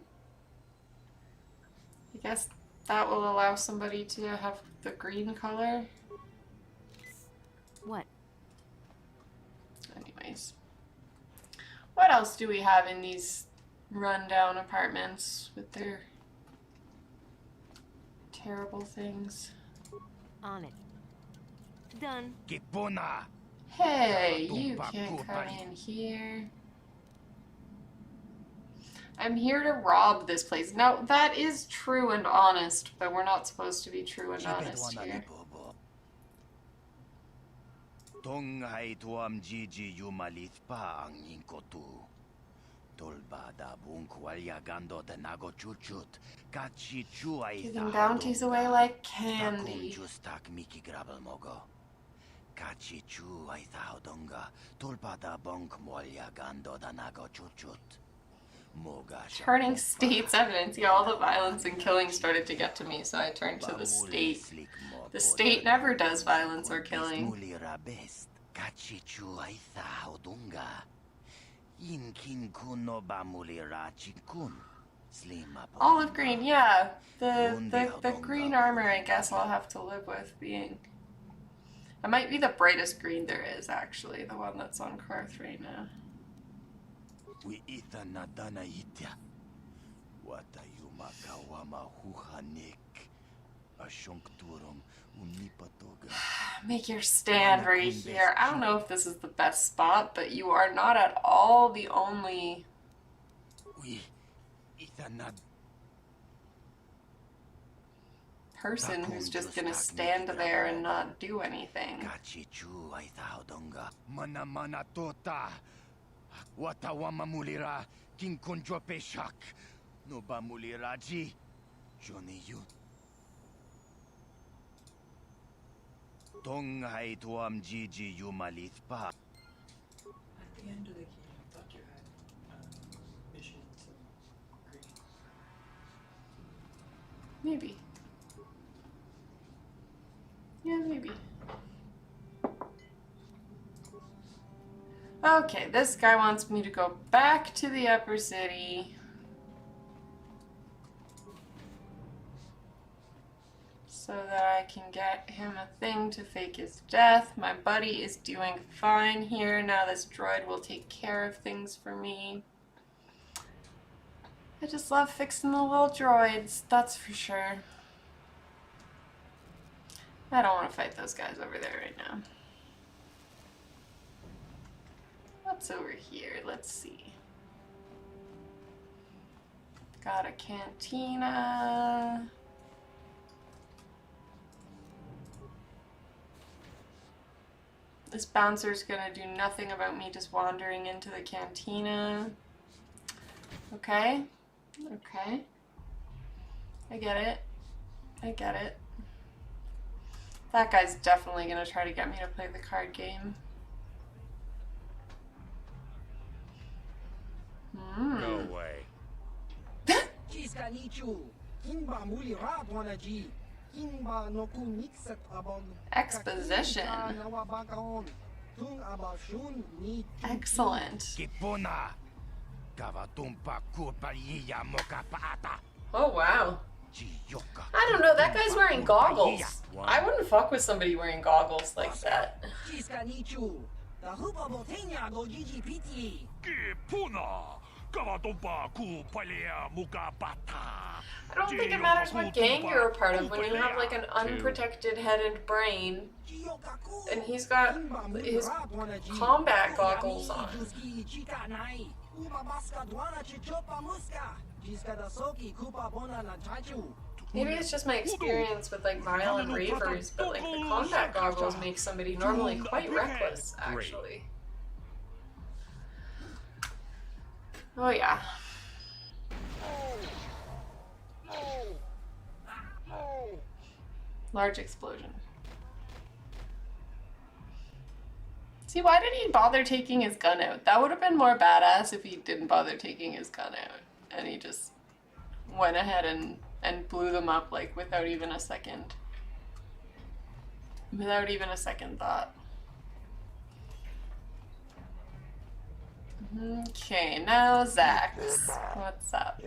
I guess that will allow somebody to have the green color. What? Anyways. What else do we have in these rundown apartments with their terrible things? On it. Done. Hey, you can't come in here. I'm here to rob this place. Now, that is true and honest, but we're not supposed to be true and honest here. Giving bounties away like candy. Turning state's evidence. Yeah, all the violence and killing started to get to me, so I turned to the state. The state never does violence or killing. Olive green, yeah. The green armor, I guess I'll have to live with being. It might be the brightest green there is, actually, the one that's on Karth right now. Make your stand right here. I don't know if this is the best spot, but you are not at all the only person who's just gonna stand there and not do anything. At the end of the game, I thought you had missions and green. Maybe. Yeah, maybe. Okay, this guy wants me to go back to the upper city. So that I can get him a thing to fake his death. My buddy is doing fine here. Now this droid will take care of things for me. I just love fixing the little droids, that's for sure. I don't want to fight those guys over there right now. What's over here? Let's see. Got a cantina. This bouncer's gonna do nothing about me just wandering into the cantina. Okay. Okay. I get it. I get it. That guy's definitely gonna try to get me to play the card game. Go away. Exposition. Excellent. Oh wow. I don't know, that guy's wearing goggles. I wouldn't fuck with somebody wearing goggles like that. I don't think it matters what gang you're a part of when you have like an unprotected head and brain, and he's got his combat goggles on. Maybe it's just my experience with like violent ravers, but like the combat goggles make somebody normally quite reckless, actually. Oh yeah. Large explosion. See, why did he bother taking his gun out? That would have been more badass if he didn't bother taking his gun out. And he just went ahead and blew them up, like, without even a second. Without even a second thought. Okay, now Zax. What's up?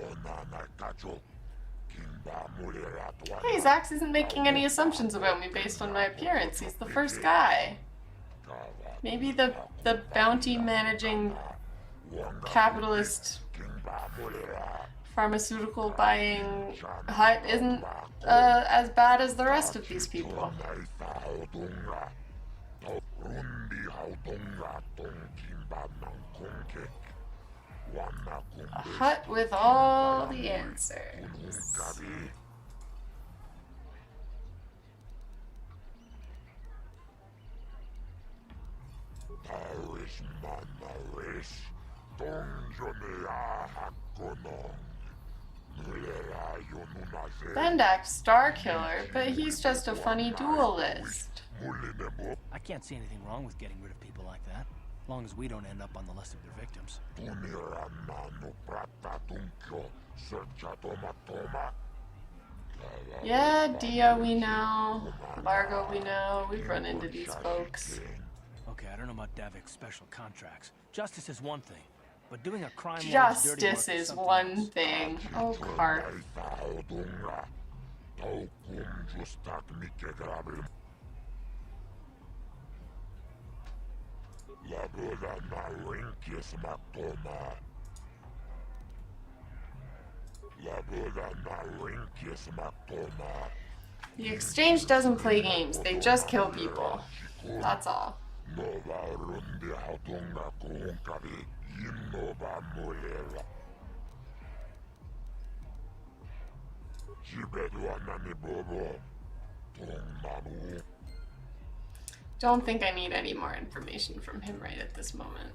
Hey, Zax isn't making any assumptions about me based on my appearance. He's the first guy. Maybe the bounty managing capitalist pharmaceutical buying hut isn't as bad as the rest of these people. A hut with all the answers. Bendak, Star Killer, but he's just a funny duelist. I can't see anything wrong with getting rid of people like that, as long as we don't end up on the list of their victims. Yeah, Dia we know, Largo we know, we've run into these folks. Okay, I don't know about Davik's special contracts. Justice is one thing, but doing a crime Justice is one thing. Oh, Karth. The exchange doesn't play games, they just kill people. That's all. Don't think I need any more information from him right at this moment.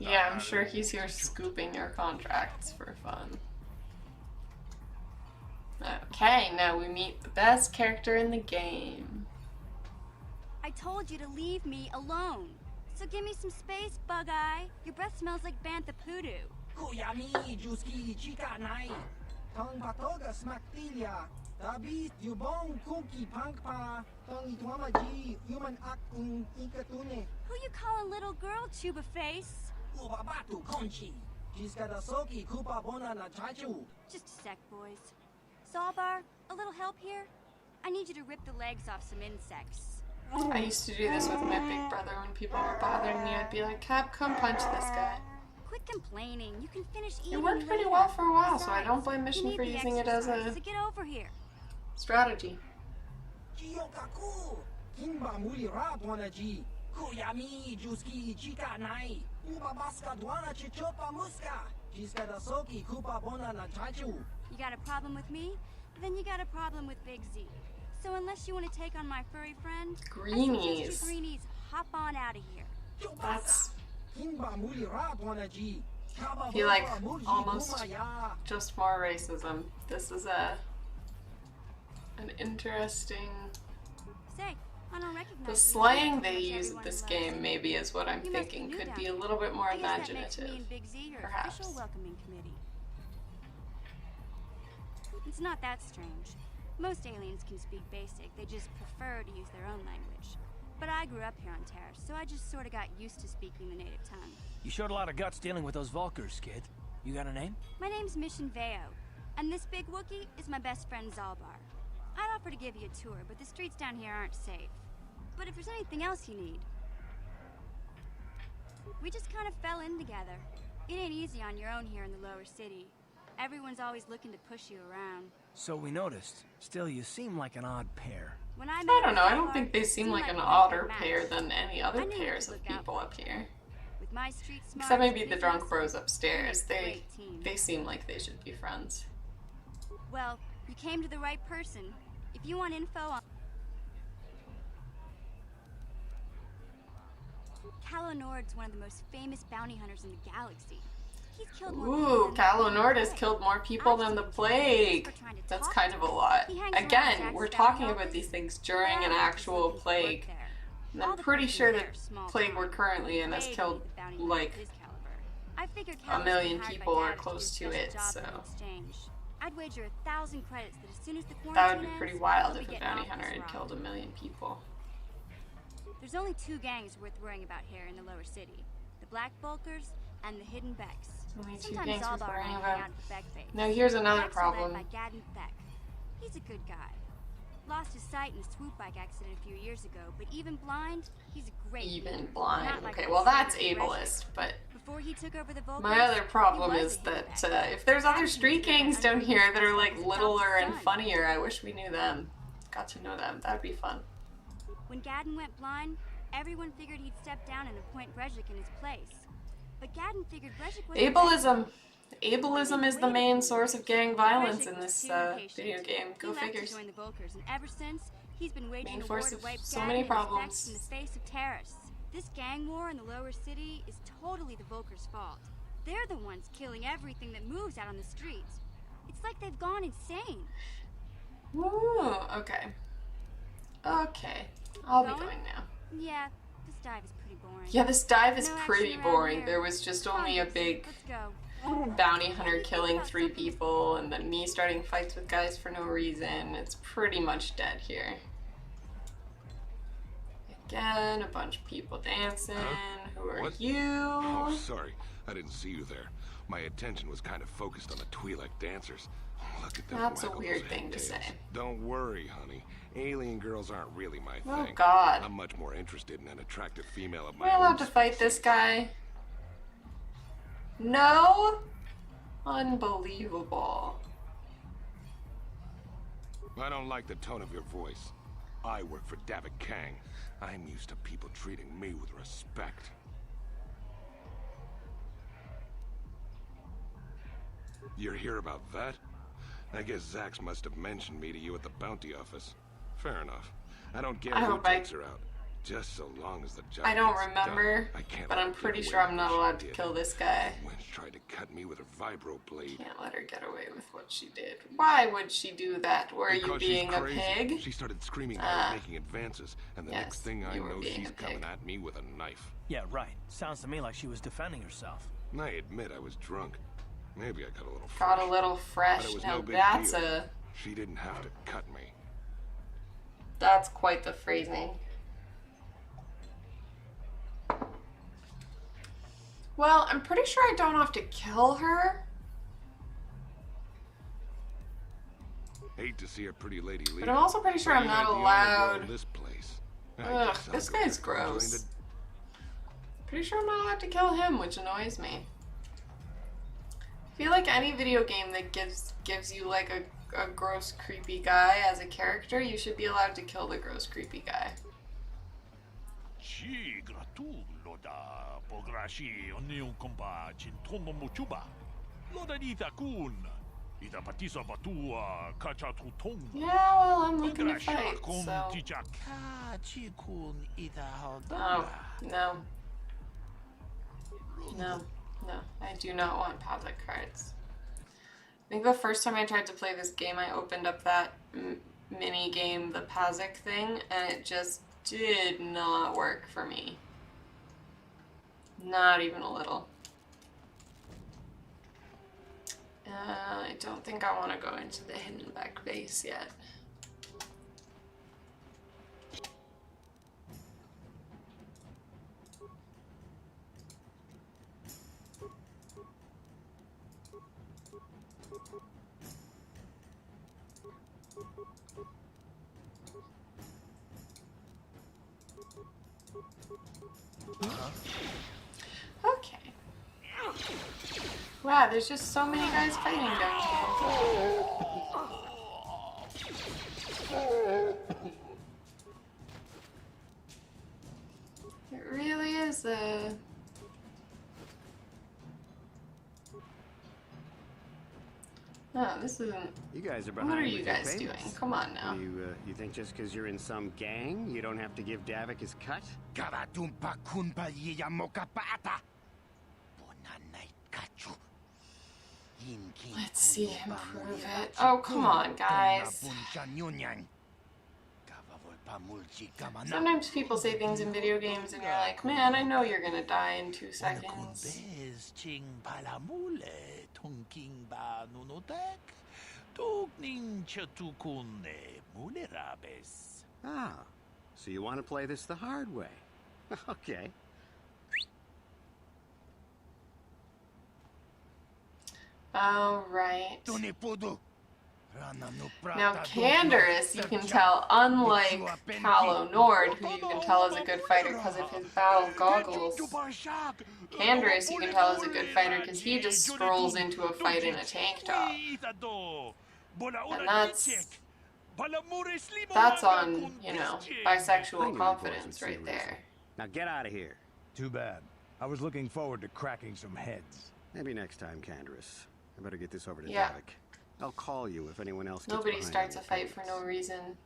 Yeah, I'm sure he's here scooping your contracts for fun. Okay, now we meet the best character in the game. I told you to leave me alone. So give me some space, Bug-Eye. Your breath smells like Bantha Poodoo. Who you calling little girl, Chuba Face? Just a sec, boys. Sawbar, a little help here? I need you to rip the legs off some insects. I used to do this with my big brother when people were bothering me. I'd be like, Cap, come punch this guy. Quit complaining. You can finish eating. It worked pretty well for a while, so I don't blame Mission for using it as a so get over here. strategy. You got a problem with me? Then you got a problem with Big Z. So unless you want to take on my furry friend, Greenies. I suggest you greenies hop on out of here. That's... I feel like almost just more racism. This is an interesting... Say, I don't recognize the slang they use at this game maybe is what I'm thinking could be a little bit more imaginative, perhaps. Welcoming committee. It's not that strange. Most aliens can speak basic, they just prefer to use their own language. But I grew up here on Terra, so I just sort of got used to speaking the native tongue. You showed a lot of guts dealing with those Vulkars, kid. You got a name? My name's Mission Veo, and this big Wookiee is my best friend Zalbar. I'd offer to give you a tour, but the streets down here aren't safe. But if there's anything else you need... We just kind of fell in together. It ain't easy on your own here in the lower city. Everyone's always looking to push you around. So we noticed. Still, you seem like an odd pair. When I don't know, I don't think they seem like an odder pair than any other pairs of people up here. With my street smarts, Except maybe the drunk bros upstairs. They seem like they should be friends. Well, you came to the right person. If you want info on... Calo Nord's one of the most famous bounty hunters in the galaxy. He's killed more Ooh, Calo Nord has killed more people than the plague. That's kind of a lot. Again, we're talking about these things during an actual plague. And I'm pretty sure the plague we're currently in has killed like a million people or close to it, so I'd wager 1,000 credits that as soon as the quarantine that would be ends, pretty wild we'll if be a getting bounty off hunter this had rock. killed a million people. There's only 2 gangs worth worrying about here in the lower city. The Black Bulkers and the Hidden Becks. Only 2 Sometimes gangs worth Zalbar worrying and I about. hang out at the Beck base. Now here's another Becks are led problem. by Gadden Beck. He's a good guy. Lost his sight in a swoop bike accident a few years ago, but even blind, he's a great Even leader. blind. Not like Okay, the well that's Senator ableist, but Before he took over the Vulcans, my other problem he was is a Hidden that Beck. if there's other street gangs down here that are like Top of the littler and sun. funnier, I wish we knew them. Got to know them. That'd be fun. When Gadden went blind, everyone figured he'd step down and appoint Brejik in his place. But Gadden figured Brejik was Ableism. Ableism is the main source of gang violence in this video game. Go He left figures. to join the Vulkars, and ever since, he's been waging Main a war force to of wipe so Gadden many and his problems. Becks from the face of Terrace. This gang war in the lower city is totally the Vulkars' fault. They're the ones killing everything that moves out on the streets. It's like they've gone insane. Ooh, okay. Okay. I'll be going now. Yeah, this dive is pretty boring. Yeah, this dive is No pretty action around boring. here. There was just only a big Let's go. bounty hunter killing 3 people and then me starting fights with guys for no reason. It's pretty much dead here. Again, a bunch of people dancing. Who are What? you? Oh, sorry. I didn't see you there. My attention was kind of focused on the Twi'lek dancers. Look at them. That's a waggle weird those thing to headtails. say. Don't worry, honey. Alien girls aren't really my Oh, thing. God. I'm much more interested in an attractive female of Am my I own allowed to fight this guy? No? Unbelievable. I don't like the tone of your voice. I work for Davik Kang. I'm used to people treating me with respect. You're here about that? I guess Zax must have mentioned me to you at the bounty office. Fair enough. I don't care I who hope I- takes her out. Just so long as the job I don't gets remember, done. I can't but let I'm her pretty get sure away I'm with not what she allowed to did. kill this guy. Wench tried to cut me with her vibro blade. Can't let her get away with what she did. Why would she do that? Were you Because being she's a crazy. pig? She started screaming I Ah. was making advances, and the Yes, next thing I you were know, being she's a pig. coming at me with a knife. Yeah, right. Sounds to me like she was defending herself. I admit I was drunk. Maybe I got a little Got a fresh. little fresh. But it was Now no big that's deal. She didn't have to cut me. that's quite the phrasing. Well, I'm pretty sure I don't have to kill her. Hate to see a pretty lady leave. But I'm also pretty sure But I'm you not ain't the only girl allowed. in this place. I Ugh, guess I'll this go guy's back and join gross. the- Pretty sure I'm not allowed to kill him, which annoys me. I feel like any video game that gives you like a gross, creepy guy as a character, you should be allowed to kill the gross, creepy guy. Ci gratullo da pograshi onion kompa cintomo muchuba. Loda dita kun. Ita patisa batua kacha tutong. Yeah, well, I'm looking to Pograsha fight, kun so... tija kachi kun ita Oh, haldana. no. No, no, I do not want Pavlik cards. I think the first time I tried to play this game, I opened up that mini game, the Pazik thing, and it just did not work for me. Not even a little. I don't think I want to go into the Hidden Beck base yet. Okay. Wow, there's just so many guys fighting down here. It really is a... Oh, this isn't... You guys are behind. What are you with your guys doing? payments. Come on now. You think just because you're in some gang, you don't have to give Davik his cut? Let's see him prove it. Oh, come on, guys. Sometimes people say things in video games and you're like, man, I know you're gonna die in 2 seconds. Ah, so you want to play this the hard way. Okay. All right. Now, Candaris, you can tell, unlike Calo Nord, who you can tell is a good fighter because of his battle goggles, Candaris, you can tell, is a good fighter because he just strolls into a fight in a tank top. And that's on, you know, bisexual confidence right there. Now get out of here. Too bad. I was looking forward to cracking some heads. Maybe next time, Candaris. I better get this over to Yeah. Davik. I'll call you if anyone else gets Nobody behind starts on a fight for no reason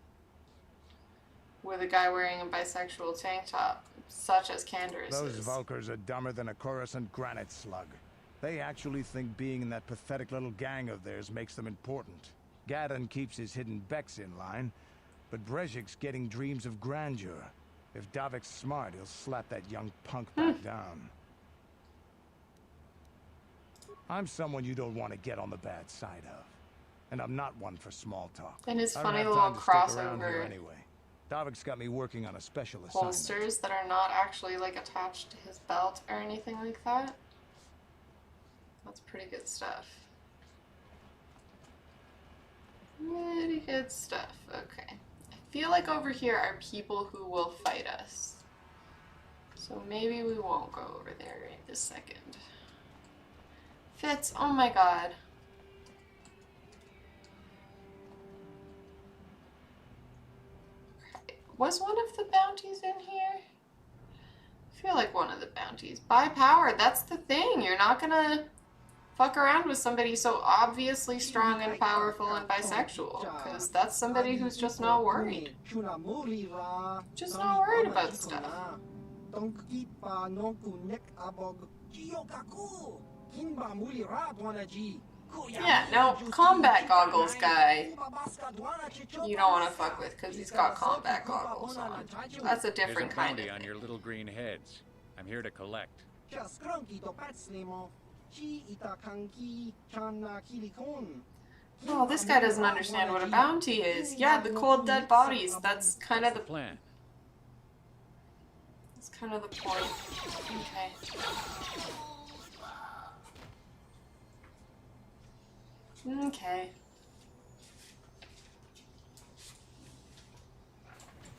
with a guy wearing a bisexual tank top, such as Candaris Those is. Vulkars are dumber than a Coruscant granite slug. They actually think being in that pathetic little gang of theirs makes them important. Gadon keeps his hidden Becks in line, but Brezhik's getting dreams of grandeur. If Davik's smart, he'll slap that young punk back down. I'm someone you don't want to get on the bad side of. And I'm not one for small talk. And his I don't funny have little time to stick around here crossover anyway. Davik's got me working on a special assignment. holsters that are not actually like attached to his belt or anything like that. That's pretty good stuff. Pretty good stuff. Okay. I feel like over here are people who will fight us. So maybe we won't go over there right this second. Fitz, oh my god. Okay. Was one of the bounties in here? I feel like one of the bounties. Buy power, that's the thing. You're not gonna fuck around with somebody so obviously strong and powerful and bisexual, because that's somebody who's just not worried. Just not worried about stuff. Yeah, no, combat goggles guy, you don't want to fuck with because he's got combat goggles on. That's a different kind of thing. On your little green heads. I'm here to collect. Oh, this guy doesn't understand what a bounty is. Yeah, the cold dead bodies, that's kind of the plan. That's kind of the point. Okay. Okay.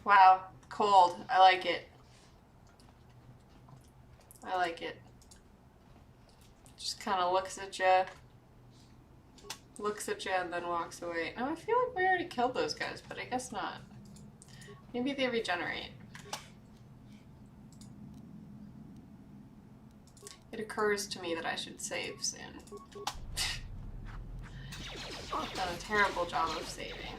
Wow, cold. I like it. I like it. Just kind of looks at you and then walks away. Now I feel like we already killed those guys, but I guess not. Maybe they regenerate. It occurs to me that I should save soon. I've done a terrible job of saving.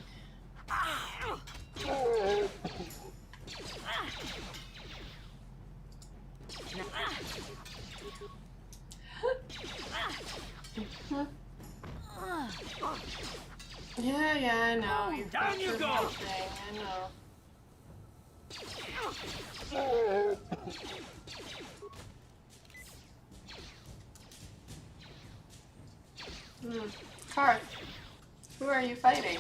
Yeah, I know. You've Down you go! Thing. I know. Karth, who are you fighting?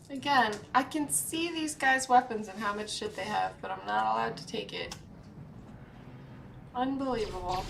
Again, I can see these guys' weapons and how much shit they have, but I'm not allowed to take it. Unbelievable.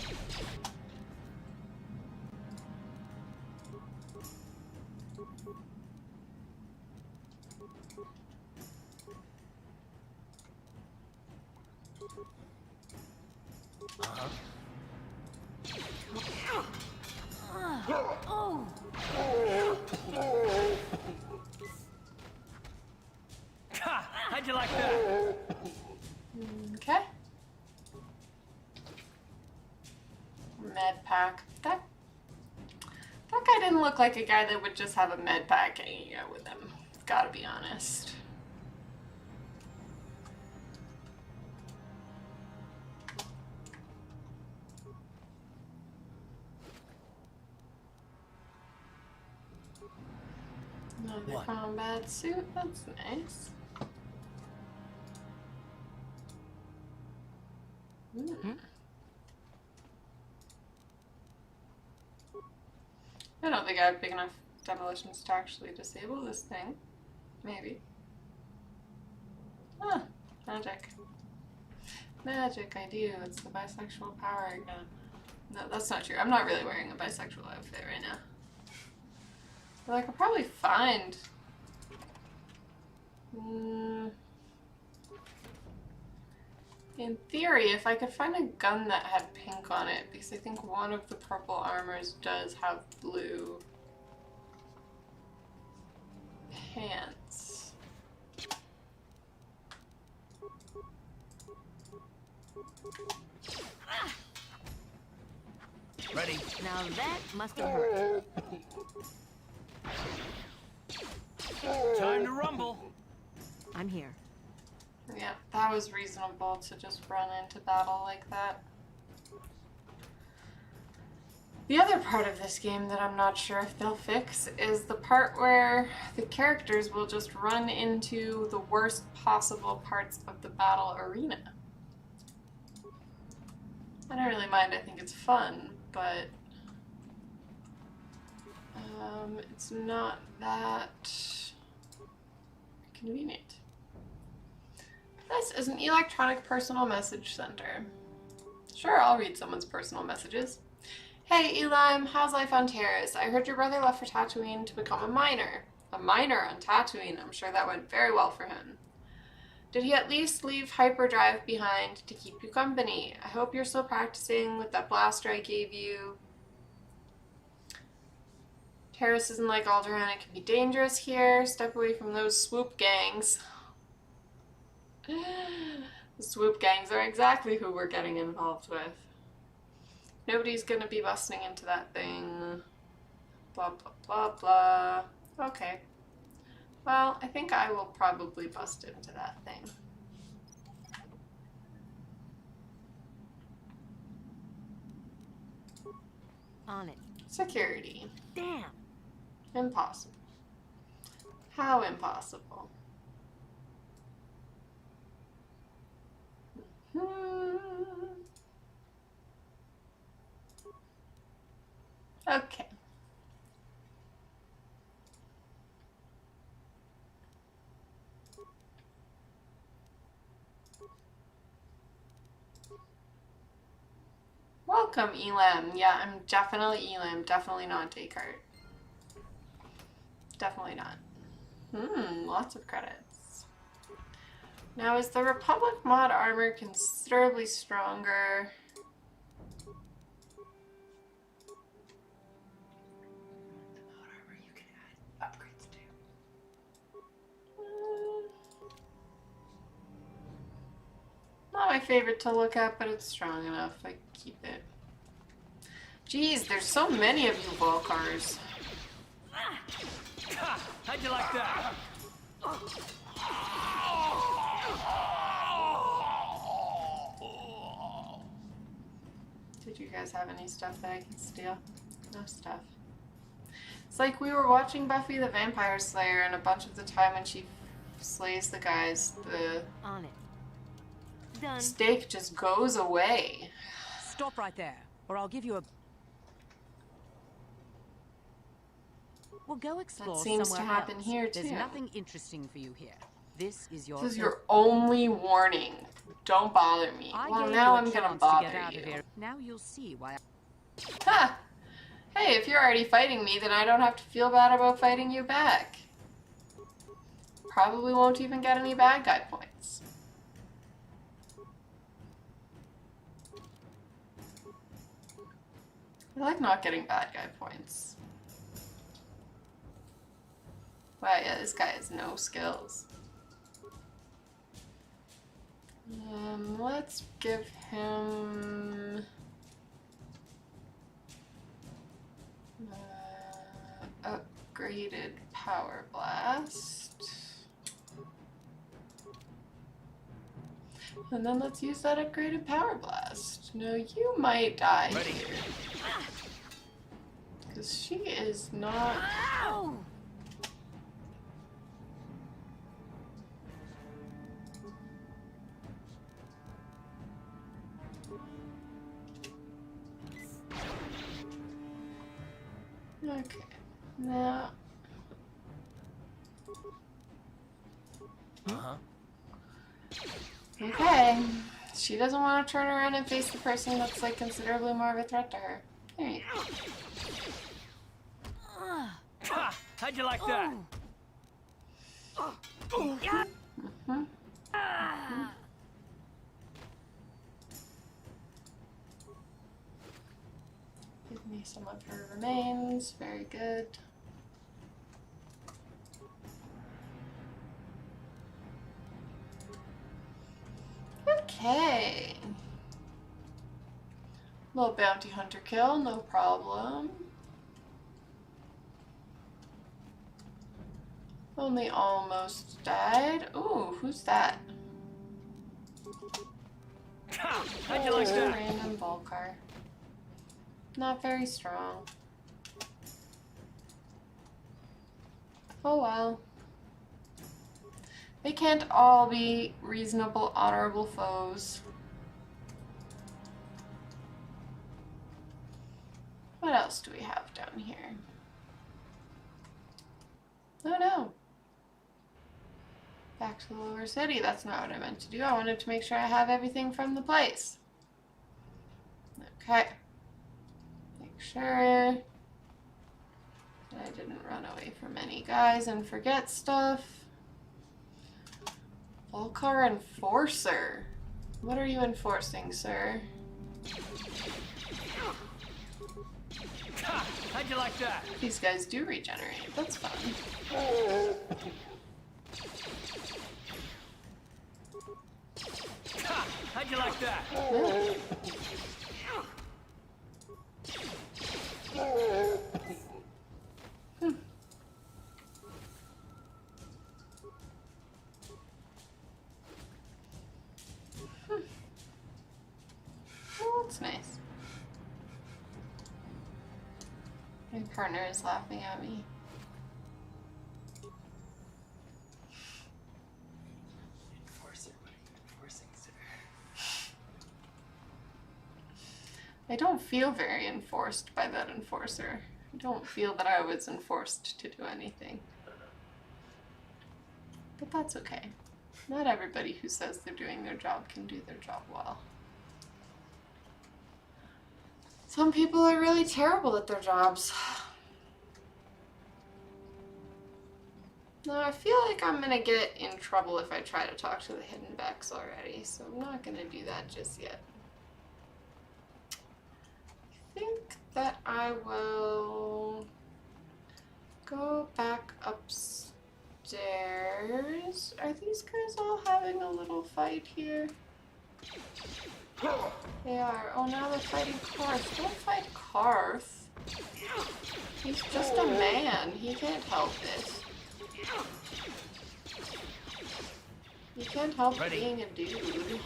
How'd you like that? Okay. Med pack. That guy didn't look like a guy that would just have a med pack hanging out with him. Gotta be honest. Another combat suit. That's nice. I don't think I have big enough demolitions to actually disable this thing. Maybe. Ah, magic. Magic, I do. It's the bisexual power again. No, that's not true. I'm not really wearing a bisexual outfit right now. But I could probably find... in theory, if I could find a gun that had pink on it, because I think one of the purple armors does have blue pants. Ready? Now that must have hurt. Time to rumble. I'm here. Yeah, that was reasonable to just run into battle like that. The other part of this game that I'm not sure if they'll fix is the part where the characters will just run into the worst possible parts of the battle arena. I don't really mind, I think it's fun, but it's not that convenient. This is an electronic personal message center. Sure, I'll read someone's personal messages. Hey, Elim, how's life on Terrace? I heard your brother left for Tatooine to become a miner. A miner on Tatooine. I'm sure that went very well for him. Did he at least leave hyperdrive behind to keep you company? I hope you're still practicing with that blaster I gave you. Terrace isn't like Alderaan. It can be dangerous here. Step away from those swoop gangs. The swoop gangs are exactly who we're getting involved with. Nobody's gonna be busting into that thing. Blah, blah, blah, blah. Okay. Well, I think I will probably bust into that thing. On it. Security. Damn. Impossible. How impossible? Okay. Welcome, Elam. Yeah, I'm definitely Elam. Definitely not Descartes. Definitely not. Lots of credits. Now, is the Republic mod armor considerably stronger? The mod armor you can add upgrades to. Not my favorite to look at, but it's strong enough. I keep it. Jeez, there's so many of you Volcars. How'd you like that? Did you guys have any stuff that I can steal? No stuff. It's like we were watching Buffy the Vampire Slayer, and a bunch of the time when she slays the guys, the On it. Done. steak just goes away. Stop right there, or I'll give you a... We'll go explore That seems somewhere to happen else. here, There's too. nothing interesting for you here. This is your... This is your only warning. Don't bother me. Well, now I'm gonna bother you. Now you'll see why. Ha! Hey, if you're already fighting me, then I don't have to feel bad about fighting you back. Probably won't even get any bad guy points. I like not getting bad guy points. Wow, yeah, this guy has no skills. Let's give him upgraded power blast. And then let's use that upgraded power blast. No, you might die here. Because she is not... Okay, now... Okay, she doesn't want to turn around and face the person that's like considerably more of a threat to her. There you go. How'd you like that? Give me some of her remains. Very good. Okay. Little bounty hunter kill, no problem. Only almost died. Ooh, who's that? How'd you like that? Random Volcar. Not very strong. Oh well. They can't all be reasonable, honorable foes. What else do we have down here? Oh no. Back to the lower city. That's not what I meant to do. I wanted to make sure I have everything from the place. Okay. Make sure that I didn't run away from any guys and forget stuff. Volcar Enforcer. What are you enforcing, sir? How'd you like that? These guys do regenerate. That's fun. How'd you like that? Oh, that's nice. My partner is laughing at me. Enforcer, what are you enforcing, sir? I don't feel very enforced by that enforcer. I don't feel that I was enforced to do anything. But that's okay. Not everybody who says they're doing their job can do their job well. Some people are really terrible at their jobs. Now I feel like I'm gonna get in trouble if I try to talk to the hidden Becks already, so I'm not gonna do that just yet. I think that I will go back upstairs. Are these guys all having a little fight here? They are. Oh, now they're fighting Karth. Don't fight Karth. He's just a man. He can't help it. You can't help being a dude.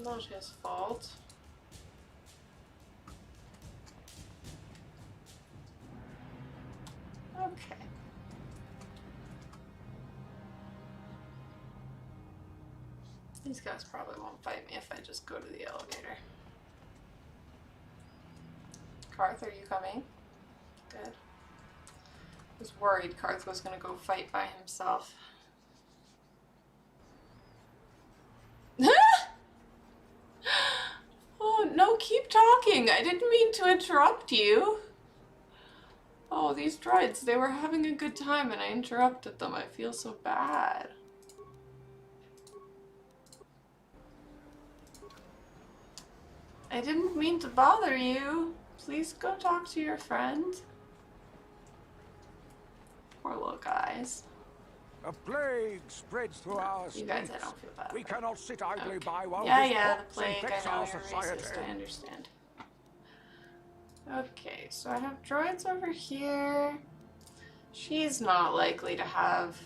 Not his fault. Okay. These guys probably won't fight me if I just go to the elevator. Karth, are you coming? Good. I was worried Karth was gonna go fight by himself. Oh, no, keep talking. I didn't mean to interrupt you. Oh, these droids, they were having a good time and I interrupted them. I feel so bad. I didn't mean to bother you. Please go talk to your friend. Poor little guys. A plague spreads through our You streets. guys, I don't feel bad. We cannot sit idly by while Yeah, this yeah, the corpse plague. infects I know our you're society. racist. I understand. Okay, so I have droids over here. She's not likely to have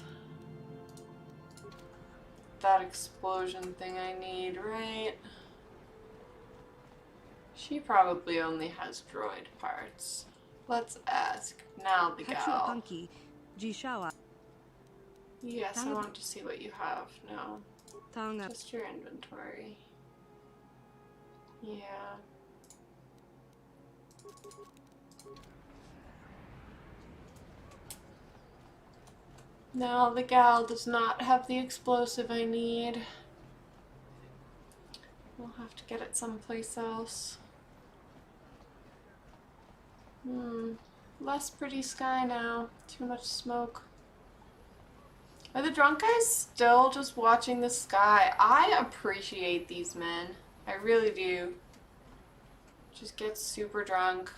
that explosion thing I need, right? She probably only has droid parts. Let's ask. Now the gal. Yes, I want to see what you have. No. Just your inventory. Yeah. No, the gal does not have the explosive I need. We'll have to get it someplace else. Less pretty sky now. Too much smoke. Are the drunk guys still just watching the sky? I appreciate these men. I really do. Just get super drunk.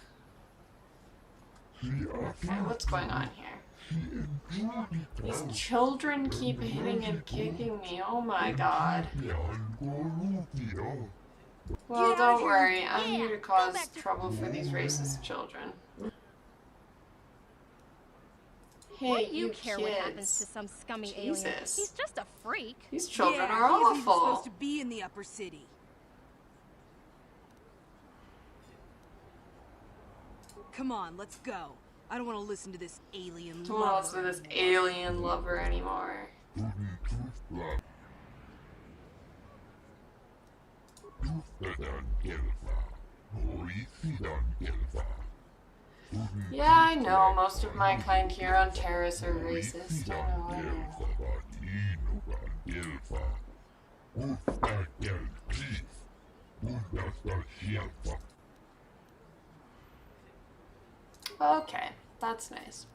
Okay, what's going on here? These children keep hitting and kicking me. Oh my god. Well, don't worry. I'm here to cause trouble for these racist children. Hey, Why do you care kids. what happens to some scummy alien? Jesus. He's just a freak. These children Yeah, are he's even awful. supposed to be in the upper city. Come on, let's go. I don't want to listen to this alien Who wants with this alien lover anymore? Yeah, I know. Most of my kind here on Terrace are racist. I know. Okay, that's nice.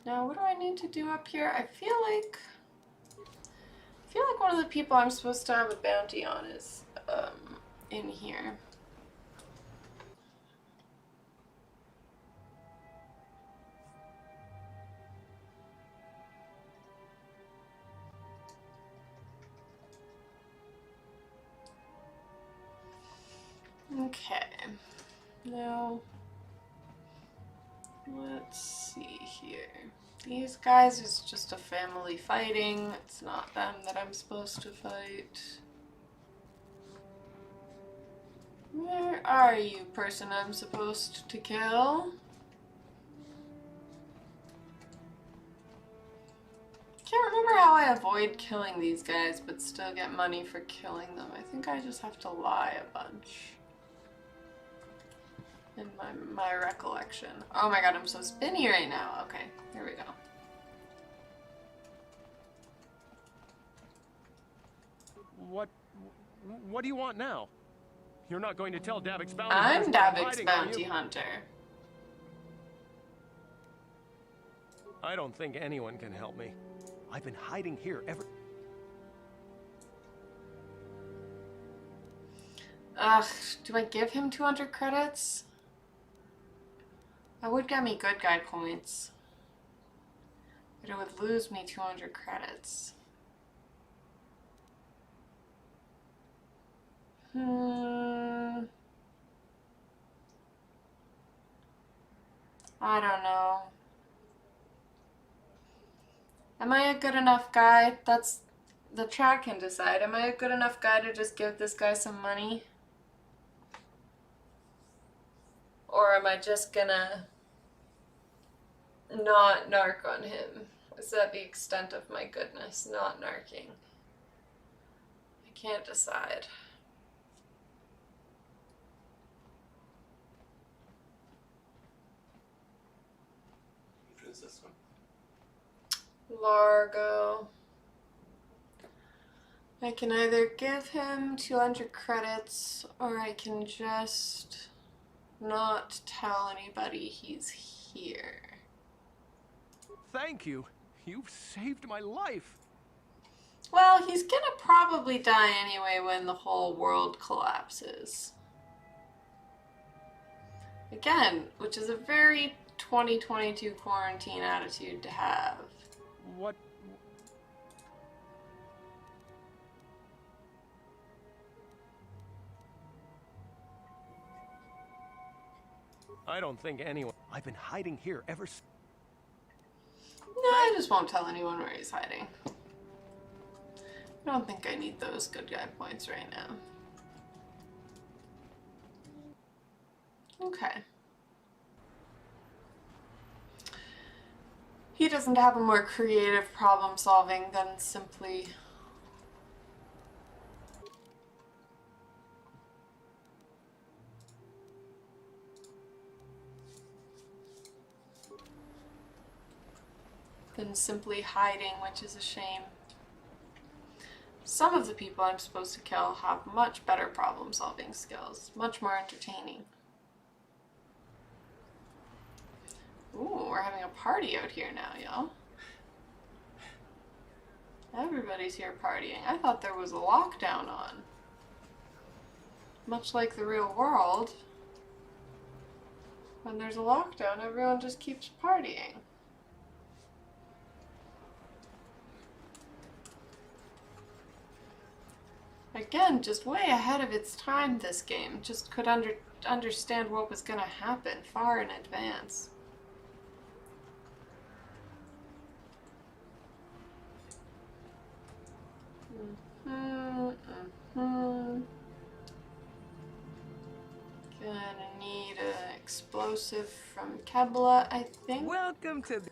Now, what do I need to do up here? I feel like one of the people I'm supposed to have a bounty on is in here. Okay. Now, let's see here. These guys is just a family fighting. It's not them that I'm supposed to fight. Where are you, person I'm supposed to kill? Can't remember how I avoid killing these guys but still get money for killing them. I think I just have to lie a bunch. In my recollection. Oh my god, I'm so spinny right now. Okay, here we go. What do you want now? You're not going to tell Davik's bounty I'm hunter where I'm Davik's hiding, are bounty you? hunter. I don't think anyone can help me. I've been hiding here ever... Ugh, do I give him 200 credits? That would get me good guy points. But it would lose me 200 credits. I don't know. Am I a good enough guy? That's... the chat can decide. Am I a good enough guy to just give this guy some money? Or am I just gonna not narc on him? Is that the extent of my goodness? Not narking. I can't decide. Princess one. Largo. I can either give him 200 credits or I can just not tell anybody he's here. Thank you. You've saved my life. Well, he's gonna probably die anyway when the whole world collapses. Again, which is a very 2022 quarantine attitude to have. What? I don't think anyone... I've been hiding here ever since... No, I just won't tell anyone where he's hiding. I don't think I need those good guy points right now. Okay. He doesn't have a more creative problem solving than simply... hiding, which is a shame. Some of the people I'm supposed to kill have much better problem solving skills, much more entertaining. Ooh, we're having a party out here now, y'all. Everybody's here partying. I thought there was a lockdown on. Much like the real world, when there's a lockdown, everyone just keeps partying. Again, just way ahead of its time, this game. Just could understand what was going to happen far in advance. Gonna need an explosive from Kebla, I think. Welcome to the...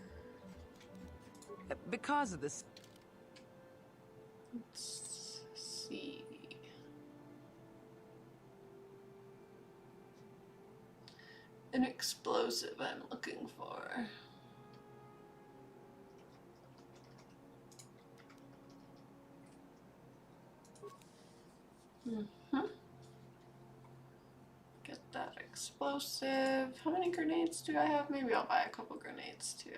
Because of this... Let's see. An explosive I'm looking for. Get that explosive. How many grenades do I have? Maybe I'll buy a couple grenades too.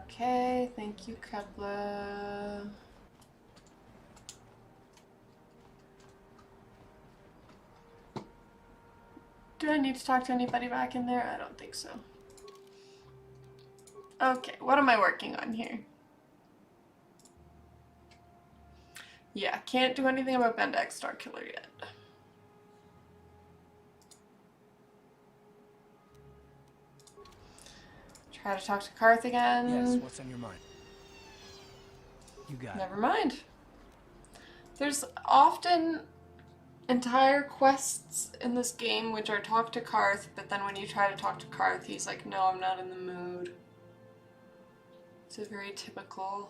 Okay, thank you, Kepler. Do I need to talk to anybody back in there? I don't think so. Okay, what am I working on here? Yeah, can't do anything about Bendak Star Killer yet. Try to talk to Karth again. Yes, what's on your mind? You got it. Never mind. There's often entire quests in this game which are talk to Karth, but then when you try to talk to Karth, he's like, no, I'm not in the mood. It's a very typical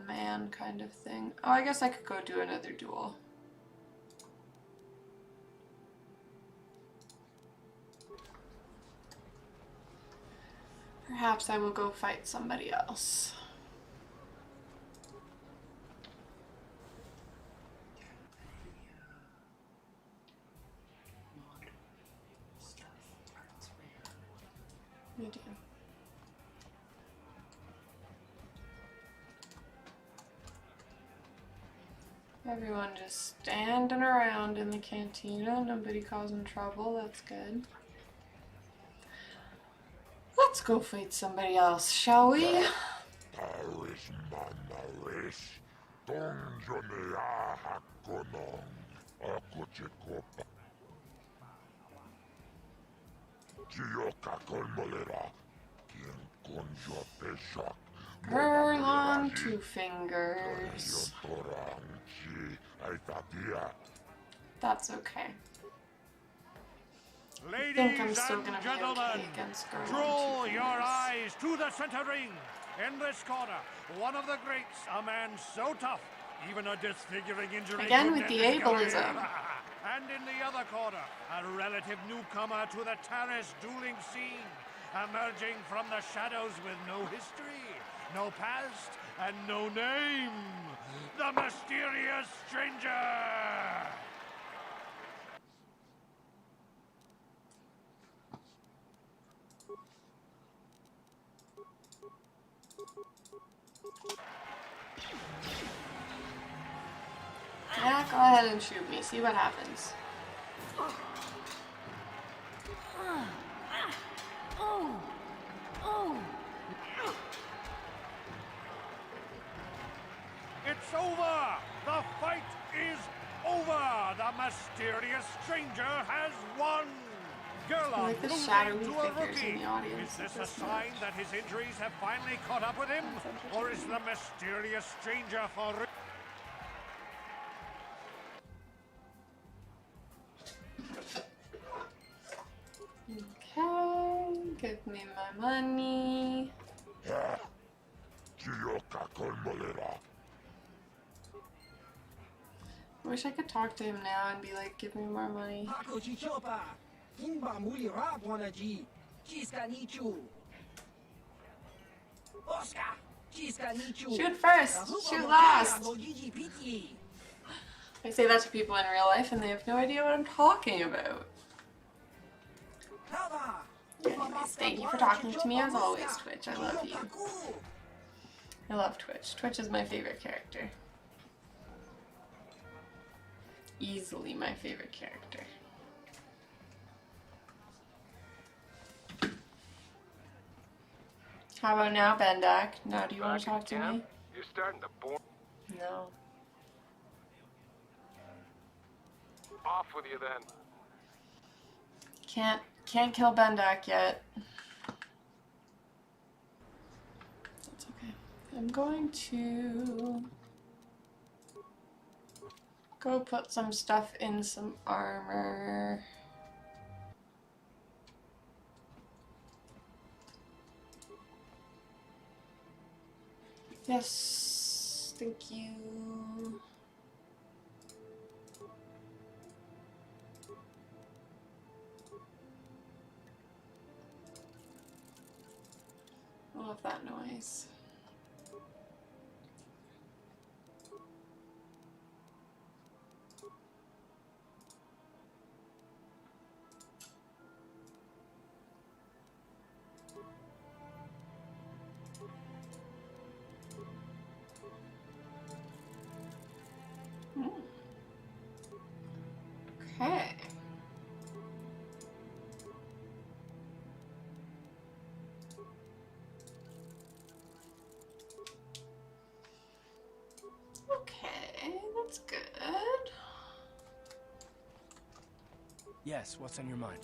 man kind of thing. Oh, I guess I could go do another duel. Perhaps I will go fight somebody else. Me too. Everyone just standing around in the cantina, nobody causing trouble, that's good. Let's go fight somebody else, shall we? Erlon Two Fingers. That's okay. Ladies I think I'm still and gonna be gentlemen, okay against Erlon draw Two your Fingers. eyes to the center ring. In this corner, one of the greats, a man so tough, even a disfiguring injury Again could with the end his ableism. career. And in the other corner, a relative newcomer to the terrace dueling scene, emerging from the shadows with no history, no past, and no name, the mysterious stranger! Yeah, go ahead and shoot me. See what happens. It's over! The fight is over! The mysterious stranger has won! Gerlach like the losing shadowy to a figures in rookie. the audience. Is this a sign that his injuries have finally caught up with him? Or is the mysterious stranger for real? Okay, give me my money. I wish I could talk to him now and be like, give me more money. Shoot first! Shoot last! I say that to people in real life and they have no idea what I'm talking about. Anyways, thank you for talking to me as always, Twitch. I love you. I love Twitch. Twitch is my favorite character. Easily my favorite character. How about now, Bendak? Now do you want to talk to me? You're starting to bore. No. Off with you then. Can't kill Bendak yet. That's okay. I'm going to go put some stuff in some armor. Yes, thank you. I love that noise. Okay. Okay, that's good. Yes, what's on your mind?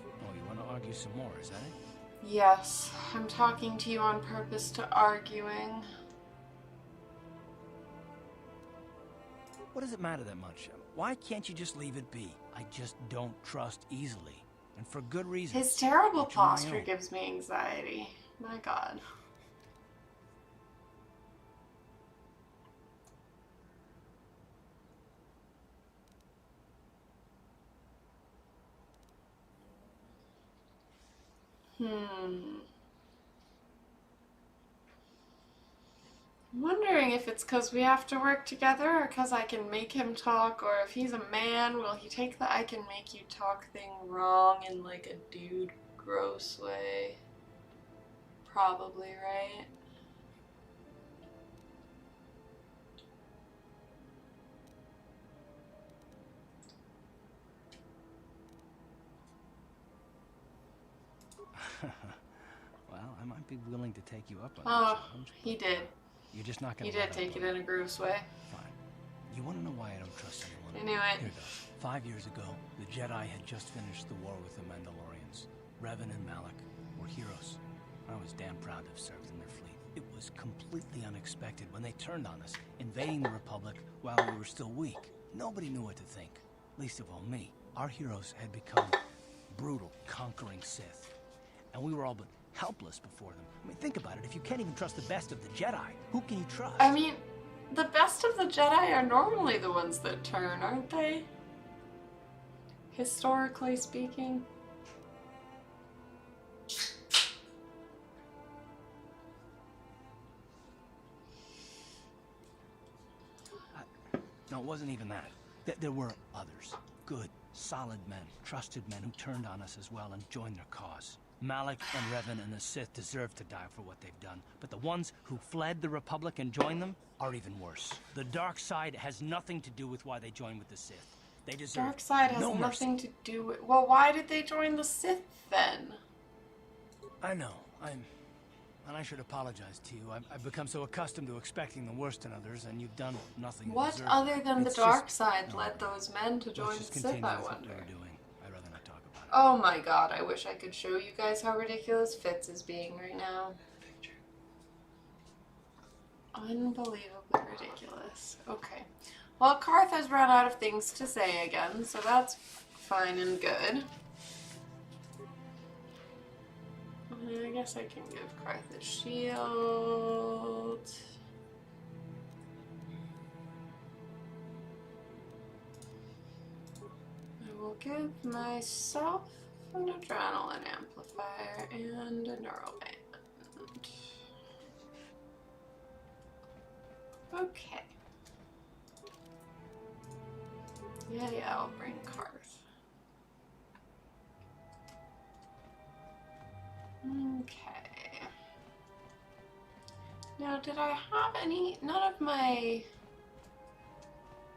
Oh, you want to argue some more, is that it? Yes, I'm talking to you on purpose to arguing. What does it matter that much? Why can't you just leave it be? I just don't trust easily. And for good reason. His terrible posture gives me anxiety. My God. I'm wondering if it's because we have to work together or because I can make him talk, or if he's a man, will he take the I can make you talk thing wrong in like a dude gross way? Probably, right? Well, I might be willing to take you up on that Oh, challenge. he did. You're just not gonna He did take it in a gross way. Fine. You want to know why I don't trust anyone? I knew it. Here goes. 5 years ago, the Jedi had just finished the war with the Mandalorians. Revan and Malak were heroes. I was damn proud to have served in their fleet. It was completely unexpected when they turned on us, invading the Republic while we were still weak. Nobody knew what to think, least of all me. Our heroes had become brutal, conquering Sith. And we were all but helpless before them. I mean, think about it. If you can't even trust the best of the Jedi, who can you trust? I mean, the best of the Jedi are normally the ones that turn, aren't they? Historically speaking. No, it wasn't even that. There were others. Good, solid men, trusted men who turned on us as well and joined their cause. Malik and Revan and the Sith deserve to die for what they've done, but the ones who fled the Republic and joined them are even worse. The dark side has nothing to do with why they joined with the Sith. They deserve Dark side has no nothing mercy. to do with... Well, why did they join the Sith then? I know, and I should apologize to you. I've become so accustomed to expecting the worst in others, and you've done nothing to What deserve other it. than It's the dark just- side led those men to join Let's the just Sith, continue I with what we wonder? were doing. I'd rather not talk about it. Oh my god, I wish I could show you guys how ridiculous Fitz is being right now. Unbelievably ridiculous. Okay. Well, Karth has run out of things to say again, so that's fine and good. I guess I can give Karth a shield. I will give myself an adrenaline amplifier and a neural band. Okay. Yeah, I'll bring Karth. Okay. Now, did I have any... None of my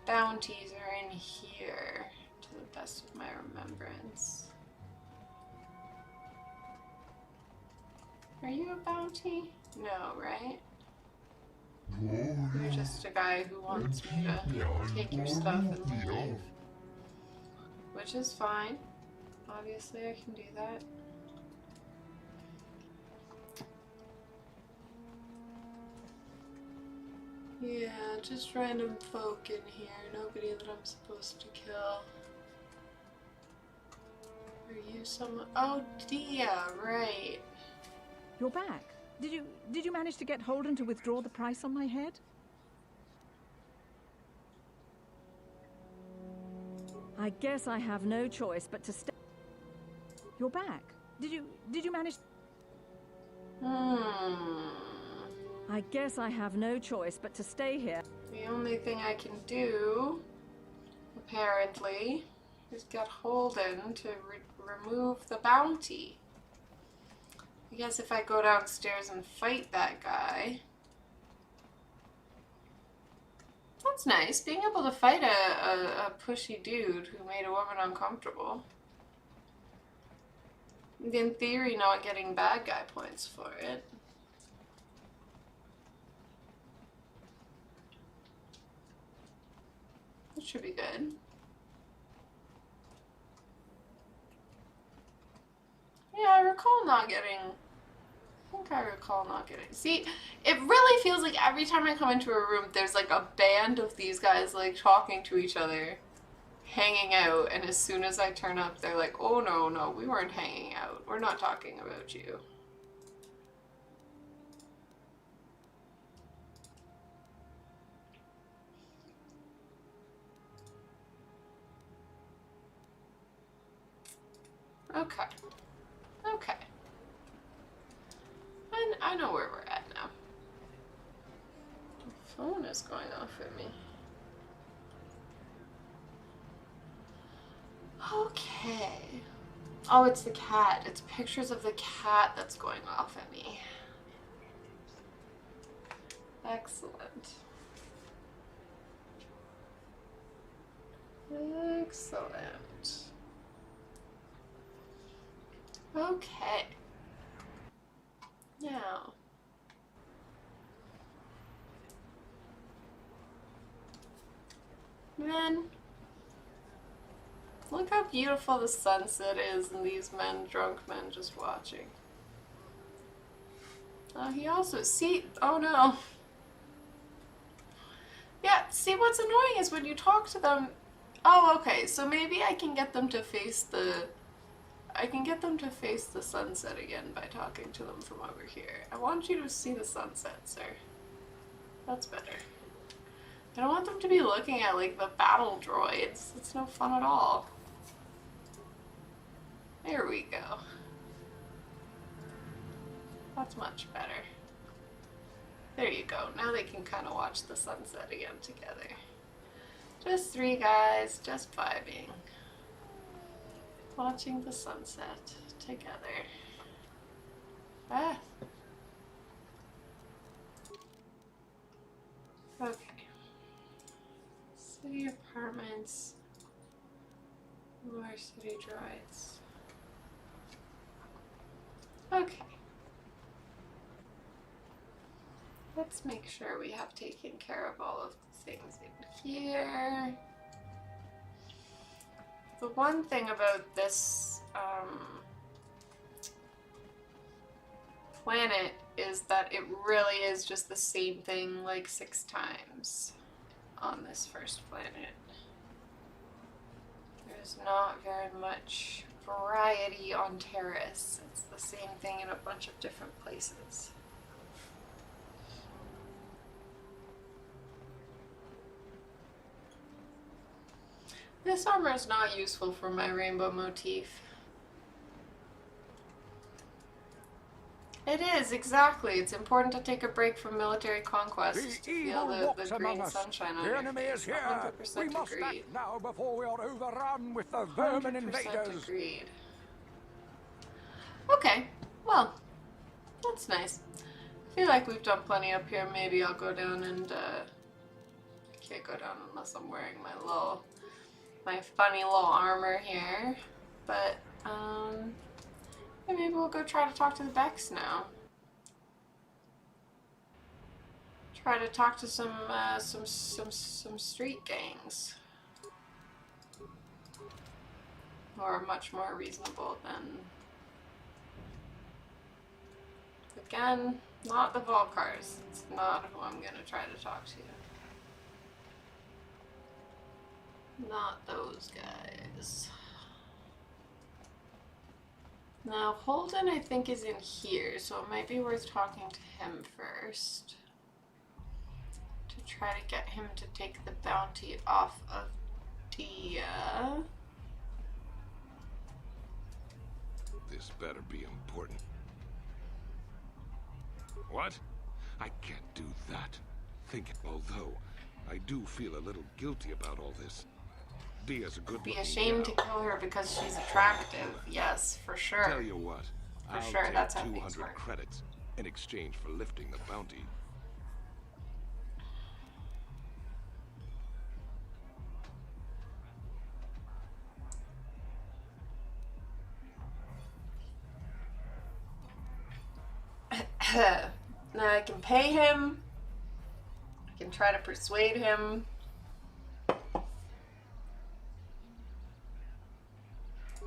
bounties are in here, to the best of my remembrance. Are you a bounty? No, right? You're just a guy who wants me to take your stuff and leave. Which is fine. Obviously, I can do that. Yeah, just random folk in here. Nobody that I'm supposed to kill. Are you someone? Oh, Dia, right. You're back. Did you manage to get Holden to withdraw the price on my head? I guess I have no choice but to stay. You're back. Did you manage? I guess I have no choice but to stay here. The only thing I can do, apparently, is get Holden to remove the bounty. I guess if I go downstairs and fight that guy... That's nice, being able to fight a pushy dude who made a woman uncomfortable. In theory, not getting bad guy points for it. That should be good. Yeah, I recall not getting... I think I recall not getting... See, it really feels like every time I come into a room, there's like a band of these guys like talking to each other, hanging out, and as soon as I turn up, they're like, oh no, we weren't hanging out. We're not talking about you. Okay. Okay. I know where we're at now. The phone is going off at me. Okay. Oh, it's the cat. It's pictures of the cat that's going off at me. Excellent. Excellent. Okay. Now. Men. Look how beautiful the sunset is and these men, drunk men, just watching. Oh, he also, see, oh no. Yeah, see what's annoying is when you talk to them, oh okay, so maybe I can get them to face the, sunset again by talking to them from over here. I want you to see the sunset, sir. That's better. I don't want them to be looking at like the battle droids. It's no fun at all. There we go. That's much better. There you go. Now they can kind of watch the sunset again together. Just 3 guys, just vibing. Watching the sunset together. Ah. Okay. City apartments. More city droids. Okay. Let's make sure we have taken care of all of the things in here. The one thing about this planet is that it really is just the same thing like 6 times on this first planet. There's not very much variety on Terrace. It's the same thing in a bunch of different places. This armor is not useful for my rainbow motif. It is, exactly. It's important to take a break from military conquest to feel the green sunshine on your face. 100% agreed. Now before we are overrun with the vermin 100% invaders. agreed. Okay, well, that's nice. I feel like we've done plenty up here. Maybe I'll go down and, I can't go down unless I'm wearing my funny little armor here. But, maybe we'll go try to talk to the Becks now. Try to talk to some street gangs. Who are much more reasonable than... Again, not the Volcars. It's not who I'm gonna try to talk to. Not those guys. Now, Holden, I think, is in here, so it might be worth talking to him first. To try to get him to take the bounty off of Dia. This better be important. What? I can't do that. Although, I do feel a little guilty about all this. Dia's a good Be ashamed to kill her because she's attractive. Yes, for sure. Tell you what, For I'll sure, take that's how things 200 work. credits in exchange for lifting the bounty. Now I can pay him. I can try to persuade him.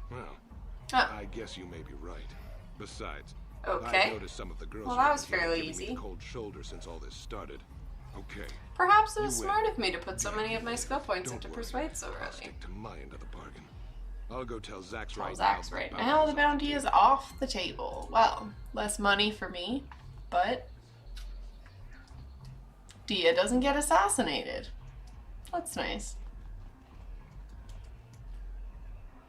Well, Oh. I guess you may be right. Besides, Okay. I noticed some of the girls Well, that around was here fairly giving me easy. the cold shoulder since all this started. Okay. Perhaps it was You smart win. of me to put so many of my skill points into persuade so I'll early. stick to my end of the bargain. I'll go tell Zach's Well, right Zach's now. right now. The bounty is off the table. Well, less money for me, but Dia doesn't get assassinated. That's nice.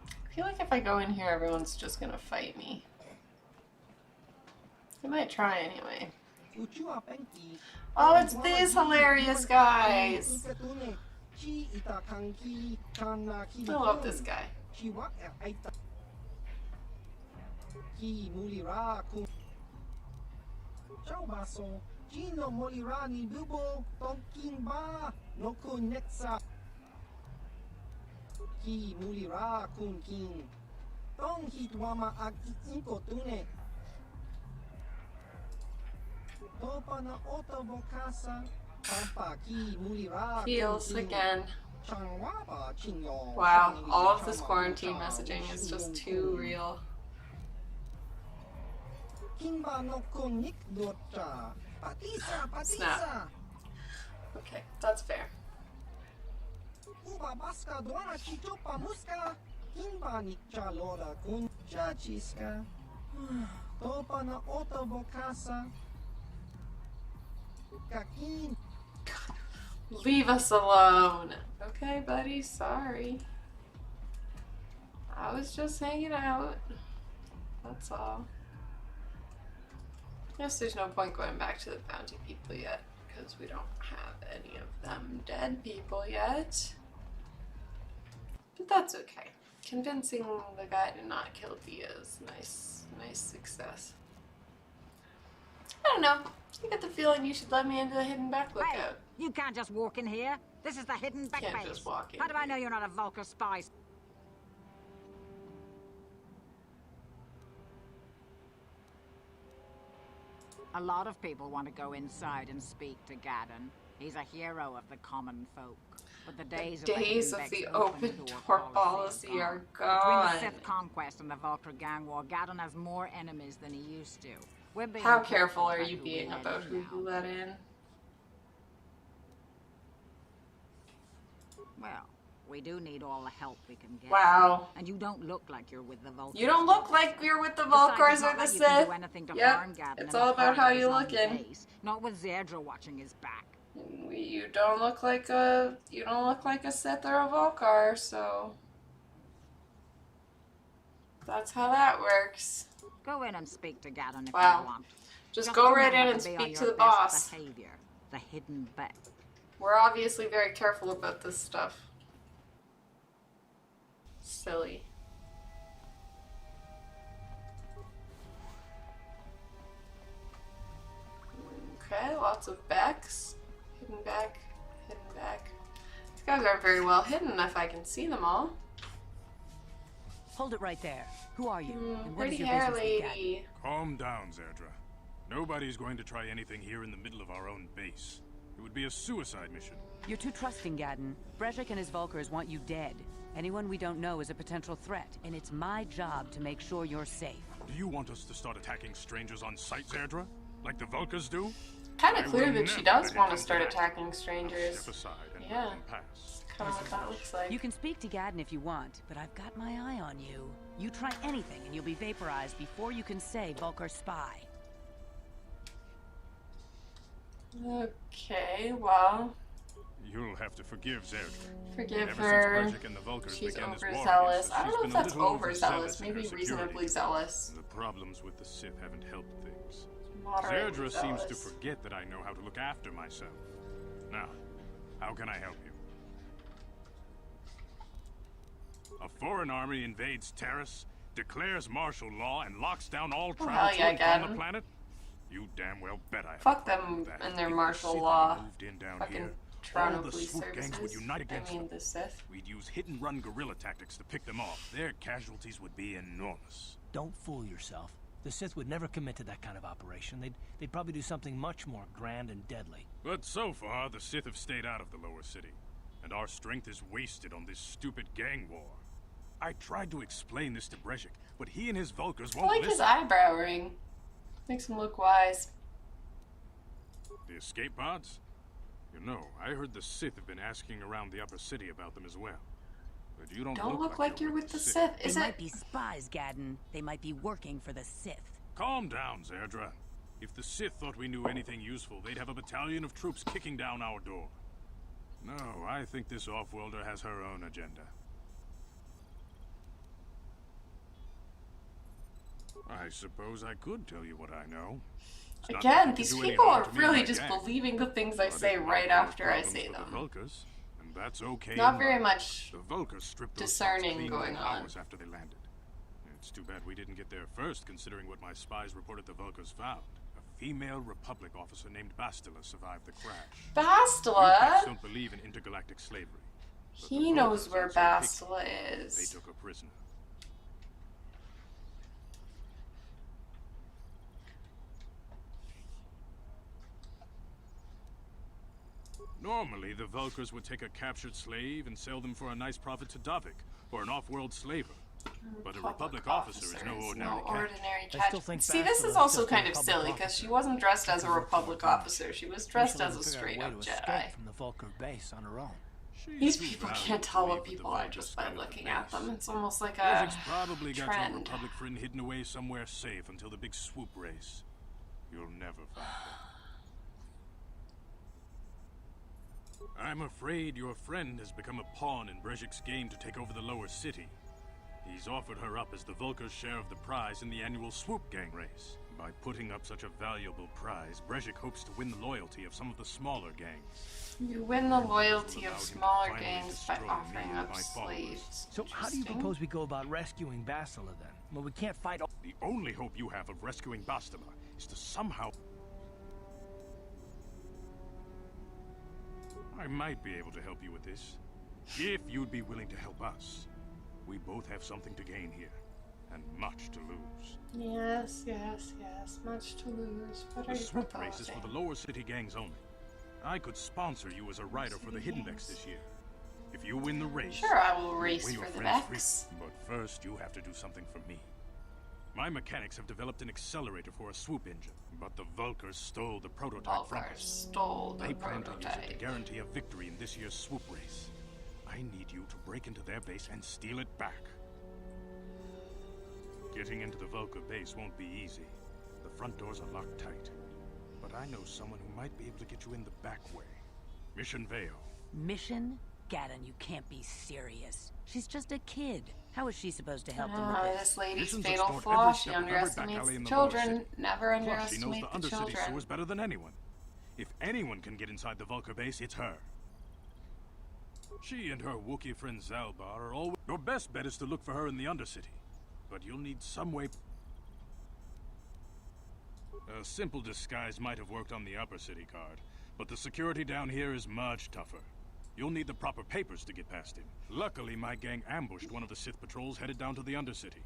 I feel like if I go in here, everyone's just gonna fight me. They might try anyway. Oh, it's these hilarious guys. I love this guy. Feels again. Wow, all of this quarantine messaging is just too real. Snap. Okay, that's fair. Leave us alone. Okay, buddy, sorry. I was just hanging out. That's all. Guess there's no point going back to the bounty people yet, because we don't have any of them dead people yet. But that's okay. Convincing the guy to not kill Dia is nice success. I don't know. I get the feeling you should let me into the hidden back lookout. Hey, you can't just walk in here. This is the hidden back Can't base. just walk in How do I know you're not a Vulcar spy? A lot of people want to go inside and speak to Gaddon. He's a hero of the common folk. But the days of the open door policy are gone. Between the Sith conquest and the Vulcar gang war, Gaddon has more enemies than he used to. We're being How careful are you being about who you let in? Well, we do need all the help we can get. Wow. And you don't look like you're with the Vulcars. You don't look like you're with the Vulcars or the Sith. Yep, it's all about how you looking. Not with Zerdra watching his back. You don't look like a Sith or a Vulcar, so that's how that works. Go in and speak to Gaddon if Wow. you want. Just go right in and speak to the boss. Behavior, the hidden back. We're obviously very careful about this stuff. Silly. Okay, lots of backs. Hidden back, hidden back. These guys aren't very well hidden if I can see them all. Hold it right there. Who are you? And what Pretty is your hair business with Gaddon? lady. Calm down, Zerdra. Nobody's going to try anything here in the middle of our own base. It would be a suicide mission. You're too trusting, Gaddon. Brezhik and his Vulcars want you dead. Anyone we don't know is a potential threat, and it's my job to make sure you're safe. Do you want us to start attacking strangers on sight, Zerdra? Like the Vulcars do? Kind of clear will that she never does let it want to come start that. attacking strangers. Step aside and let Yeah, them pass. kind of what that looks like. You can speak to Gaddon if you want, but I've got my eye on you. You try anything and you'll be vaporized before you can say Vulcar spy. Okay, well, You'll have to forgive Zerdra. forgive Ever her. since Brezhik and the Vulcars She's began this war overzealous. against us, I don't she's know if been a that's little overzealous. in her Maybe security. reasonably zealous. The problems with the Sith haven't helped things. Moderately Zerdra seems to zealous. forget that I know how to look after myself. Now, how can I help you? A foreign army invades Terrace, declares martial law, and locks down all Oh, travel hell yeah, to and from Gaddon. the planet? You damn well bet I have. Fuck them and their martial law. Moved in down Fucking here, Toronto all the Police swoop gangs would Services. unite against I mean, them. the Sith. We'd use hit-and-run guerrilla tactics to pick them off. Their casualties would be enormous. Don't fool yourself. The Sith would never commit to that kind of operation. They'd probably do something much more grand and deadly. But so far, the Sith have stayed out of the lower city, and our strength is wasted on this stupid gang war. I tried to explain this to Brezhik, but he and his Vulcars I won't like listen. his eyebrow ring. Makes him look wise. The escape pods? You know, I heard the Sith have been asking around the upper city about them as well. But you don't look like you're with the Sith. They Is might it? be spies, Gaddon. They might be working for the Sith. Calm down, Zerdra. If the Sith thought we knew anything useful, they'd have a battalion of troops kicking down our door. No, I think this off-worlder has her own agenda. I suppose I could tell you what I know. It's not that Again, you these can do any people harm are to me and really my just gang. believing the things I But say it might right cause after I problems say for them. The Vulcars, and that's okay. Not in very mind. much The Vulcars stripped those discerning spots clean going within on. hours after they landed. It's too bad we didn't get there first, considering what my spies reported the Vulcars found. A female Republic officer named Bastila survived the crash. Bastila? You don't believe in intergalactic slavery. but the He knows Vulcars where are so Bastila picky. is. They took her prisoner. Normally, the Vulcars would take a captured slave and sell them for a nice profit to Davik, or an off-world slaver. But a Republic officer is no ordinary catch. See, this is also kind of silly, because she wasn't dressed as a Republic officer. She was dressed as a straight-up Jedi. From the Vulcar base on her own. These people can't tell what people are just by looking at them. It's almost like a Brezhik's probably got your trend. Republic friend hidden away somewhere safe until the big swoop race. You'll never find her. I'm afraid your friend has become a pawn in Brezhik's game to take over the lower city. He's offered her up as the Volker's share of the prize in the annual swoop gang race. By putting up such a valuable prize, Brezhik hopes to win the loyalty of some of the smaller gangs. You win the loyalty of smaller gangs by offering up slaves. So how do you propose we go about rescuing Bastila then? Well, we can't fight all— The only hope you have of rescuing Bastila is to somehow... I might be able to help you with this, if you'd be willing to help us. We both have something to gain here, and much to lose. Yes, yes, yes. Much to lose. What are The you swoop proposing? race is for the lower city gangs only. I could sponsor you as a rider for the Hidden Becks this year. If you win the race, Sure, I will you'll race win your for the friends Becks. free. But first, you have to do something for me. My mechanics have developed an accelerator for a swoop engine, but the Vulkars stole the prototype from us. Stole the They plan to use it to prototype. guarantee a victory in this year's swoop race. I need you to break into their base and steal it back. Getting into the Vulkar base won't be easy. The front doors are locked tight. But I know someone who might be able to get you in the back way. Mission Veo. Mission? Gaddon, you can't be serious. She's just a kid. How is she supposed to help them with Ah, this? this lady's Missions are fatal stored flaw. every She step of every back underestimates alley in the the lower children. city. Never Plus, she knows underestimate the the Undercity children. sewers better than anyone. If anyone can get inside the Vulkar base, it's her. She and her Wookiee friend Zalbar are always... Your best bet is to look for her in the Undercity. But you'll need some way... A simple disguise might have worked on the Upper City guard, but the security down here is much tougher. You'll need the proper papers to get past him. Luckily, my gang ambushed one of the Sith patrols headed down to the Undercity.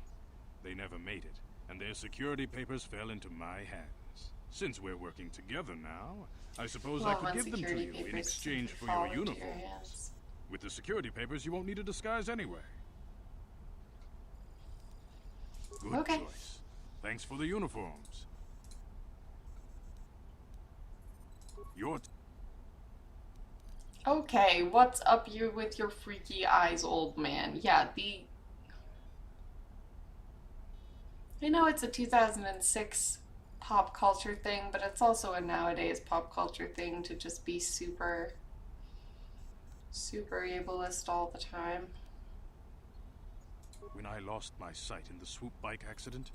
They never made it, and their security papers fell into my hands. Since we're working together now, I suppose I could give them to you in exchange for your uniforms. With the security papers, you won't need a disguise anyway. Good choice. Thanks for the uniforms. Your... Okay, what's up you with your freaky eyes, old man? Yeah, I know it's a 2006 pop culture thing, but it's also a nowadays pop culture thing to just be super ableist all the time. When I lost my sight in the swoop bike accident,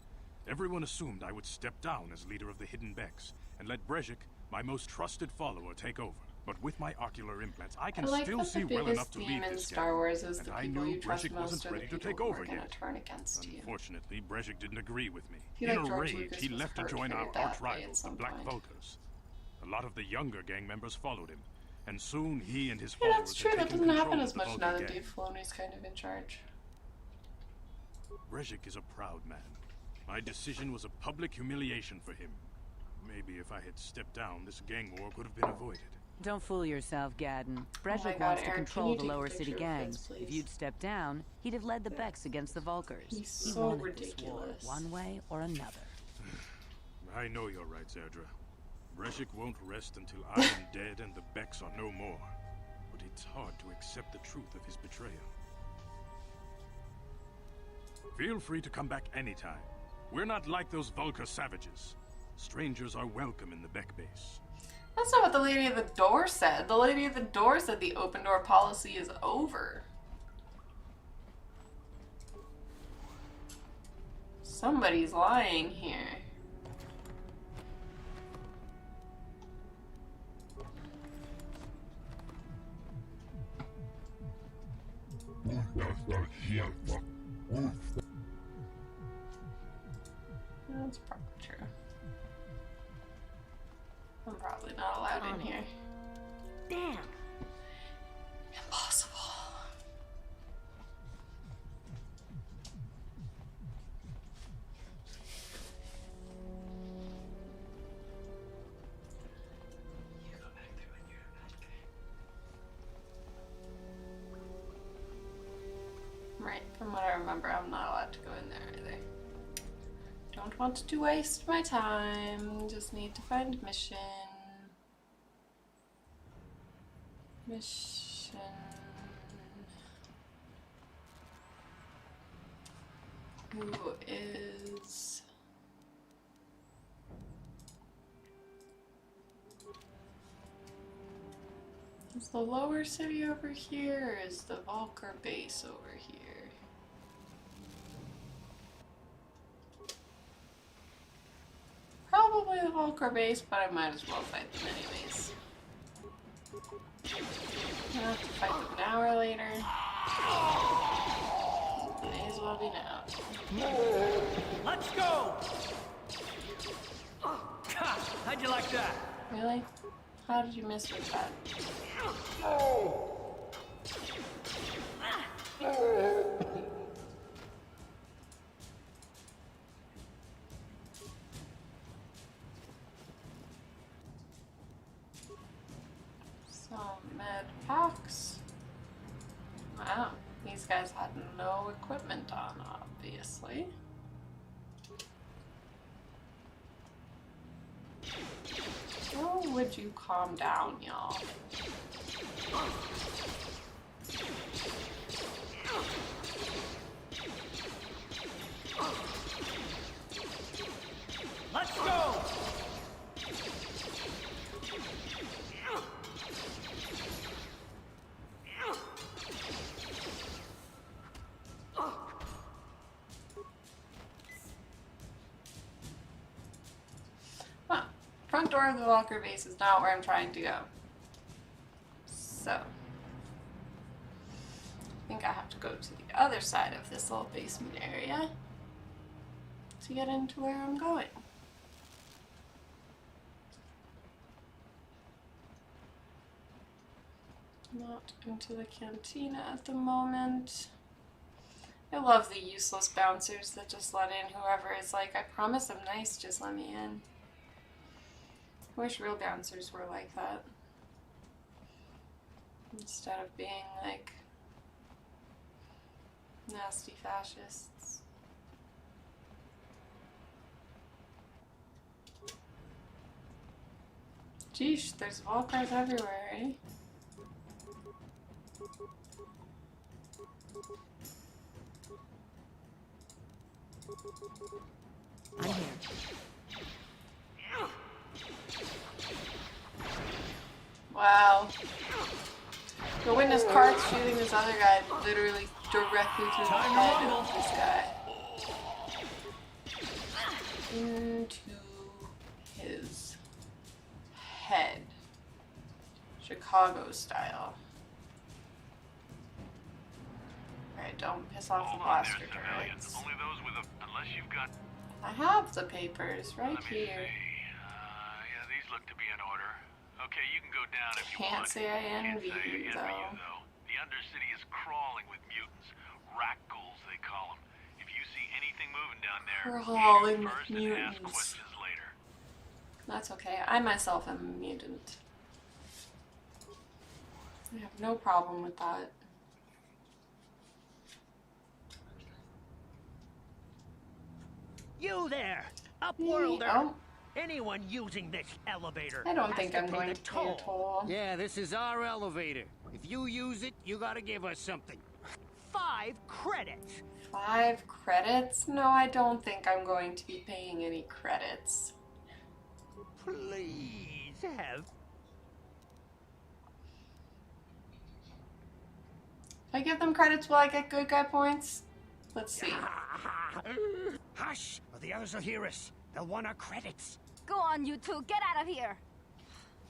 everyone assumed I would step down as leader of the Hidden Becks and let Brezhik, my most trusted follower, take over. But with my ocular implants, I can still see well enough to lead this Star Wars is and the I people knew you trust Brezhik most wasn't are the ready to people take who over are gonna yet. turn against you. Unfortunately, Brezhik didn't agree with me. I feel In like a George rage, Lucas he was left to hurt join very our badly arch at rivals, the some Black point. Vulkars. A lot of the younger gang members followed him, and soon he and his Yeah, followers that's true. had That taken doesn't happen control as of the much Vulkar now that gang. Dave Filoni's kind of in charge. Brezhik is a proud man. My decision was a public humiliation for him. Maybe if I had stepped down, this gang war could have been avoided. Don't fool yourself, Gaddon. Brezhik God, wants to Eric, can control you the take a lower picture city of this, gangs. please? If you'd stepped down, he'd have led the Becks against the Vulkars. He's He so wanted this war, ridiculous. one way or another. I know you're right, Zerdra. Brezhik won't rest until I am dead and the Becks are no more. But it's hard to accept the truth of his betrayal. Feel free to come back anytime. We're not like those Vulkar savages. Strangers are welcome in the Beck base. That's not what the lady at the door said. The lady at the door said the open door policy is over. Somebody's lying here. That's probably true. I'm probably not allowed in here. Damn! Impossible. You go back there when you're a bad guy. Right, from what I remember, I'm not allowed to go in there either. Don't want to waste my time. Just need to find mission. Mission. Who is... Is the lower city over here, or is the Volker base over here? Probably the Volker base, but I might as well fight them anyways. I'll have to fight them now or later. May as well be now. Let's go! How'd you like that? Really? How did you miss with that? Some med packs. Wow, these guys had no equipment on, obviously. Oh, would you calm down, y'all? Let's go! Well, front door of the Walker base is not where I'm trying to go. So, I think I have to go to the other side of this little basement area to get into where I'm going. Not into the cantina at the moment. I love the useless bouncers that just let in whoever is like, I promise I'm nice, just let me in. I wish real bouncers were like that. Instead of being like nasty fascists. Geesh, there's Volkars everywhere, eh? I'm here. Wow. The witness card's shooting this other guy literally directly through the head of this guy. Into his head. Chicago style. Alright, don't piss off the blaster turrets. Only those with a... Unless you've got... I have the papers right here. Yeah, these look to be in order. Okay, you can go down if you Can't want. say I envy you, though. The Undercity is crawling with mutants. Rat ghouls, they call them. If you see anything moving down there, Crawling shoot with first and ask mutants. questions later. That's okay. I myself am a mutant. I have no problem with that. You there, Upworlder! Oh. Anyone using this elevator I don't has think to I'm pay going the to pay a toll. Yeah, this is our elevator. If you use it, you gotta give us something. 5 credits. 5 credits? No, I don't think I'm going to be paying any credits. Please have. If I give them credits, will I get good guy points? Let's see. Hush, or the others will hear us. They'll want our credits. Go on, you two. Get out of here.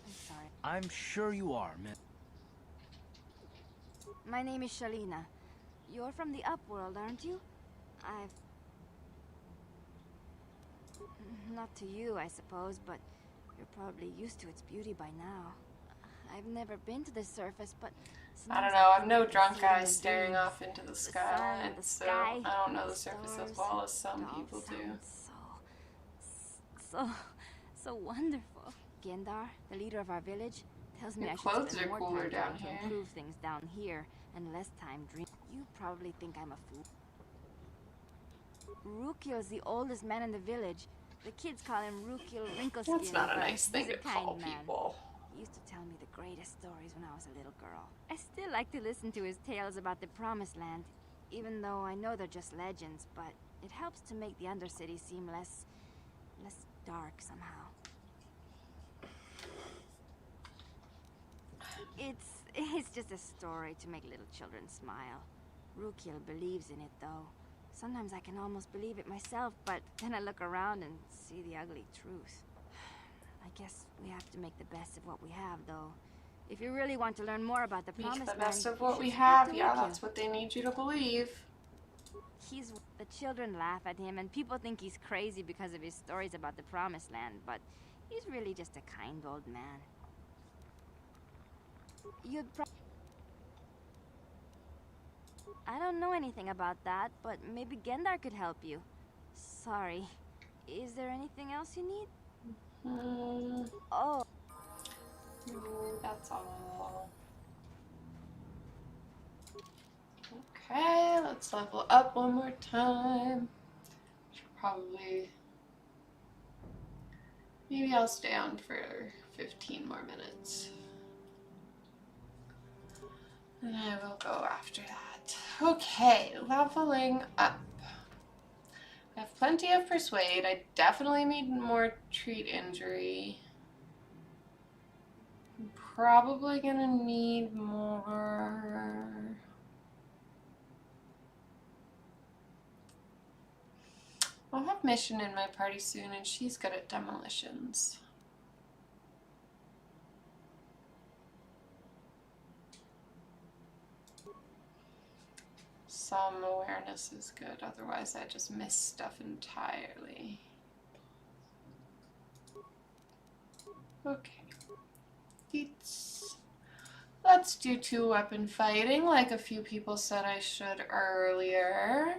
I'm sorry. I'm sure you are, man. My name is Shalina. You're from the Upworld, aren't you? Not to you, I suppose, but you're probably used to its beauty by now. I've never been to the surface, but... I don't know, I'm no drunk guy staring off into the skyline, so I don't know the surface as well as some people do. So wonderful. Gendar, the leader of our village, tells me Your I should clothes spend are more cooler time down trying to here. improve things down here and less time dreaming. You probably think I'm a fool. Rukiel's the oldest man in the village. The kids call him Rukiel Wrinkleskin. That's not a but nice thing he's to a kind call man. people. He used to tell me the greatest stories when I was a little girl. I still like to listen to his tales about the Promised Land, even though I know they're just legends, but it helps to make the Undercity seem less dark somehow. It's just a story to make little children smile. Rukil believes in it, though. Sometimes I can almost believe it myself, but then I look around and see the ugly truth. I guess we have to make the best of what we have, though. If you really want to learn more about the Promised Make the Land, best of you what should we speak have. to Yeah, Rukil. that's what they need you to believe. The children laugh at him, and people think he's crazy because of his stories about the Promised Land, but he's really just a kind old man. I don't know anything about that, but maybe Gendar could help you. Sorry. Is there anything else you need? Oh. That's all. Okay, let's level up one more time. Should probably... Maybe I'll stay on for 15 more minutes. And I will go after that. Okay, leveling up. I have plenty of Persuade. I definitely need more Treat Injury. I'm probably gonna need more... I'll have Mission in my party soon, and she's good at demolitions. Some awareness is good, otherwise I just miss stuff entirely. Okay. Let's do 2-weapon fighting, like a few people said I should earlier.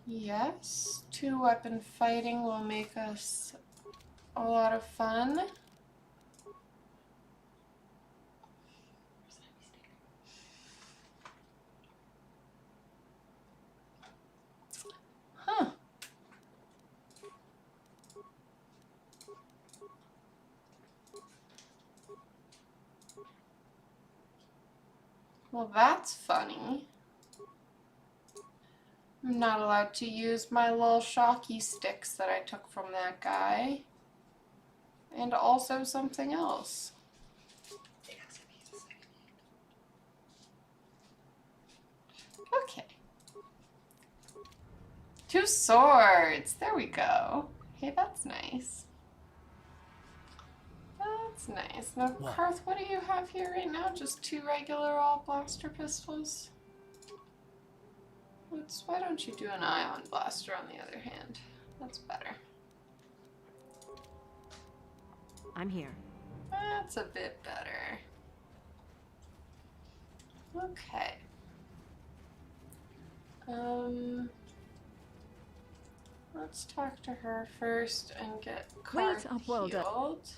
Yes, 2-weapon fighting will make us a lot of fun. Huh. Well, that's funny. I'm not allowed to use my little shocky sticks that I took from that guy. And also something else. Okay. 2 swords. There we go. Hey, that's nice. That's nice. Now, Karth, what do you have here right now? Just 2 regular all blaster pistols? Why don't you do an ion blaster on the other hand? That's better. I'm here. That's a bit better. Okay. Let's talk to her first and get Karth healed.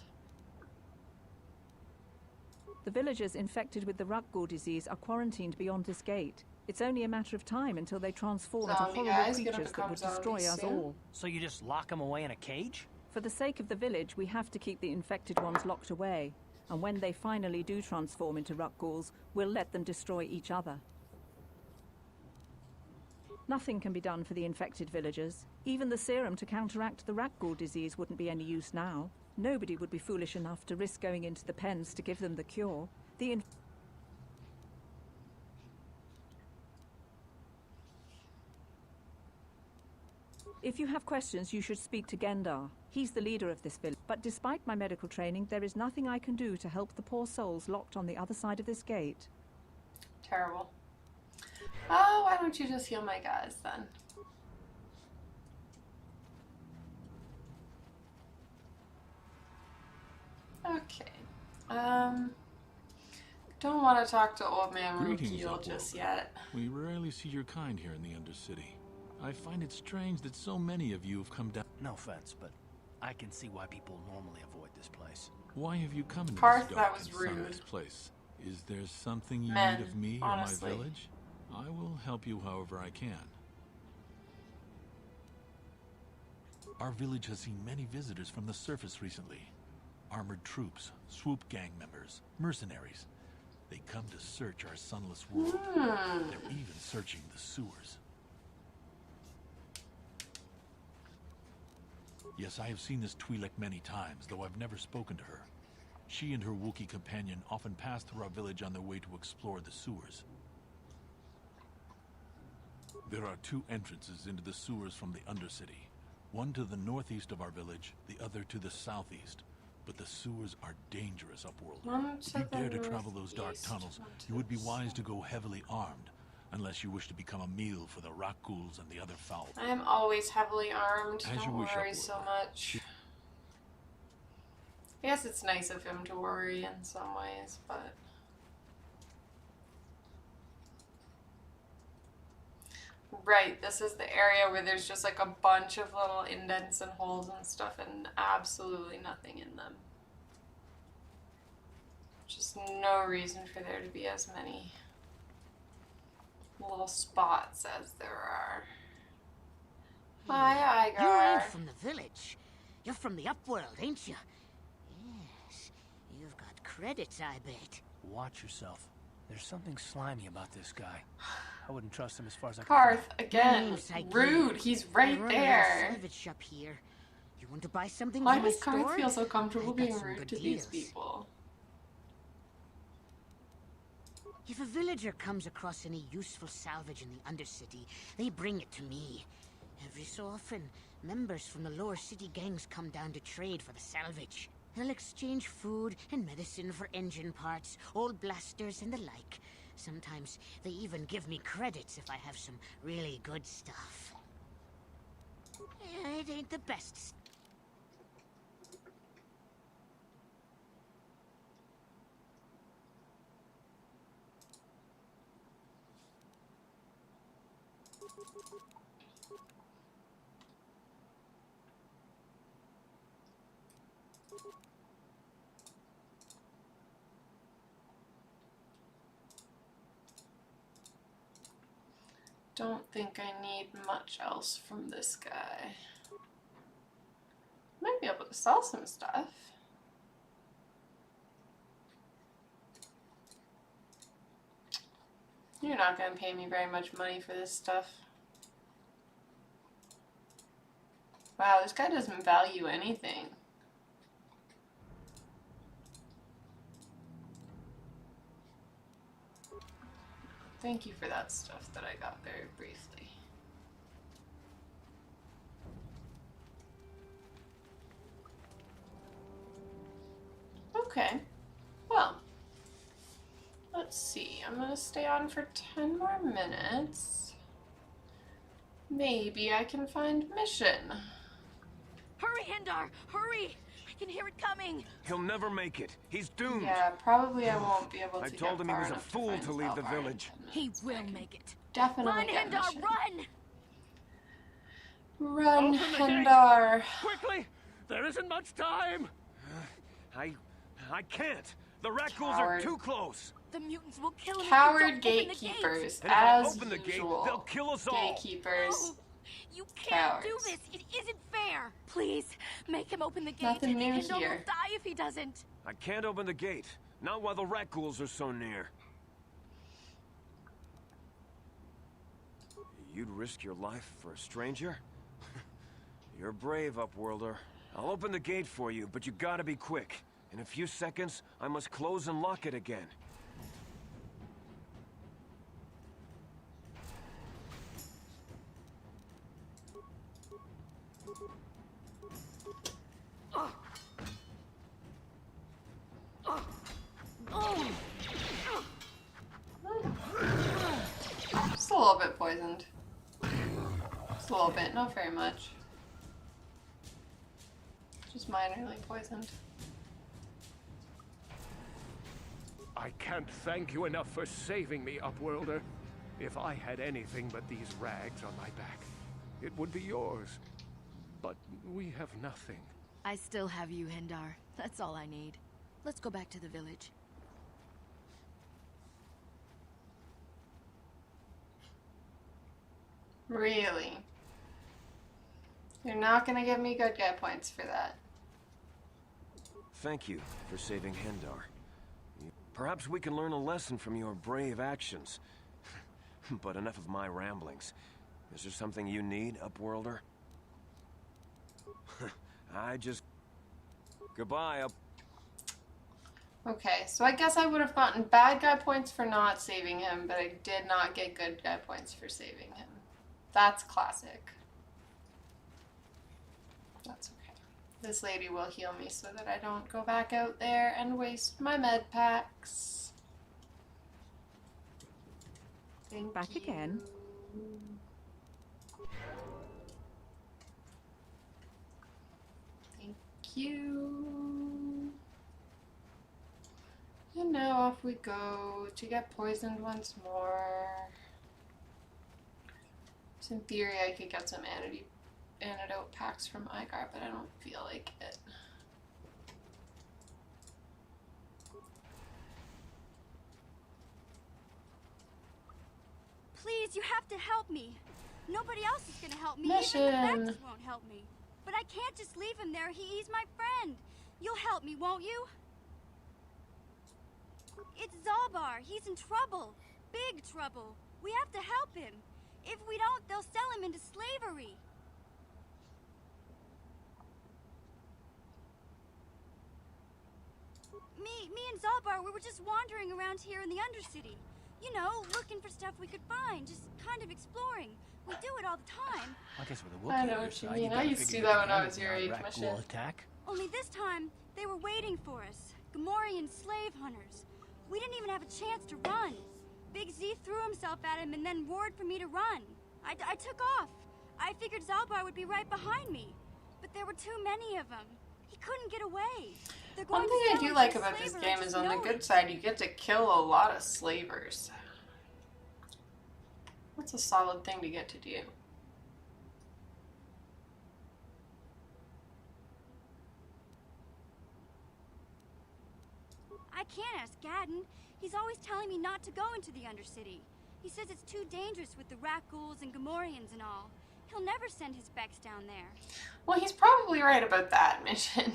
The villagers infected with the Rukgul disease are quarantined beyond this gate. It's only a matter of time until they transform into horrible creatures that would destroy us all. So you just lock them away in a cage? For the sake of the village, we have to keep the infected ones locked away. And when they finally do transform into Rukguls, we'll let them destroy each other. Nothing can be done for the infected villagers. Even the serum to counteract the Rukgul disease wouldn't be any use now. Nobody would be foolish enough to risk going into the pens to give them the cure. If you have questions, you should speak to Gendar. He's the leader of this village. But despite my medical training, there is nothing I can do to help the poor souls locked on the other side of this gate. Terrible. Oh, why don't you just heal my guys then? Okay. Don't want to talk to Old Man Rukil just yet. We rarely see your kind here in the Undercity. I find it strange that so many of you have come down. No offense, but I can see why people normally avoid this place. Why have you come into Karth, this that dark was and rude. sunless place? Is there something you Men, need of me honestly. or my village? I will help you however I can. Our village has seen many visitors from the surface recently. Armored troops, swoop gang members, mercenaries. They come to search our sunless world. They're even searching the sewers. Yes, I have seen this Twi'lek many times, though I've never spoken to her. She and her Wookiee companion often pass through our village on their way to explore the sewers. There are two entrances into the sewers from the Undercity. One to the northeast of our village, the other to the southeast. But the sewers are dangerous, Upworlder. If you dare to travel those dark tunnels, you would be wise to go heavily armed. Unless you wish to become a meal for the Rakghouls and the other foul. I am always heavily armed. As you Don't wish, worry so much. I guess it's nice of him to worry in some ways, but... Right, this is the area where there's just like a bunch of little indents and holes and stuff and absolutely nothing in them. Just no reason for there to be as many little spots as there are. Hi, Igar. You ain't from the village. You're from the Upworld, ain't you? Yes. You've got credits, I bet. Watch yourself. There's something slimy about this guy. I wouldn't trust him as far as I can. Karth, again. Rude. He's right there. Salvage shop here. You want to buy something Why from my does Karth store? feel so comfortable being some rude good to these deals. people? If a villager comes across any useful salvage in the Undercity, they bring it to me. Every so often, members from the lower city gangs come down to trade for the salvage. They'll exchange food and medicine for engine parts, old blasters and the like. Sometimes they even give me credits if I have some really good stuff. It ain't the best. Don't think I need much else from this guy. Might be able to sell some stuff. You're not going to pay me very much money for this stuff. Wow, this guy doesn't value anything. Thank you for that stuff that I got very briefly. Okay, well, let's see. I'm gonna stay on for 10 more minutes. Maybe I can find mission. Hurry, Hindar! Hurry! I can hear it coming! He'll never make it. He's doomed. Yeah, probably I won't be able to I get told him he far was a enough to fool find to leave the Salvar. village. He will make it. Definitely Run, get Hindar, mission. run! Run, Open the gate. Hindar! Quickly! There isn't much time! I can't. The Rakghouls are too close. The mutants will kill him Coward if you don't open the gatekeepers, gate. And if I as open the gate, usual. they'll kill us all. Gatekeepers. No, you can't do Cowards. this. It isn't fair. Please, make him open the gate. Nothing new Hindar here. will die if he doesn't. I can't open the gate. Not while the Rakghouls are so near. You'd risk your life for a stranger? You're brave, Upworlder. I'll open the gate for you, but you gotta be quick. In a few seconds, I must close and lock it again. Just a little bit poisoned. Just a little bit, not very much. Just minorly poisoned. I can't thank you enough for saving me, Upworlder. If I had anything but these rags on my back, it would be yours. But we have nothing. I still have you, Hindar. That's all I need. Let's go back to the village. Really? You're not gonna give me good guy points for that. Thank you for saving Hindar. Perhaps we can learn a lesson from your brave actions. But enough of my ramblings. Is there something you need, Upworlder? Goodbye, Okay, so I guess I would have gotten bad guy points for not saving him, but I did not get good guy points for saving him. That's classic. That's okay. This lady will heal me so that I don't go back out there and waste my med packs. Back again. Thank you. And now off we go to get poisoned once more. So in theory I could get some antidote packs from Igar, but I don't feel like it. Please, you have to help me. Nobody else is gonna help me. Mission. Even the Vex won't help me. But I can't just leave him there. He's my friend. You'll help me, won't you? It's Zalbar. He's in trouble. Big trouble. We have to help him. If we don't, they'll sell him into slavery. Me and Zalbar, we were just wandering around here in the Undercity. You know, looking for stuff we could find, just kind of exploring. We do it all the time. I guess with a I know what you mean. I used to do that when I was your age, Mission. Attack. Only this time, they were waiting for us. Gamorrean slave hunters. We didn't even have a chance to run. Big Z threw himself at him and then roared for me to run. I took off. I figured Zalbar would be right behind me. But there were too many of them. He couldn't get away. One thing I do like about this game is on the good side, you get to kill a lot of slavers. That's a solid thing to get to do. I can't ask Gadden. He's always telling me not to go into the Undercity. He says it's too dangerous with the Rakghouls and Gamorreans and all. He'll never send his Becks down there. Well, he's probably right about that, Mission.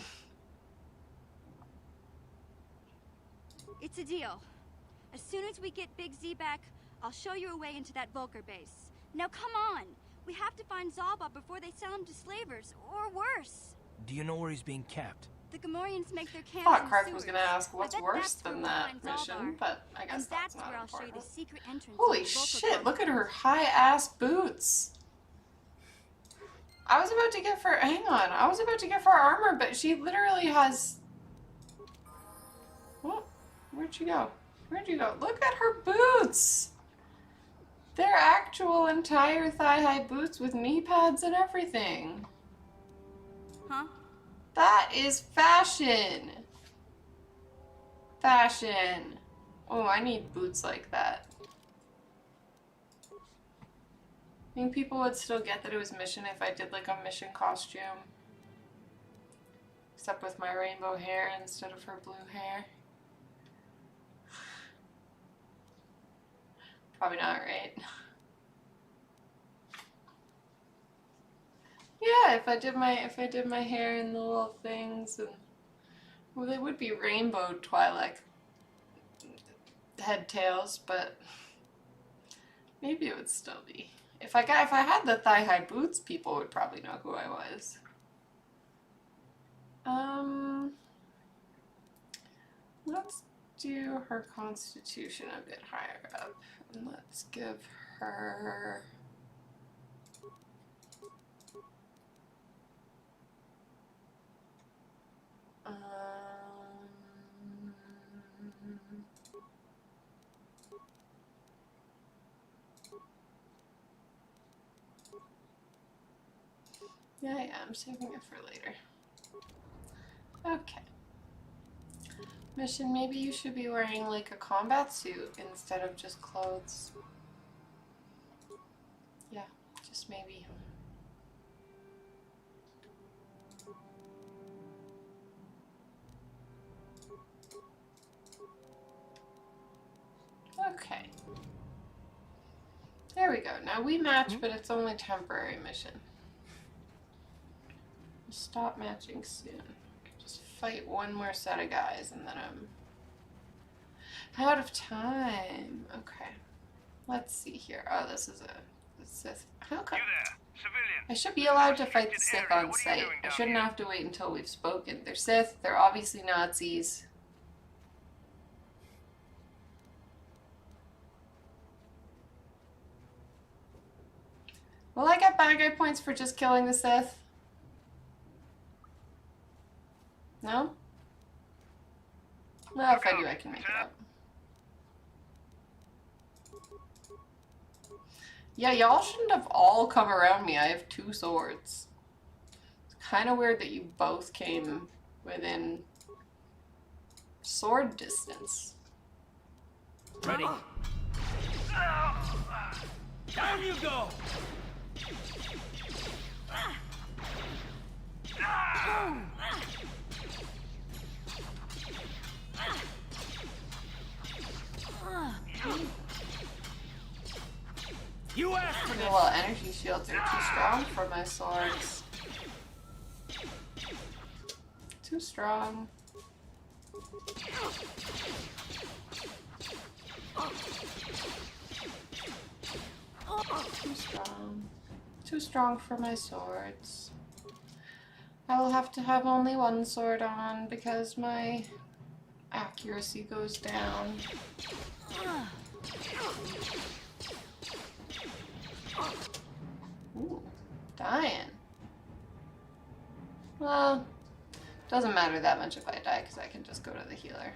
It's a deal. As soon as we get Big Z back, I'll show you a way into that Volker base. Now come on! We have to find Zalba before they sell him to slavers, or worse. Do you know where he's being kept? The Gamorreans make their camps I thought in Craig sewers. was going to ask what's I bet worse that's than where that we'll find mission, Zalbar. but I guess And that's where not I'll show you important. the secret entrance Holy to the Volker shit, camp. look at her high-ass boots. I was about to get for, hang on, I was about to get for armor, but she literally has... What? Where'd she go? Where'd you go? Look at her boots! They're actual entire thigh-high boots with knee pads and everything. Huh? That is fashion! Fashion. Oh, I need boots like that. I think people would still get that it was mission if I did like a mission costume. Except with my rainbow hair instead of her blue hair. Probably not, right? Yeah, if I did my hair in the little things, and well, they would be rainbow Twi'lek head tails, but maybe it would still be. If I had the thigh high boots, people would probably know who I was. Let's do her constitution a bit higher up, and let's give her. Yeah, I'm saving it for later. Okay. Mission, maybe you should be wearing like a combat suit instead of just clothes. Yeah, just maybe. Okay. There we go. Now we match, but it's only temporary mission. Stop matching soon. Just fight one more set of guys and then I'm out of time. Okay. Let's see here. Oh, this is a Sith. Okay. I should be allowed to fight the Sith on site. I shouldn't have to wait until we've spoken. They're Sith. They're obviously Nazis. Will I get bad guy points for just killing the Sith? No? Well, if I do, I can make it up. Yeah, y'all shouldn't have all come around me. I have 2 swords. It's kind of weird that you both came within sword distance. Ready? Down you go! You asked for this. Well, energy shields are too strong for my swords. Too strong. Too strong. Too strong for my swords. I will have to have only 1 sword on because my accuracy goes down. Ooh, dying. Well, doesn't matter that much if I die because I can just go to the healer.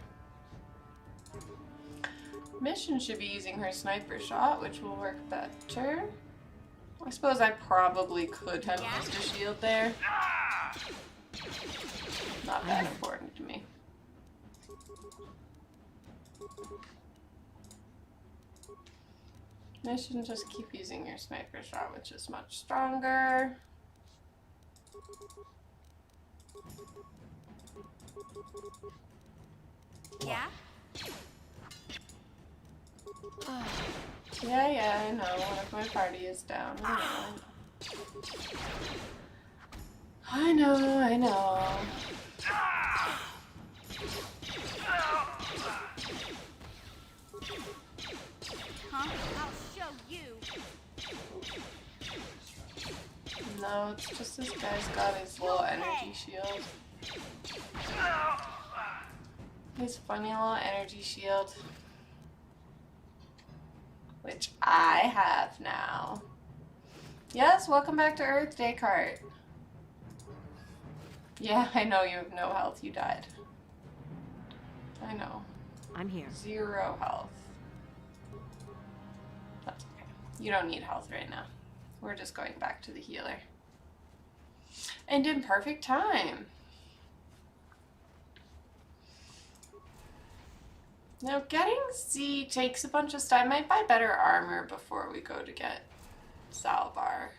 Mission should be using her sniper shot, which will work better. I suppose I probably could have used a shield there. Not that important to me. I should just keep using your sniper shot, which is much stronger. Yeah? Yeah, I know. One of my party is down. I know. Huh? I'll show you. No, it's just this guy's got his little energy shield. His funny little energy shield. Which I have now. Yes, welcome back to Earth, Descartes. Yeah, I know you have no health. You died. I know. I'm here. 0 health. That's okay. You don't need health right now. We're just going back to the healer. And in perfect time. Now, getting Z takes a bunch of time. I might buy better armor before we go to get Salvar.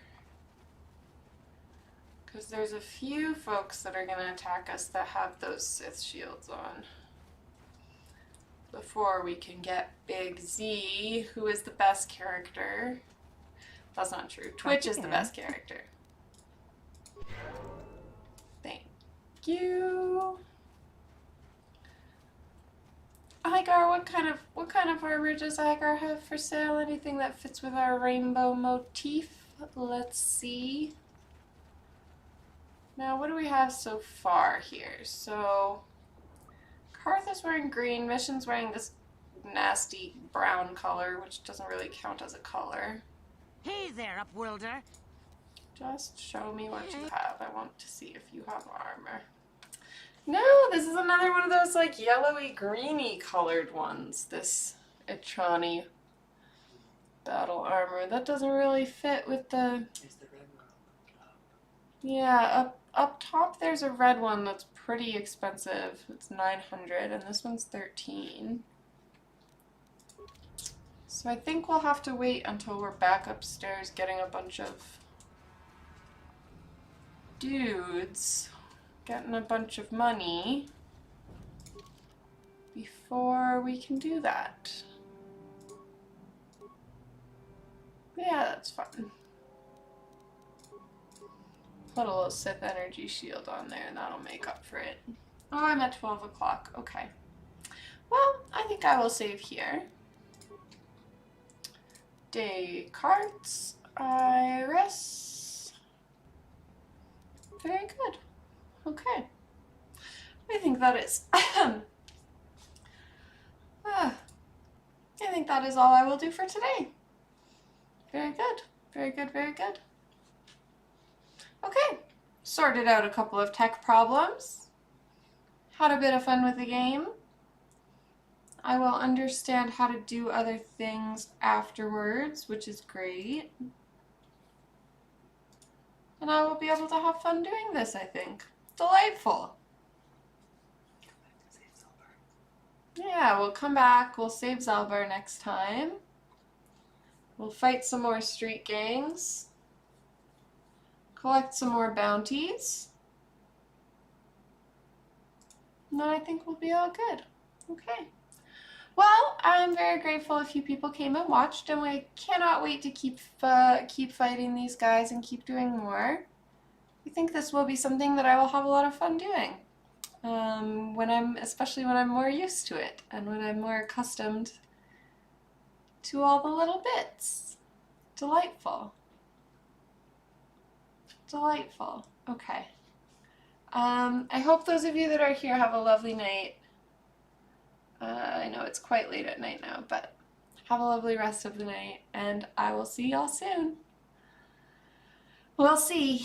Because there's a few folks that are going to attack us that have those Sith shields on. Before we can get Big Z, who is the best character. That's not true. Twitch is the best character. Thank you. Igar, what kind of armor does Igar have for sale? Anything that fits with our rainbow motif? Let's see. Now, what do we have so far here? So, Karth is wearing green. Mission's wearing this nasty brown color, which doesn't really count as a color. Hey there, Upworlder. Just show me what you have. I want to see if you have armor. No, this is another one of those like yellowy, greeny colored ones. This Etrani battle armor. That doesn't really fit with the... Yeah, up top there's a red one that's pretty expensive. It's 900 and this one's 13. So I think we'll have to wait until we're back upstairs getting a bunch of dudes, getting a bunch of money before we can do that. Yeah, that's fun. Put a little Sith energy shield on there and that'll make up for it. Oh, I'm at 12 o'clock. Okay. Well, I think I will save here. Descartes, Iris. Very good. Okay. I think that is... I think that is all I will do for today. Very good. Very good, very good. Okay, sorted out a couple of tech problems. Had a bit of fun with the game. I will understand how to do other things afterwards, which is great. And I will be able to have fun doing this, I think. Delightful. Yeah, we'll come back. We'll save Zalbar next time. We'll fight some more street gangs. Collect some more bounties. And then I think we'll be all good. Okay. Well, I'm very grateful a few people came and watched, and we cannot wait to keep fighting these guys and keep doing more. I think this will be something that I will have a lot of fun doing. Especially when I'm more used to it and when I'm more accustomed to all the little bits. Delightful. Delightful. Okay. I hope those of you that are here have a lovely night. I know it's quite late at night now, but have a lovely rest of the night, and I will see y'all soon. We'll see.